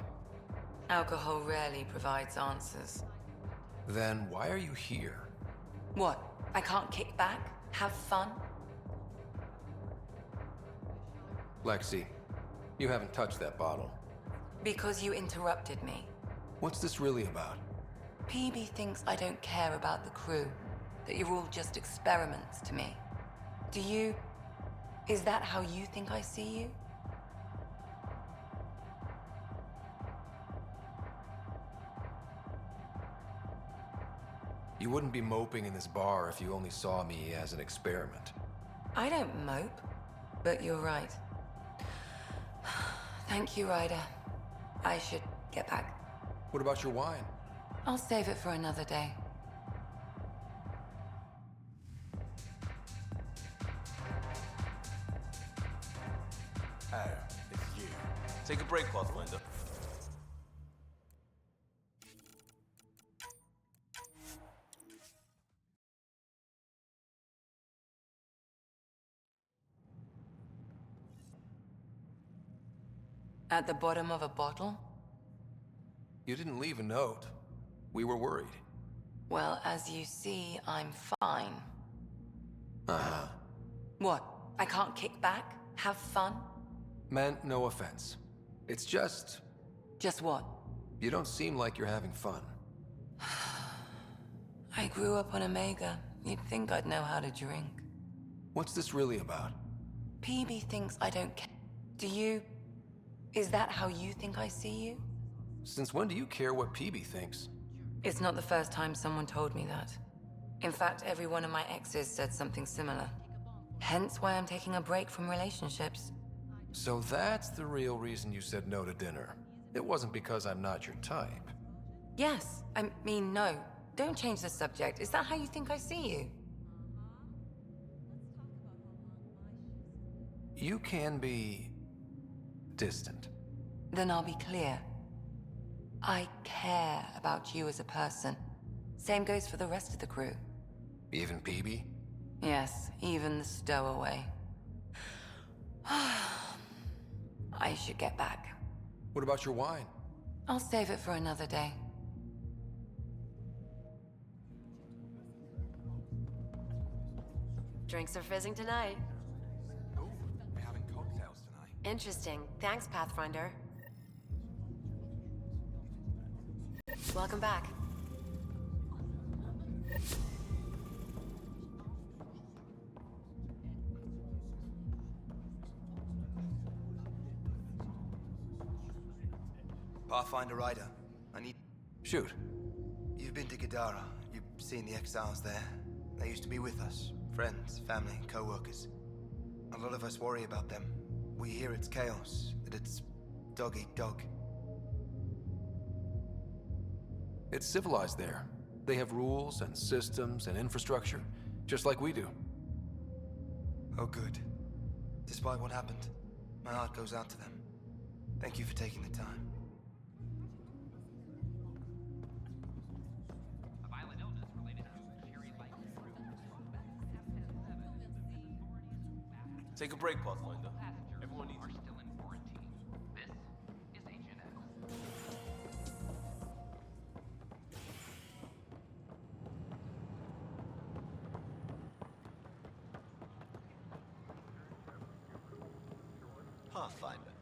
Alcohol rarely provides answers. Then why are you here? What? I can't kick back? Have fun? Lexi, you haven't touched that bottle. Because you interrupted me. What's this really about? PB thinks I don't care about the crew. That you're all just experiments to me. Do you... Is that how you think I see you? You wouldn't be moping in this bar if you only saw me as an experiment. I don't mope, but you're right. Thank you, Ryder. I should get back. What about your wine? I'll save it for another day. Oh, it's you. Take a break, Pathfinder. At the bottom of a bottle? You didn't leave a note. We were worried. Well, as you see, I'm fine. Uh-huh. What? I can't kick back? Have fun? Meant no offense. It's just... Just what? You don't seem like you're having fun. I grew up on Omega. You'd think I'd know how to drink. What's this really about? PB thinks I don't care. Do you? Is that how you think I see you? Since when do you care what PB thinks? It's not the first time someone told me that. In fact, every one of my exes said something similar. Hence why I'm taking a break from relationships. So that's the real reason you said no to dinner. It wasn't because I'm not your type. Yes. I mean, no. Don't change the subject. Is that how you think I see you? You can be... distant. Then I'll be clear. I care about you as a person. Same goes for the rest of the crew. Even PB? Yes, even the stowaway. I should get back. What about your wine? I'll save it for another day. Drinks are fizzing tonight. Oh, we're having cocktails tonight. Interesting. Thanks, Pathfinder. Welcome back. Pathfinder Ryder, I need... Shoot. You've been to Kadara. You've seen the exiles there. They used to be with us. Friends, family, co-workers. A lot of us worry about them. We hear it's chaos, that it's dog eat dog. It's civilized there. They have rules and systems and infrastructure, just like we do. Oh, good. Despite what happened, my heart goes out to them. Thank you for taking the time. Take a break, Pathfinder. Everyone needs... Still in quarantine. This is HNX. Pathfinder.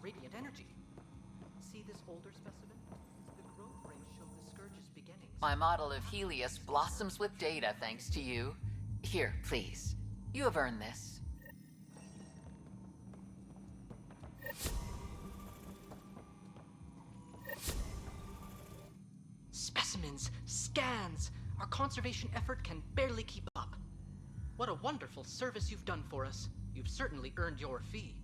radiant energy. See this older specimen? The growth rate showed the scourge's beginnings. My model of Helios blossoms with data thanks to you. Here, please. You have earned this. Specimens, scans. Our conservation effort can barely keep up. What a wonderful service you've done for us. You've certainly earned your fee.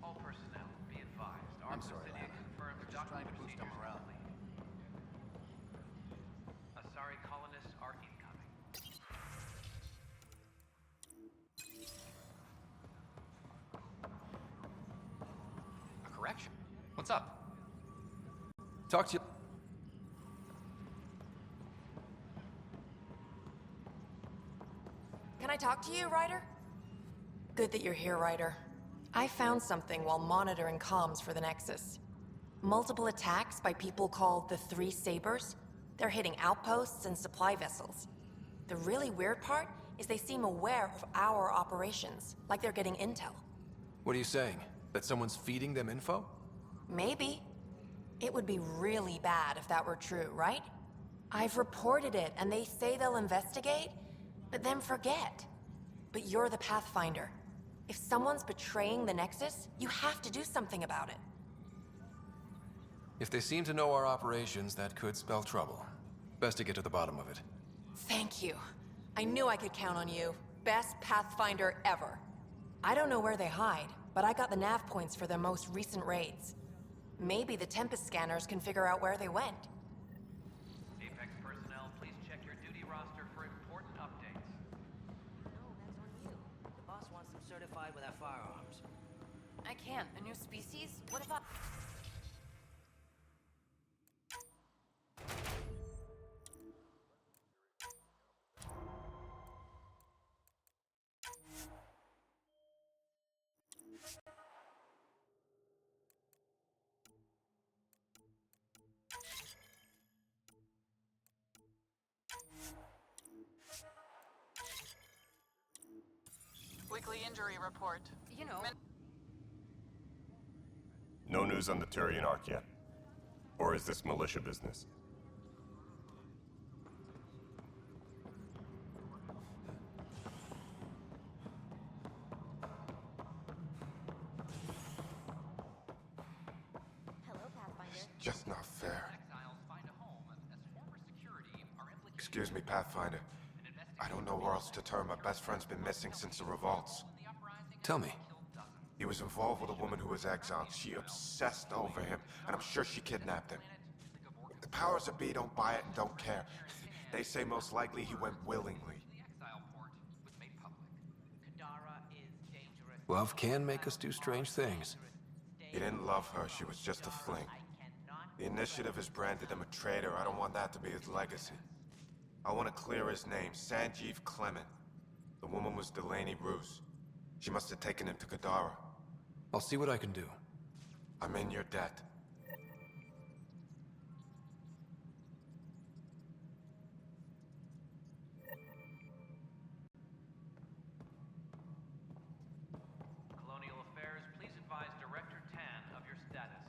All personnel, be advised. I'm sorry, Arca confirmed we're just trying to boost them around. Asari colonists are incoming. A correction? What's up? Talk to you. Can I talk to you, Ryder? Good that you're here, Ryder. I found something while monitoring comms for the Nexus. Multiple attacks by people called the Three Sabers. They're hitting outposts and supply vessels. The really weird part is they seem aware of our operations, like they're getting intel. What are you saying? That someone's feeding them info? Maybe. It would be really bad if that were true, right? I've reported it, and they say they'll investigate, but then forget. But you're the Pathfinder. If someone's betraying the Nexus, you have to do something about it. If they seem to know our operations, that could spell trouble. Best to get to the bottom of it. Thank you. I knew I could count on you. Best Pathfinder ever. I don't know where they hide, but I got the nav points for their most recent raids. Maybe the Tempest scanners can figure out where they went. Apex personnel, please check your duty roster for important updates. No, that's on you. The boss wants them certified with our firearms. I can't. A new species? What if I... Weekly injury report. You know... No news on the Turian Arc yet? Or is this militia business? Hello, Pathfinder. It's just not fair. Excuse me, Pathfinder. I don't know where else to turn. My best friend's been missing since the revolts. Tell me. He was involved with a woman who was exiled. She obsessed over him, and I'm sure she kidnapped him. The powers that be don't buy it and don't care. They say most likely he went willingly. Love can make us do strange things. He didn't love her. She was just a fling. The Initiative has branded him a traitor. I don't want that to be his legacy. I want to clear his name, Sanjeev Clement. The woman was Delaney Roos. She must have taken him to Kadara. I'll see what I can do. I'm in your debt. Colonial Affairs, please advise Director Tan of your status.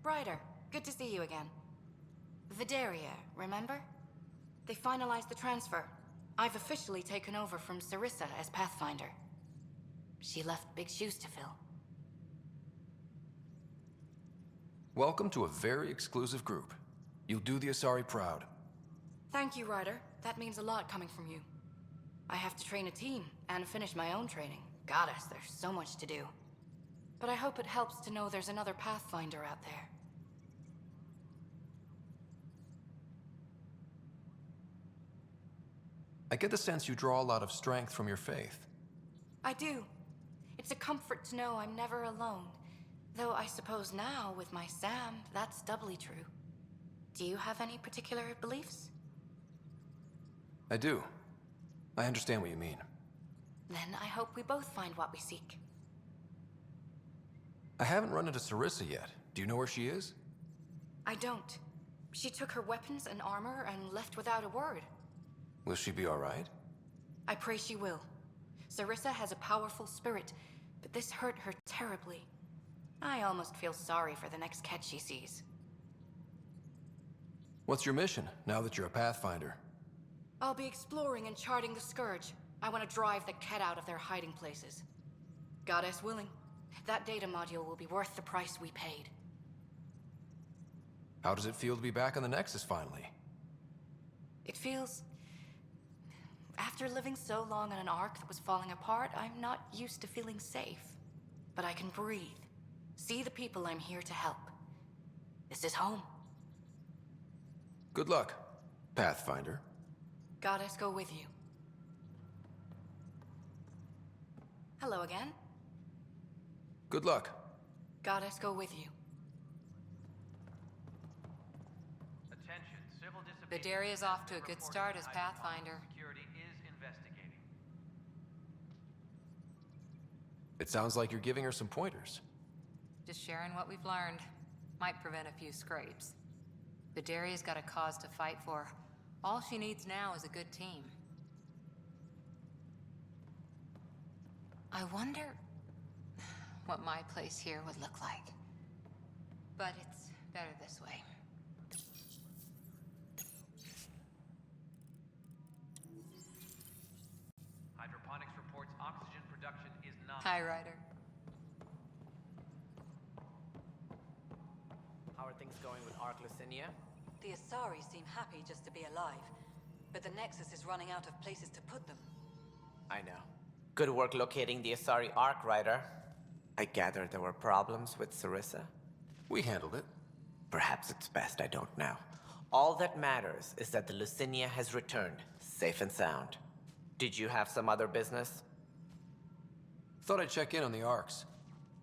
Ryder, good to see you again. Vidaria, remember? They finalized the transfer. I've officially taken over from Sarissa as Pathfinder. She left big shoes to fill. Welcome to a very exclusive group. You'll do the Asari proud. Thank you, Ryder. That means a lot coming from you. I have to train a team and finish my own training. Goddess, there's so much to do. But I hope it helps to know there's another Pathfinder out there. I get the sense you draw a lot of strength from your faith. I do. It's a comfort to know I'm never alone. Though I suppose now, with my Sam, that's doubly true. Do you have any particular beliefs? I do. I understand what you mean. Then I hope we both find what we seek. I haven't run into Sarissa yet. Do you know where she is? I don't. She took her weapons and armor and left without a word. Will she be all right? I pray she will. Sarissa has a powerful spirit, but this hurt her terribly. I almost feel sorry for the next catch she sees. What's your mission, now that you're a Pathfinder? I'll be exploring and charting the Scourge. I want to drive the Ket out of their hiding places. Goddess willing, that data module will be worth the price we paid. How does it feel to be back on the Nexus finally? It feels... After living so long on an Ark that was falling apart, I'm not used to feeling safe. But I can breathe. See the people I'm here to help. This is home. Good luck, Pathfinder. Goddess go with you. Hello again. Good luck. Goddess go with you. Attention, civil Kadara is off to a good start as Pathfinder. Security is investigating. It sounds like you're giving her some pointers. Just sharing what we've learned. Might prevent a few scrapes. Kadara's got a cause to fight for. All she needs now is a good team. I wonder what my place here would look like. But it's better this way. Hydroponics reports oxygen production is not. Hi, Ryder. How are things going with Arc Lucinia? The Asari seem happy just to be alive, but the Nexus is running out of places to put them. I know. Good work locating the Asari Arc, Ryder. I gather there were problems with Sarissa? We handled it. Perhaps it's best I don't know. All that matters is that the Lucinia has returned, safe and sound. Did you have some other business? Thought I'd check in on the Arcs.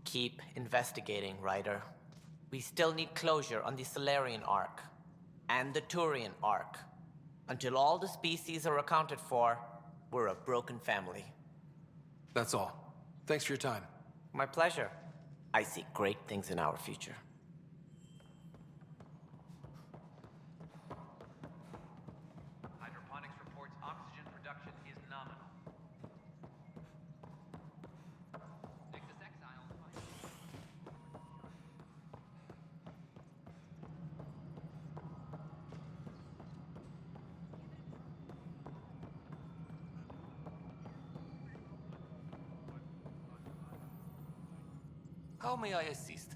Keep investigating, Ryder. We still need closure on the Solarian Arc and the Turian Arc. Until all the species are accounted for, we're a broken family. That's all. Thanks for your time. My pleasure. I see great things in our future. Hydroponics reports oxygen production is nominal. Nexus Exile. How may I assist?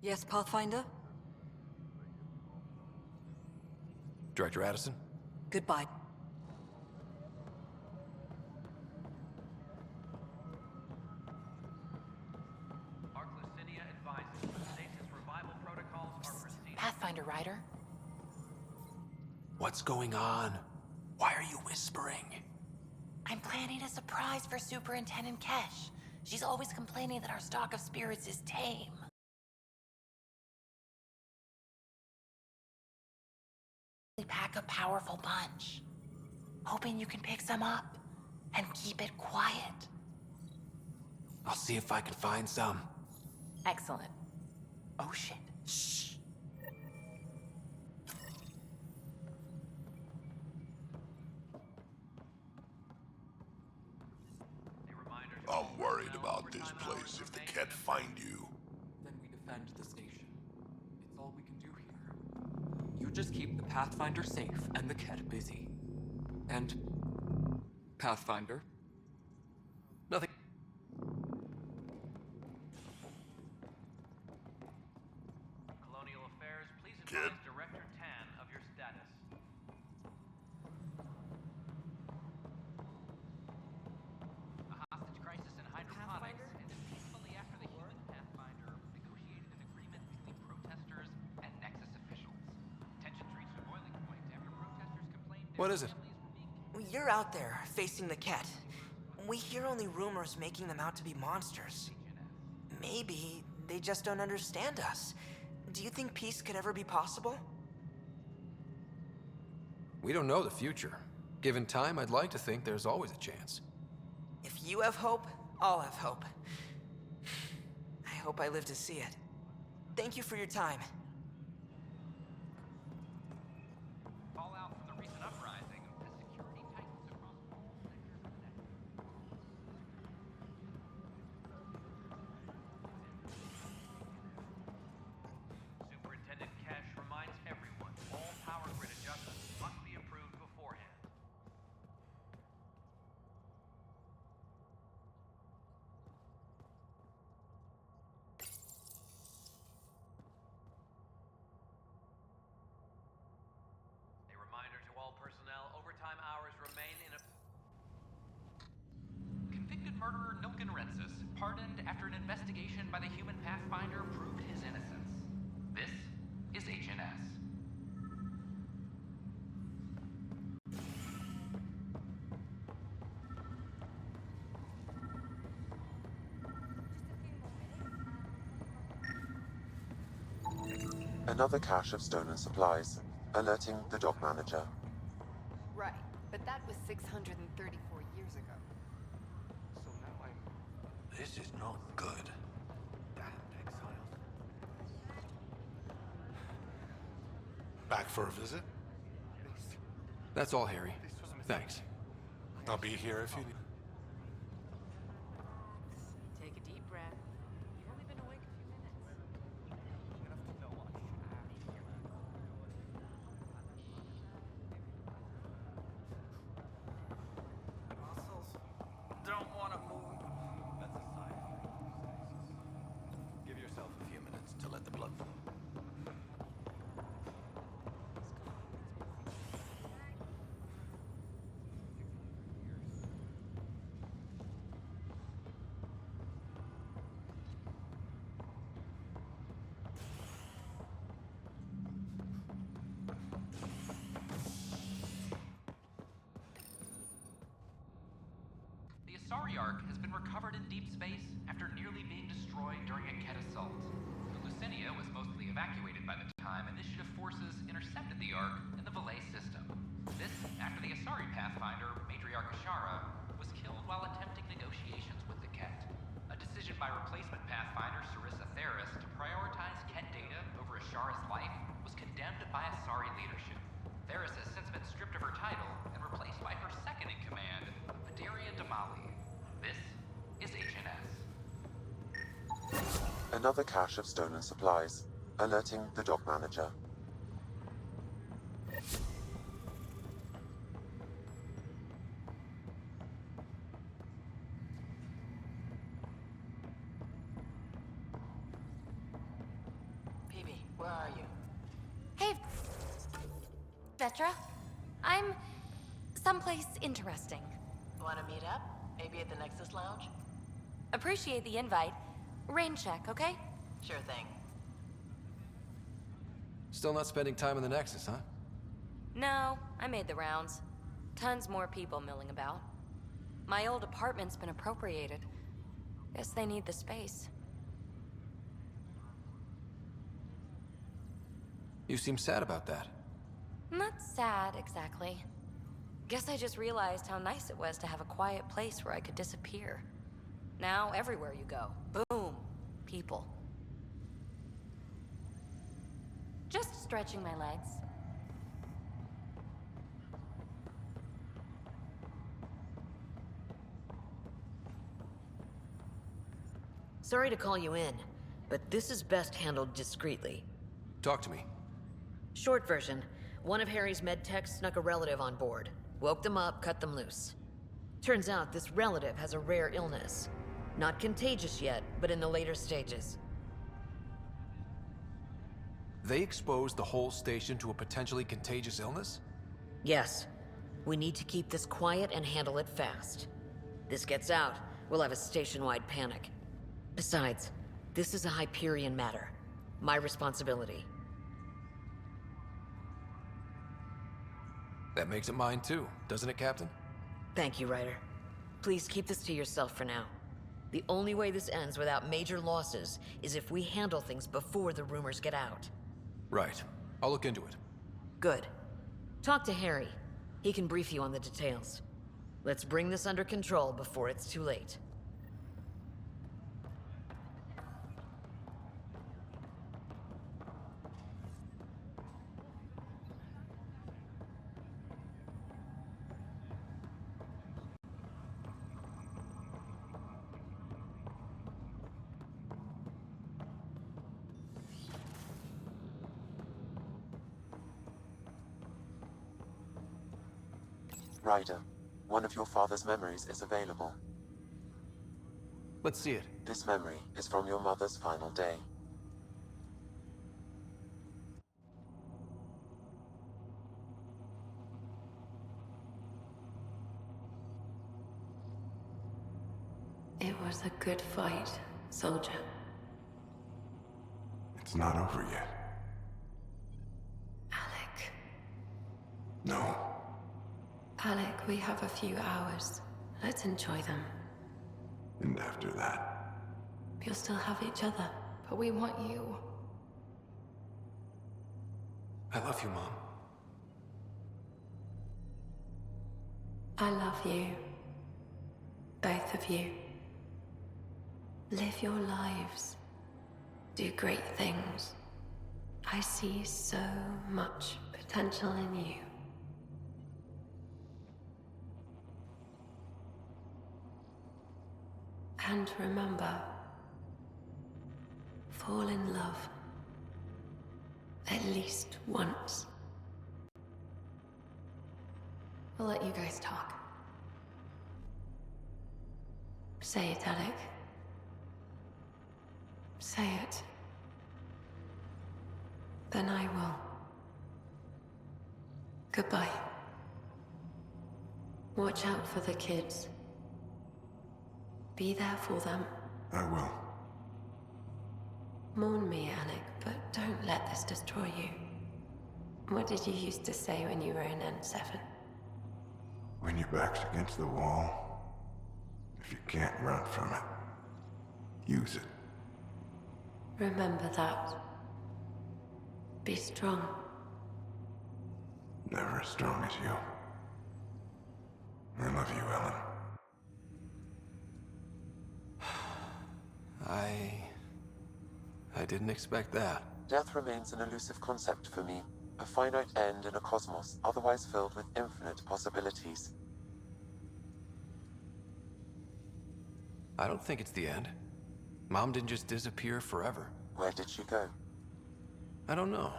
Yes, Pathfinder? Director Addison? Goodbye. Arc Lucinia advises stasis revival protocols are proceeding. Pathfinder Ryder? What's going on? Why are you whispering? I'm planning a surprise for Superintendent Kesh. She's always complaining that our stock of spirits is tame. We pack a powerful bunch. Hoping you can pick some up and keep it quiet. I'll see if I can find some. Excellent. Oh shit. Shh. I'm worried about this place if they can't find you. Then we defend the station. It's all we can do here. You just keep the Pathfinder safe and the Ket busy. And... Pathfinder? Nothing. Colonial Affairs, please advise Director Tan of your status. A hostage crisis in hydroponics ended peacefully after the human Pathfinder negotiated an agreement between protesters and Nexus officials. What is it? You're out there, facing the Ket. We hear only rumors making them out to be monsters. Maybe they just don't understand us. Do you think peace could ever be possible? We don't know the future. Given time, I'd like to think there's always a chance. If you have hope, I'll have hope. I hope I live to see it. Thank you for your time. Fallout from the recent uprising has security tightens across all sectors of the network. Superintendent Cash reminds everyone all power grid adjustments must be approved beforehand. A reminder to all personnel, overtime hours remain in a... Convicted murderer Nilken Rensis, pardoned after an investigation by the human Pathfinder proved his innocence. This is HNS. Another cache of stolen supplies, alerting the dock manager. Right, but that was 634 years ago. So now I'm... This is not good. Damned exiles. Back for a visit? That's all, Harry. Thanks. I'll be here if you need. Take a deep breath. You've only been awake a few minutes. Enough to know I should act. Muscles don't want to move. That's a sign of Give yourself a few minutes to let the blood flow. The Asari Arc has been recovered in deep space after nearly being destroyed during a Ket assault. The Lucinia was mostly evacuated by the time Initiative forces intercepted the Arc in the Valet system. This after the Asari Pathfinder, Matriarch Ashara, was killed while attempting negotiations with the Ket. A decision by replacement Pathfinder Sarissa Theris to prioritize Ket data over Ashara's life was condemned by Asari leadership. Theris has since been stripped of her title and replaced by her second in command, Vidaria Damali. This is HNS. Another cache of stolen supplies, alerting the dock manager. PB, where are you? Hey, Vetra. I'm someplace interesting. Want to meet up? Maybe at the Nexus Lounge? Appreciate the invite. Rain check, okay? Sure thing. Still not spending time in the Nexus, huh? No, I made the rounds. Tons more people milling about. My old apartment's been appropriated. Guess they need the space. You seem sad about that. Not sad, exactly. Guess I just realized how nice it was to have a quiet place where I could disappear. Now, everywhere you go, boom, people. Just stretching my legs. Sorry to call you in, but this is best handled discreetly. Talk to me. Short version, one of Harry's medtechs snuck a relative on board. Woke them up, cut them loose. Turns out this relative has a rare illness. Not contagious yet, but in the later stages. They exposed the whole station to a potentially contagious illness? Yes. We need to keep this quiet and handle it fast. This gets out, we'll have a station-wide panic. Besides, this is a Hyperion matter. My responsibility. That makes it mine too, doesn't it, Captain? Thank you, Ryder. Please keep this to yourself for now. The only way this ends without major losses is if we handle things before the rumors get out. Right. I'll look into it. Good. Talk to Harry. He can brief you on the details. Let's bring this under control before it's too late. Ryder, one of your father's memories is available. Let's see it. This memory is from your mother's final day. It was a good fight, soldier. It's not over yet. Alec. No. Alec, we have a few hours. Let's enjoy them. And after that? We'll still have each other. But we want you. I love you, Mom. I love you. Both of you. Live your lives. Do great things. I see so much potential in you. And remember, fall in love. At least once. We'll let you guys talk. Say it, Alec. Say it. Then I will. Goodbye. Watch out for the kids. Be there for them. I will. Mourn me, Alec, but don't let this destroy you. What did you used to say when you were in N7? When your back's against the wall, if you can't run from it, use it. Remember that. Be strong. Never as strong as you. I love you, Ellen. I didn't expect that. Death remains an elusive concept for me, a finite end in a cosmos otherwise filled with infinite possibilities. I don't think it's the end. Mom didn't just disappear forever. Where did she go? I don't know.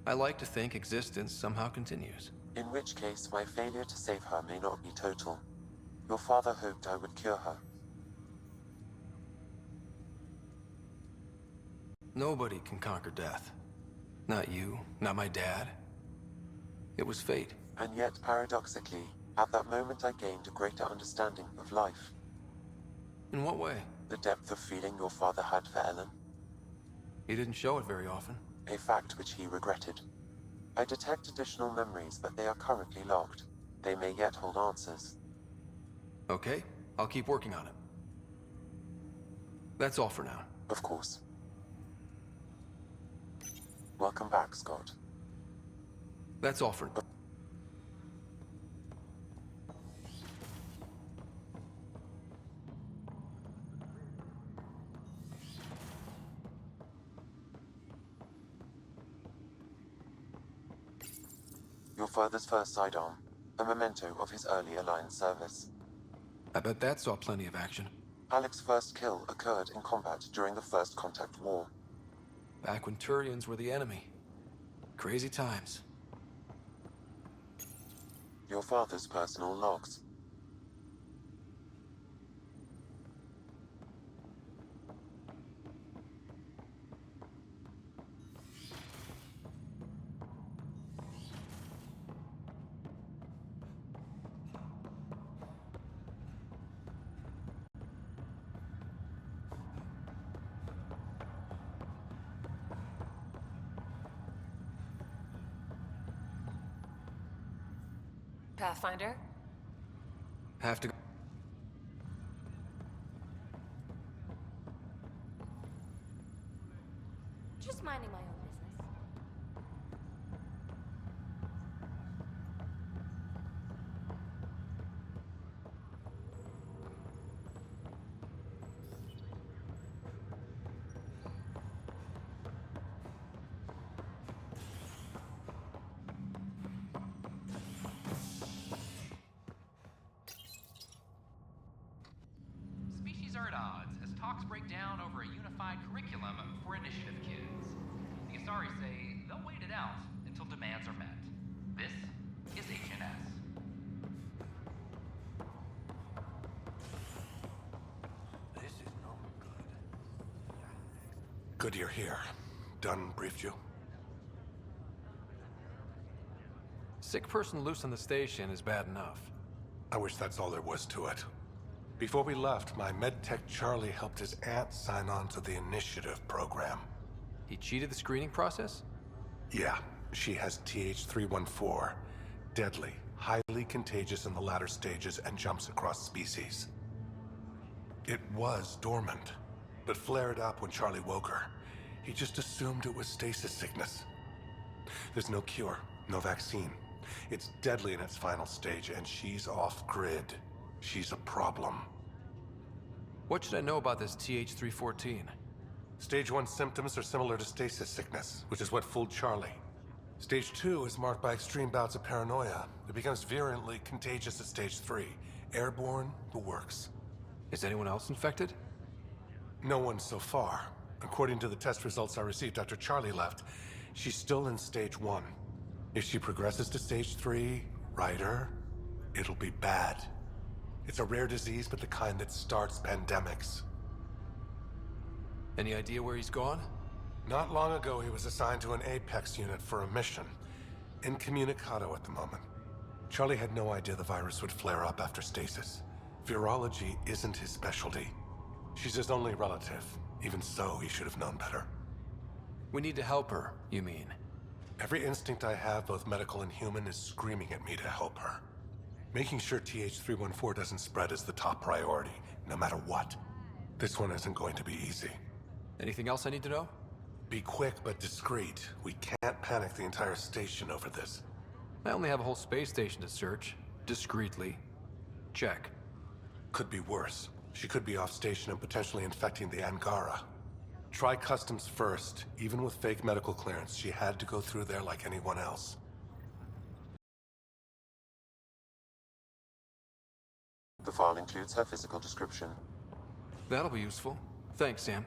I like to think existence somehow continues. In which case, my failure to save her may not be total. Your father hoped I would cure her. Nobody can conquer death. Not you, not my dad. It was fate. And yet, paradoxically, at that moment I gained a greater understanding of life. In what way? The depth of feeling your father had for Ellen. He didn't show it very often. A fact which he regretted. I detect additional memories, but they are currently locked. They may yet hold answers. Okay, I'll keep working on it. That's all for now. Of course. Welcome back, Scott. That's all for now. Your father's first sidearm, a memento of his early Alliance service. I bet that saw plenty of action. Alec's first kill occurred in combat during the First Contact War. Back when Turians were the enemy. Crazy times. Your father's personal logs. Pathfinder? Have to go. Just minding my own business. Species are at odds as talks break down over a unified curriculum for initiative kids. The Asari say they'll wait it out until demands are met. This is HNS. This is no good. Good you're here. Dunn briefed you? Sick person loose on the station is bad enough. I wish that's all there was to it. Before we left, my medtech Charlie helped his aunt sign on to the initiative program. He cheated the screening process? Yeah, she has TH314. Deadly, highly contagious in the latter stages and jumps across species. It was dormant, but flared up when Charlie woke her. He just assumed it was stasis sickness. There's no cure, no vaccine. It's deadly in its final stage, and she's off-grid. She's a problem. What should I know about this TH314? Stage 1 symptoms are similar to stasis sickness, which is what fooled Charlie. Stage 2 is marked by extreme bouts of paranoia. It becomes virulently contagious at Stage 3. Airborne, the works. Is anyone else infected? No one so far. According to the test results I received after Charlie left, she's still in Stage 1. If she progresses to Stage 3, Ryder, it'll be bad. It's a rare disease, but the kind that starts pandemics. Any idea where he's gone? Not long ago, he was assigned to an Apex unit for a mission. Incommunicado at the moment. Charlie had no idea the virus would flare up after stasis. Virology isn't his specialty. She's his only relative. Even so, he should have known better. We need to help her, you mean? Every instinct I have, both medical and human, is screaming at me to help her. Making sure TH314 doesn't spread is the top priority, no matter what. This one isn't going to be easy. Anything else I need to know? Be quick but discreet. We can't panic the entire station over this. I only have a whole space station to search. Discreetly. Check. Could be worse. She could be off station and potentially infecting the Angara. Try customs first. Even with fake medical clearance, she had to go through there like anyone else. The file includes her physical description. That'll be useful. Thanks, Sam.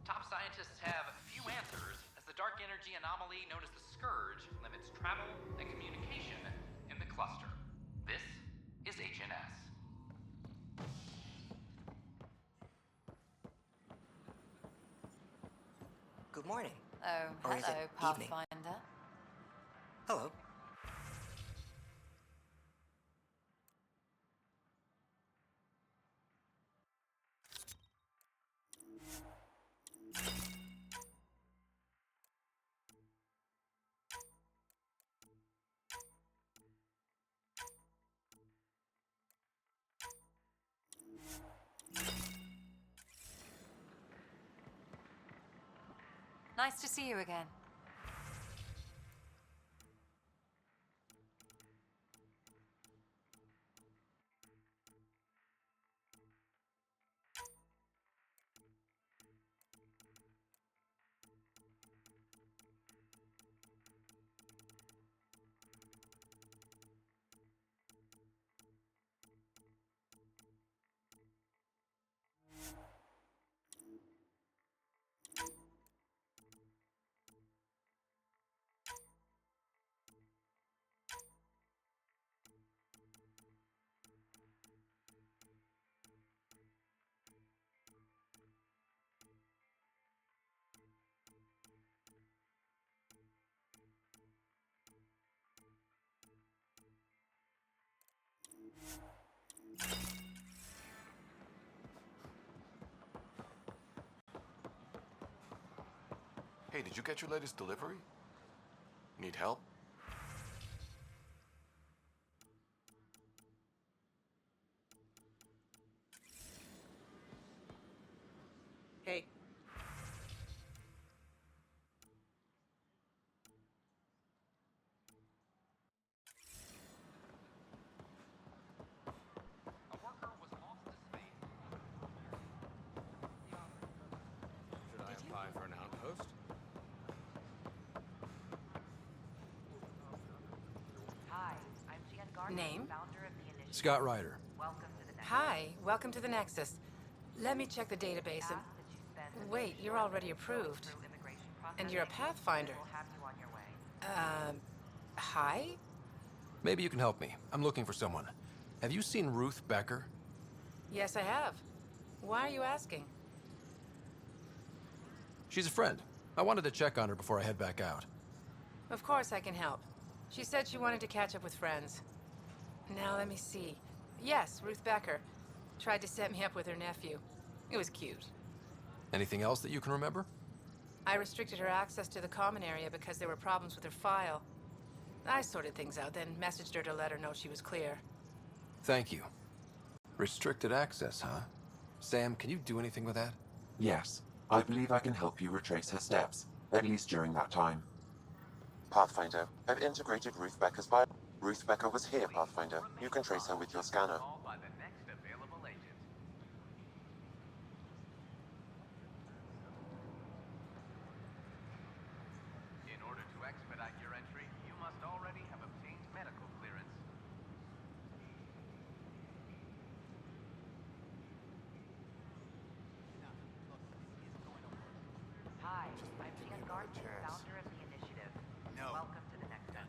Top scientists have few answers, as the dark energy anomaly known as the Scourge limits travel and communication in the cluster. This is HNS. Good morning. Oh, Or is hello, it evening? Pathfinder. Hello. Nice to see you again. Hey, did you get your latest delivery? Need help? Hey. Should I apply for an outpost? Hi, I'm Jan Gardner, Name? founder of the initiative. Scott Ryder. Welcome to the Hi, welcome to the Nexus. Let me check the database and... Wait, you're already approved. And you're a Pathfinder. We'll have you on your way. Hi? Maybe you can help me. I'm looking for someone. Have you seen Ruth Becker? Yes, I have. Why are you asking? She's a friend. I wanted to check on her before I head back out. Of course I can help. She said she wanted to catch up with friends. Now let me see. Yes, Ruth Becker. Tried to set me up with her nephew. It was cute. Anything else that you can remember? I restricted her access to the common area because there were problems with her file. I sorted things out, then messaged her to let her know she was clear. Thank you. Restricted access, huh? Sam, can you do anything with that? Yes, I believe I can help you retrace her steps, at least during that time. Pathfinder, I've integrated Ruth Becker's bio. Ruth Becker was here, Pathfinder. You can trace her with your scanner. By the next available agent. In order to expedite your entry, you must already have obtained medical clearance. Hi, I'm Jan Gardner, founder of the initiative. Welcome to the next step.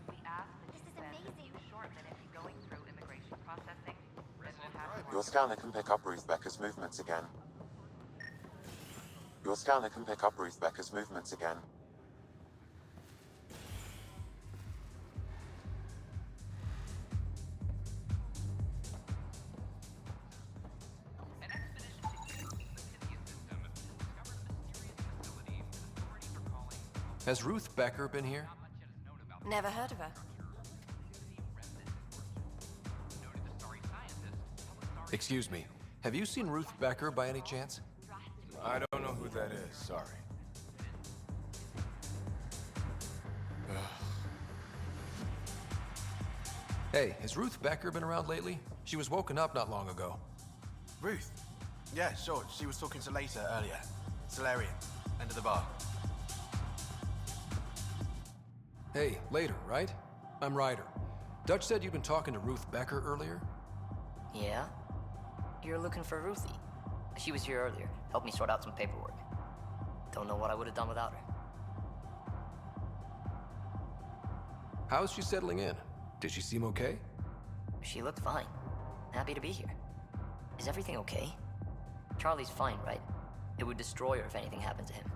We ask that you spend a few short minutes going through immigration processing. Then we'll have you on Your scanner can pick up Ruth Becker's movements again. Your scanner can pick up Ruth Becker's movements again. Has Ruth Becker been here? Never heard of her. Excuse me. Have you seen Ruth Becker by any chance? I don't know who that is, sorry. Hey, has Ruth Becker been around lately? She was woken up not long ago. Ruth? Yeah, sure. She was talking to Later earlier. Solarian. End of the bar. Hey, later, right? I'm Ryder. Dutch said you'd been talking to Ruth Becker earlier? Yeah? You're looking for Ruthie. She was here earlier, helped me sort out some paperwork. Don't know what I would have done without her. How's she settling in? Did she seem okay? She looked fine. Happy to be here. Is everything okay? Charlie's fine, right? It would destroy her if anything happened to him.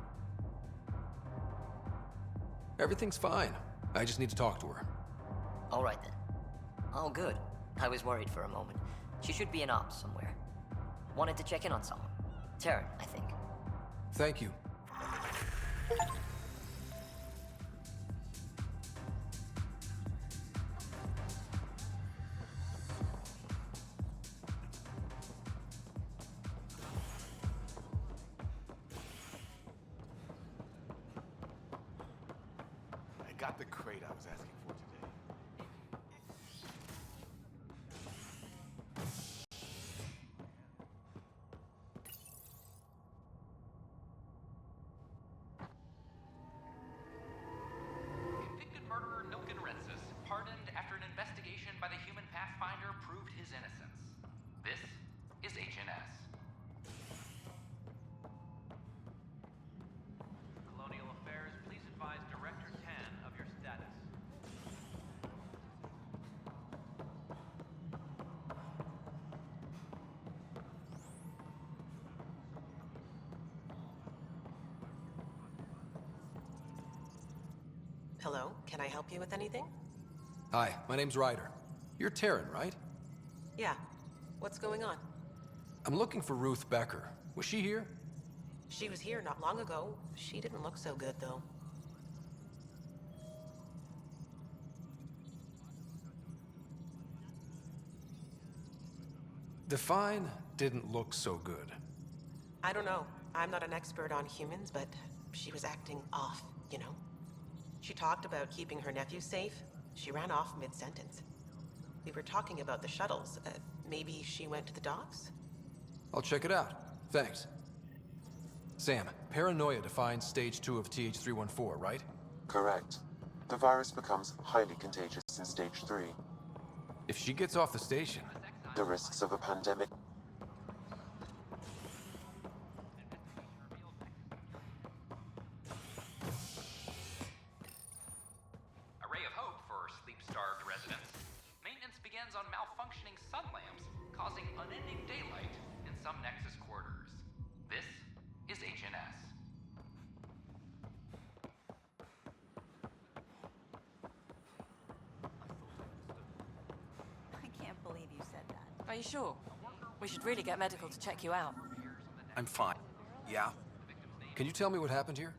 Everything's fine. I just need to talk to her. All right then. Oh, good. I was worried for a moment. She should be in ops somewhere. Wanted to check in on someone. Taryn, I think. Thank you. I got the crate I was asking for today. Convicted murderer Nilken Rensis, pardoned after an investigation by the human Pathfinder proved his innocence. This is HNS. Colonial Affairs, please advise Director Tan of your status. Hello, can I help you with anything? Hi, my name's Ryder. You're Taryn, right? Yeah. What's going on? I'm looking for Ruth Becker. Was she here? She was here not long ago. She didn't look so good, though. Define didn't look so good. I don't know. I'm not an expert on humans, but she was acting off, you know? She talked about keeping her nephew safe. She ran off mid-sentence. We were talking about the shuttles. Maybe she went to the docks? I'll check it out. Thanks. Sam, paranoia defines stage 2 of TH314, right? Correct. The virus becomes highly contagious in stage 3. If she gets off the station... The risks of a pandemic... A ray of hope for sleep-starved residents. Maintenance begins on malfunctioning sun lamps, causing unending daylight in some Nexus quarters. This is HNS. I can't believe you said that. Are you sure? We should really get medical to check you out. I'm fine. Yeah? Can you tell me what happened here?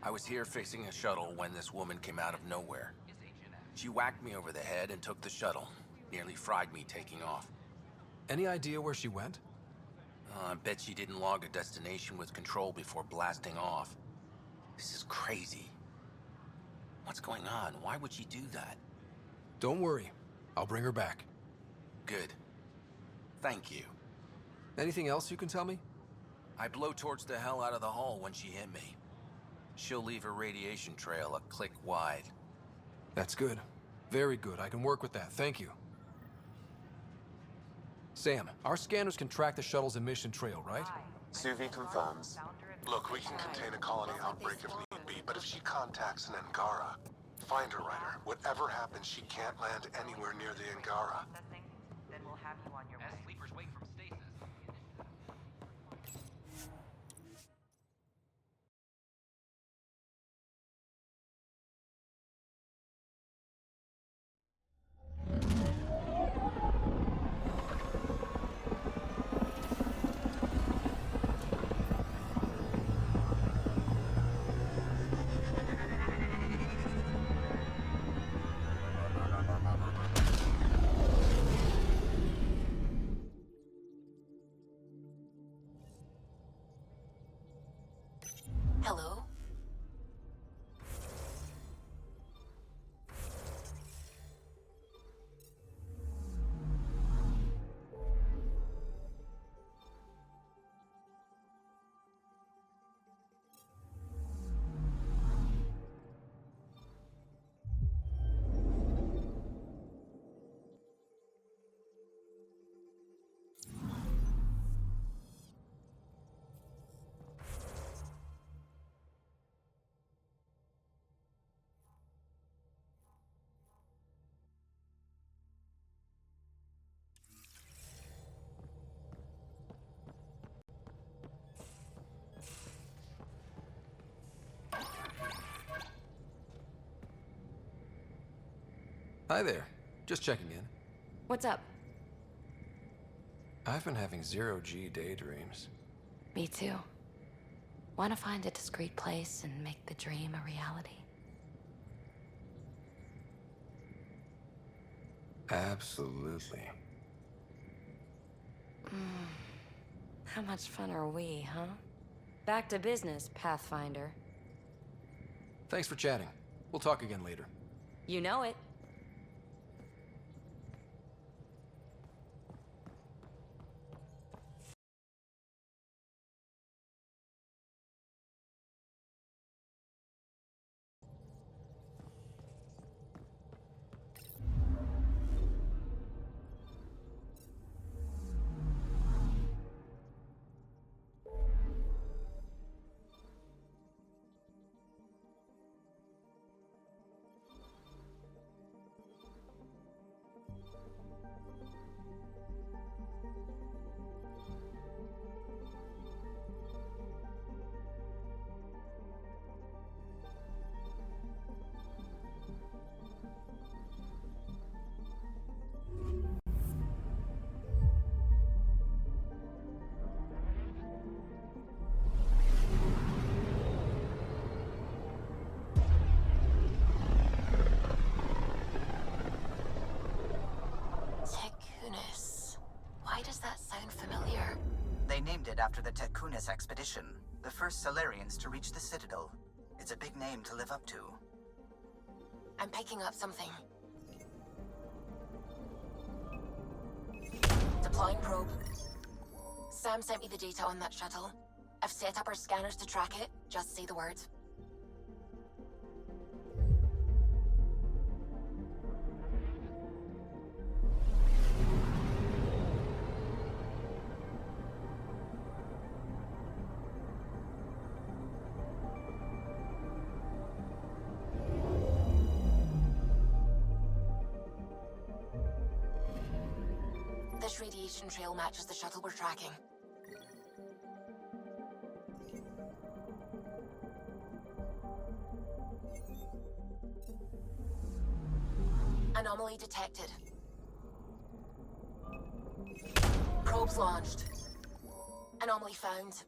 I was here fixing a shuttle when this woman came out of nowhere. She whacked me over the head and took the shuttle. Nearly fried me taking off. Any idea where she went? I bet she didn't log a destination with control before blasting off. This is crazy. What's going on? Why would she do that? Don't worry. I'll bring her back. Good. Thank you. Anything else you can tell me? I blowtorched the hell out of the hull when she hit me. She'll leave her radiation trail a click wide. That's good. Very good. I can work with that. Thank you. Sam, our scanners can track the shuttle's emission trail, right? Suvi confirms. Look, we can contain a colony outbreak if need be, but if she contacts an Angara, find her, Ryder. Whatever happens, she can't land anywhere near the Angara. Then we'll have you on your way. As sleepers wake from stasis. Hi there. Just checking in. What's up? I've been having zero-G daydreams. Me too. Want to find a discreet place and make the dream a reality. Absolutely. How much fun are we, huh? Back to business, Pathfinder. Thanks for chatting. We'll talk again later. You know it. Why does that sound familiar? They named it after the Tekunis expedition, the first Solarians to reach the Citadel. It's a big name to live up to. I'm picking up something. Deploying probe. Sam sent me the data on that shuttle. I've set up our scanners to track it. Just say the word. This radiation trail matches the shuttle we're tracking. Anomaly detected. Probes launched. Anomaly found.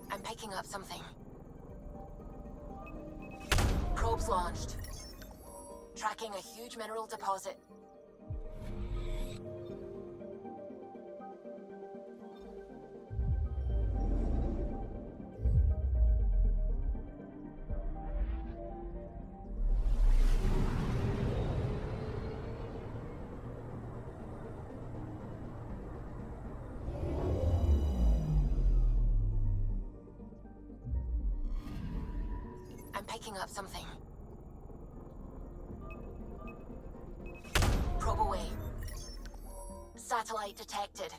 I'm picking up something. Probes launched. Tracking a huge mineral deposit. I'm picking up something. away. Satellite detected.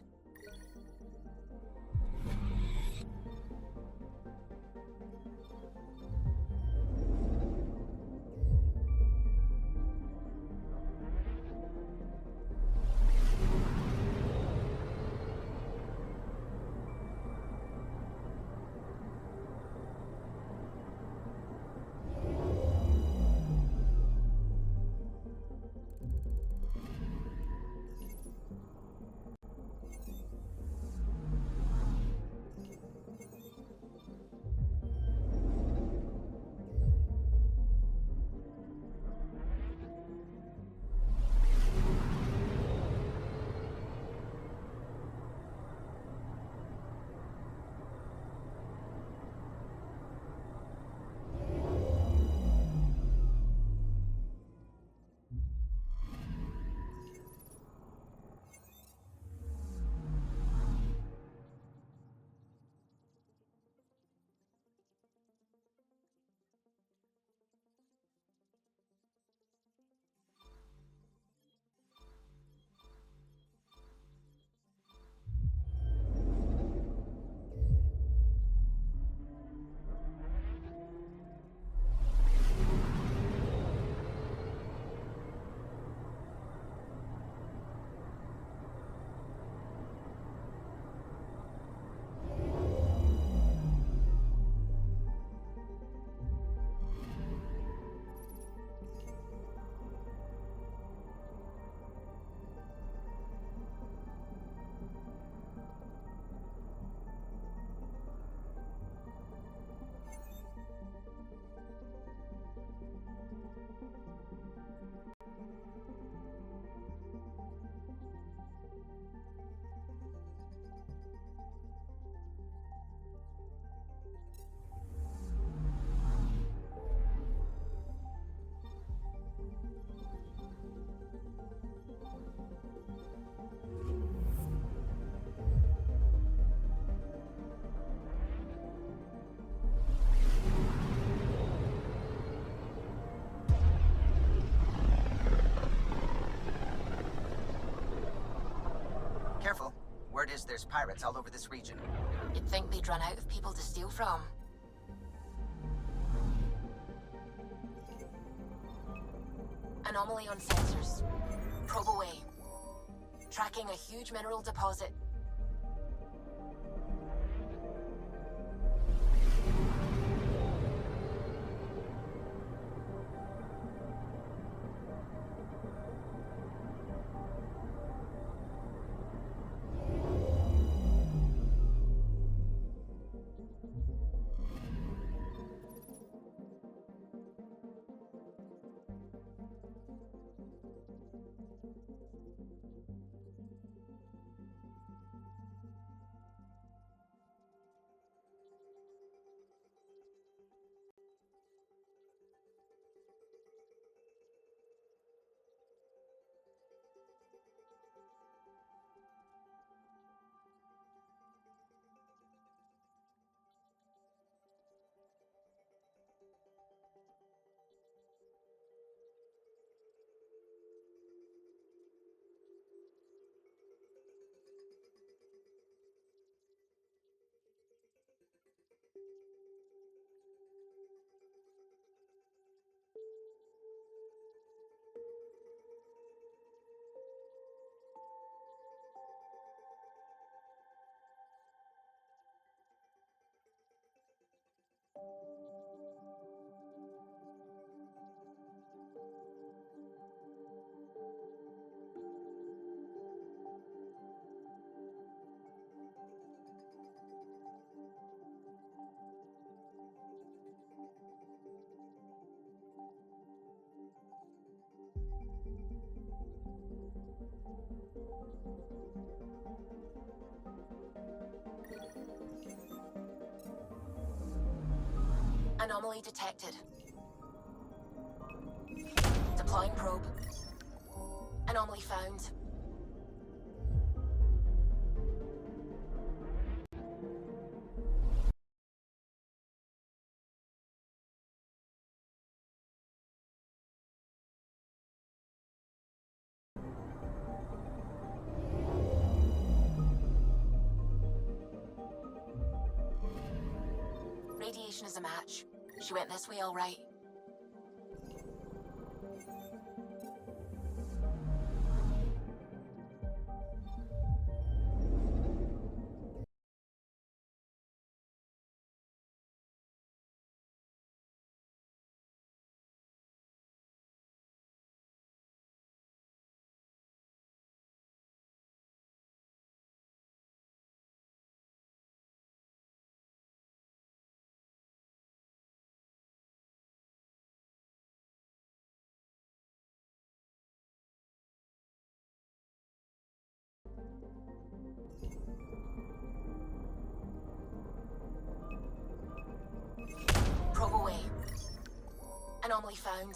Careful. Word is there's pirates all over this region. You'd think they'd run out of people to steal from. Anomaly on sensors. Probe away. Tracking a huge mineral deposit. Anomaly detected. Deploying probe. Anomaly found. location is a match. She went this way all right. Probe away. Anomaly found.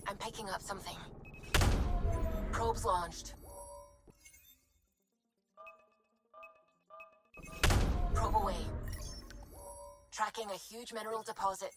I'm picking up something. Probes launched. Probe away. Tracking a huge mineral deposit.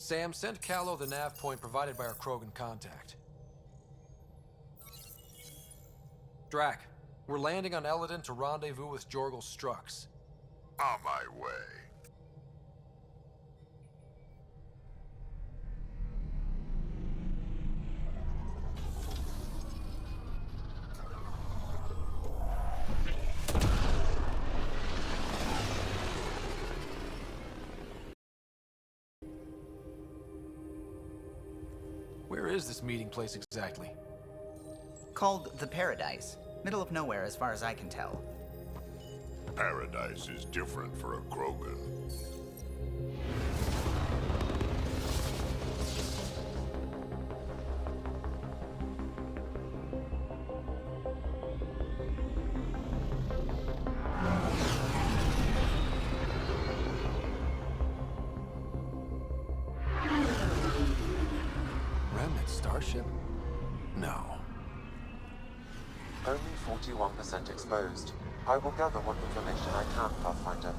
Sam, send Callow the nav point provided by our Krogan contact. Drac, we're landing on Eladon to rendezvous with Jorgel Strux. On my way. Where is this meeting place exactly? Called the Paradise. Middle of nowhere as far as I can tell. Paradise is different for a Krogan. Remnant starship? No. Only 41% exposed. I will gather what information I can, Pathfinder.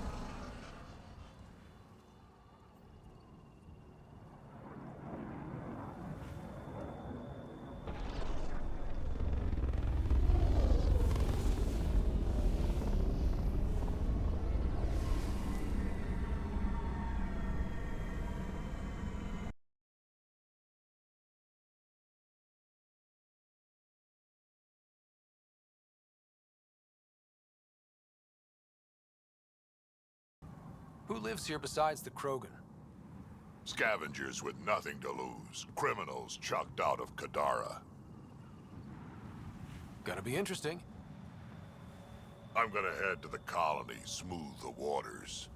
Who lives here besides the Krogan? Scavengers with nothing to lose. Criminals chucked out of Kadara. Gonna be interesting. I'm gonna head to the colony, smooth the waters.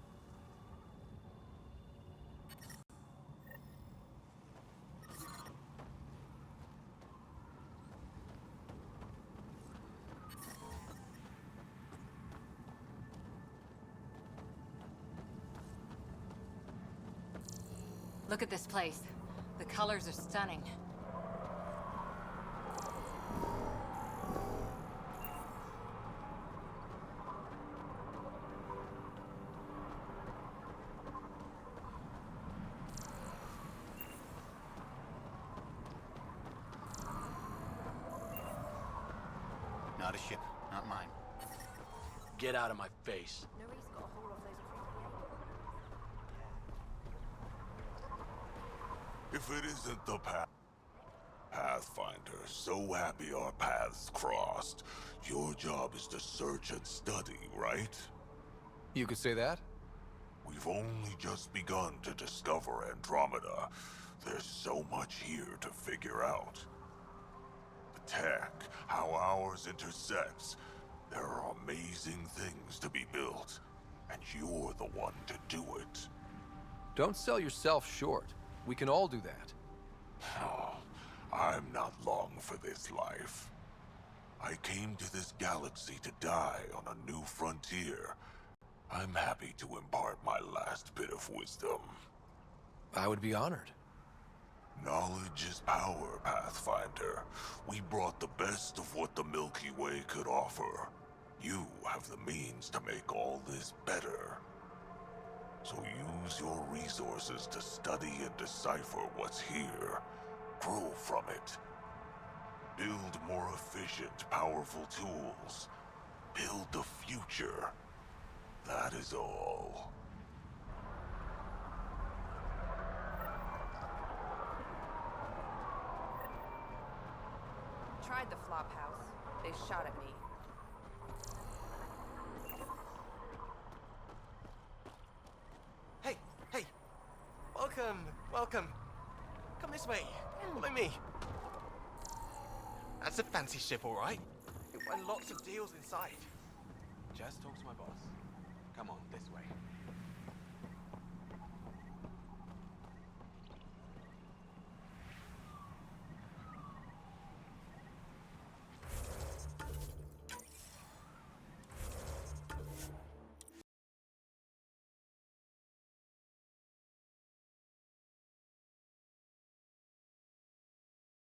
Look at this place. The colors are stunning. Not a ship, not mine. Get out of my face. If it isn't the Pathfinder, so happy our paths crossed. Your job is to search and study, right? You could say that? We've only just begun to discover Andromeda. There's so much here to figure out. The tech, how ours intersects. There are amazing things to be built, and you're the one to do it. Don't sell yourself short. We can all do that. Oh, I'm not long for this life. I came to this galaxy to die on a new frontier. I'm happy to impart my last bit of wisdom. I would be honored. Knowledge is power, Pathfinder. We brought the best of what the Milky Way could offer. You have the means to make all this better. So use your resources to study and decipher what's here. Grow from it. Build more efficient, powerful tools. Build the future. That is all. Tried the flop house. They shot at me. Hey! Welcome! Come this way. Follow me. That's a fancy ship, all right. You'll find lots of deals inside. Just talk to my boss. Come on, this way.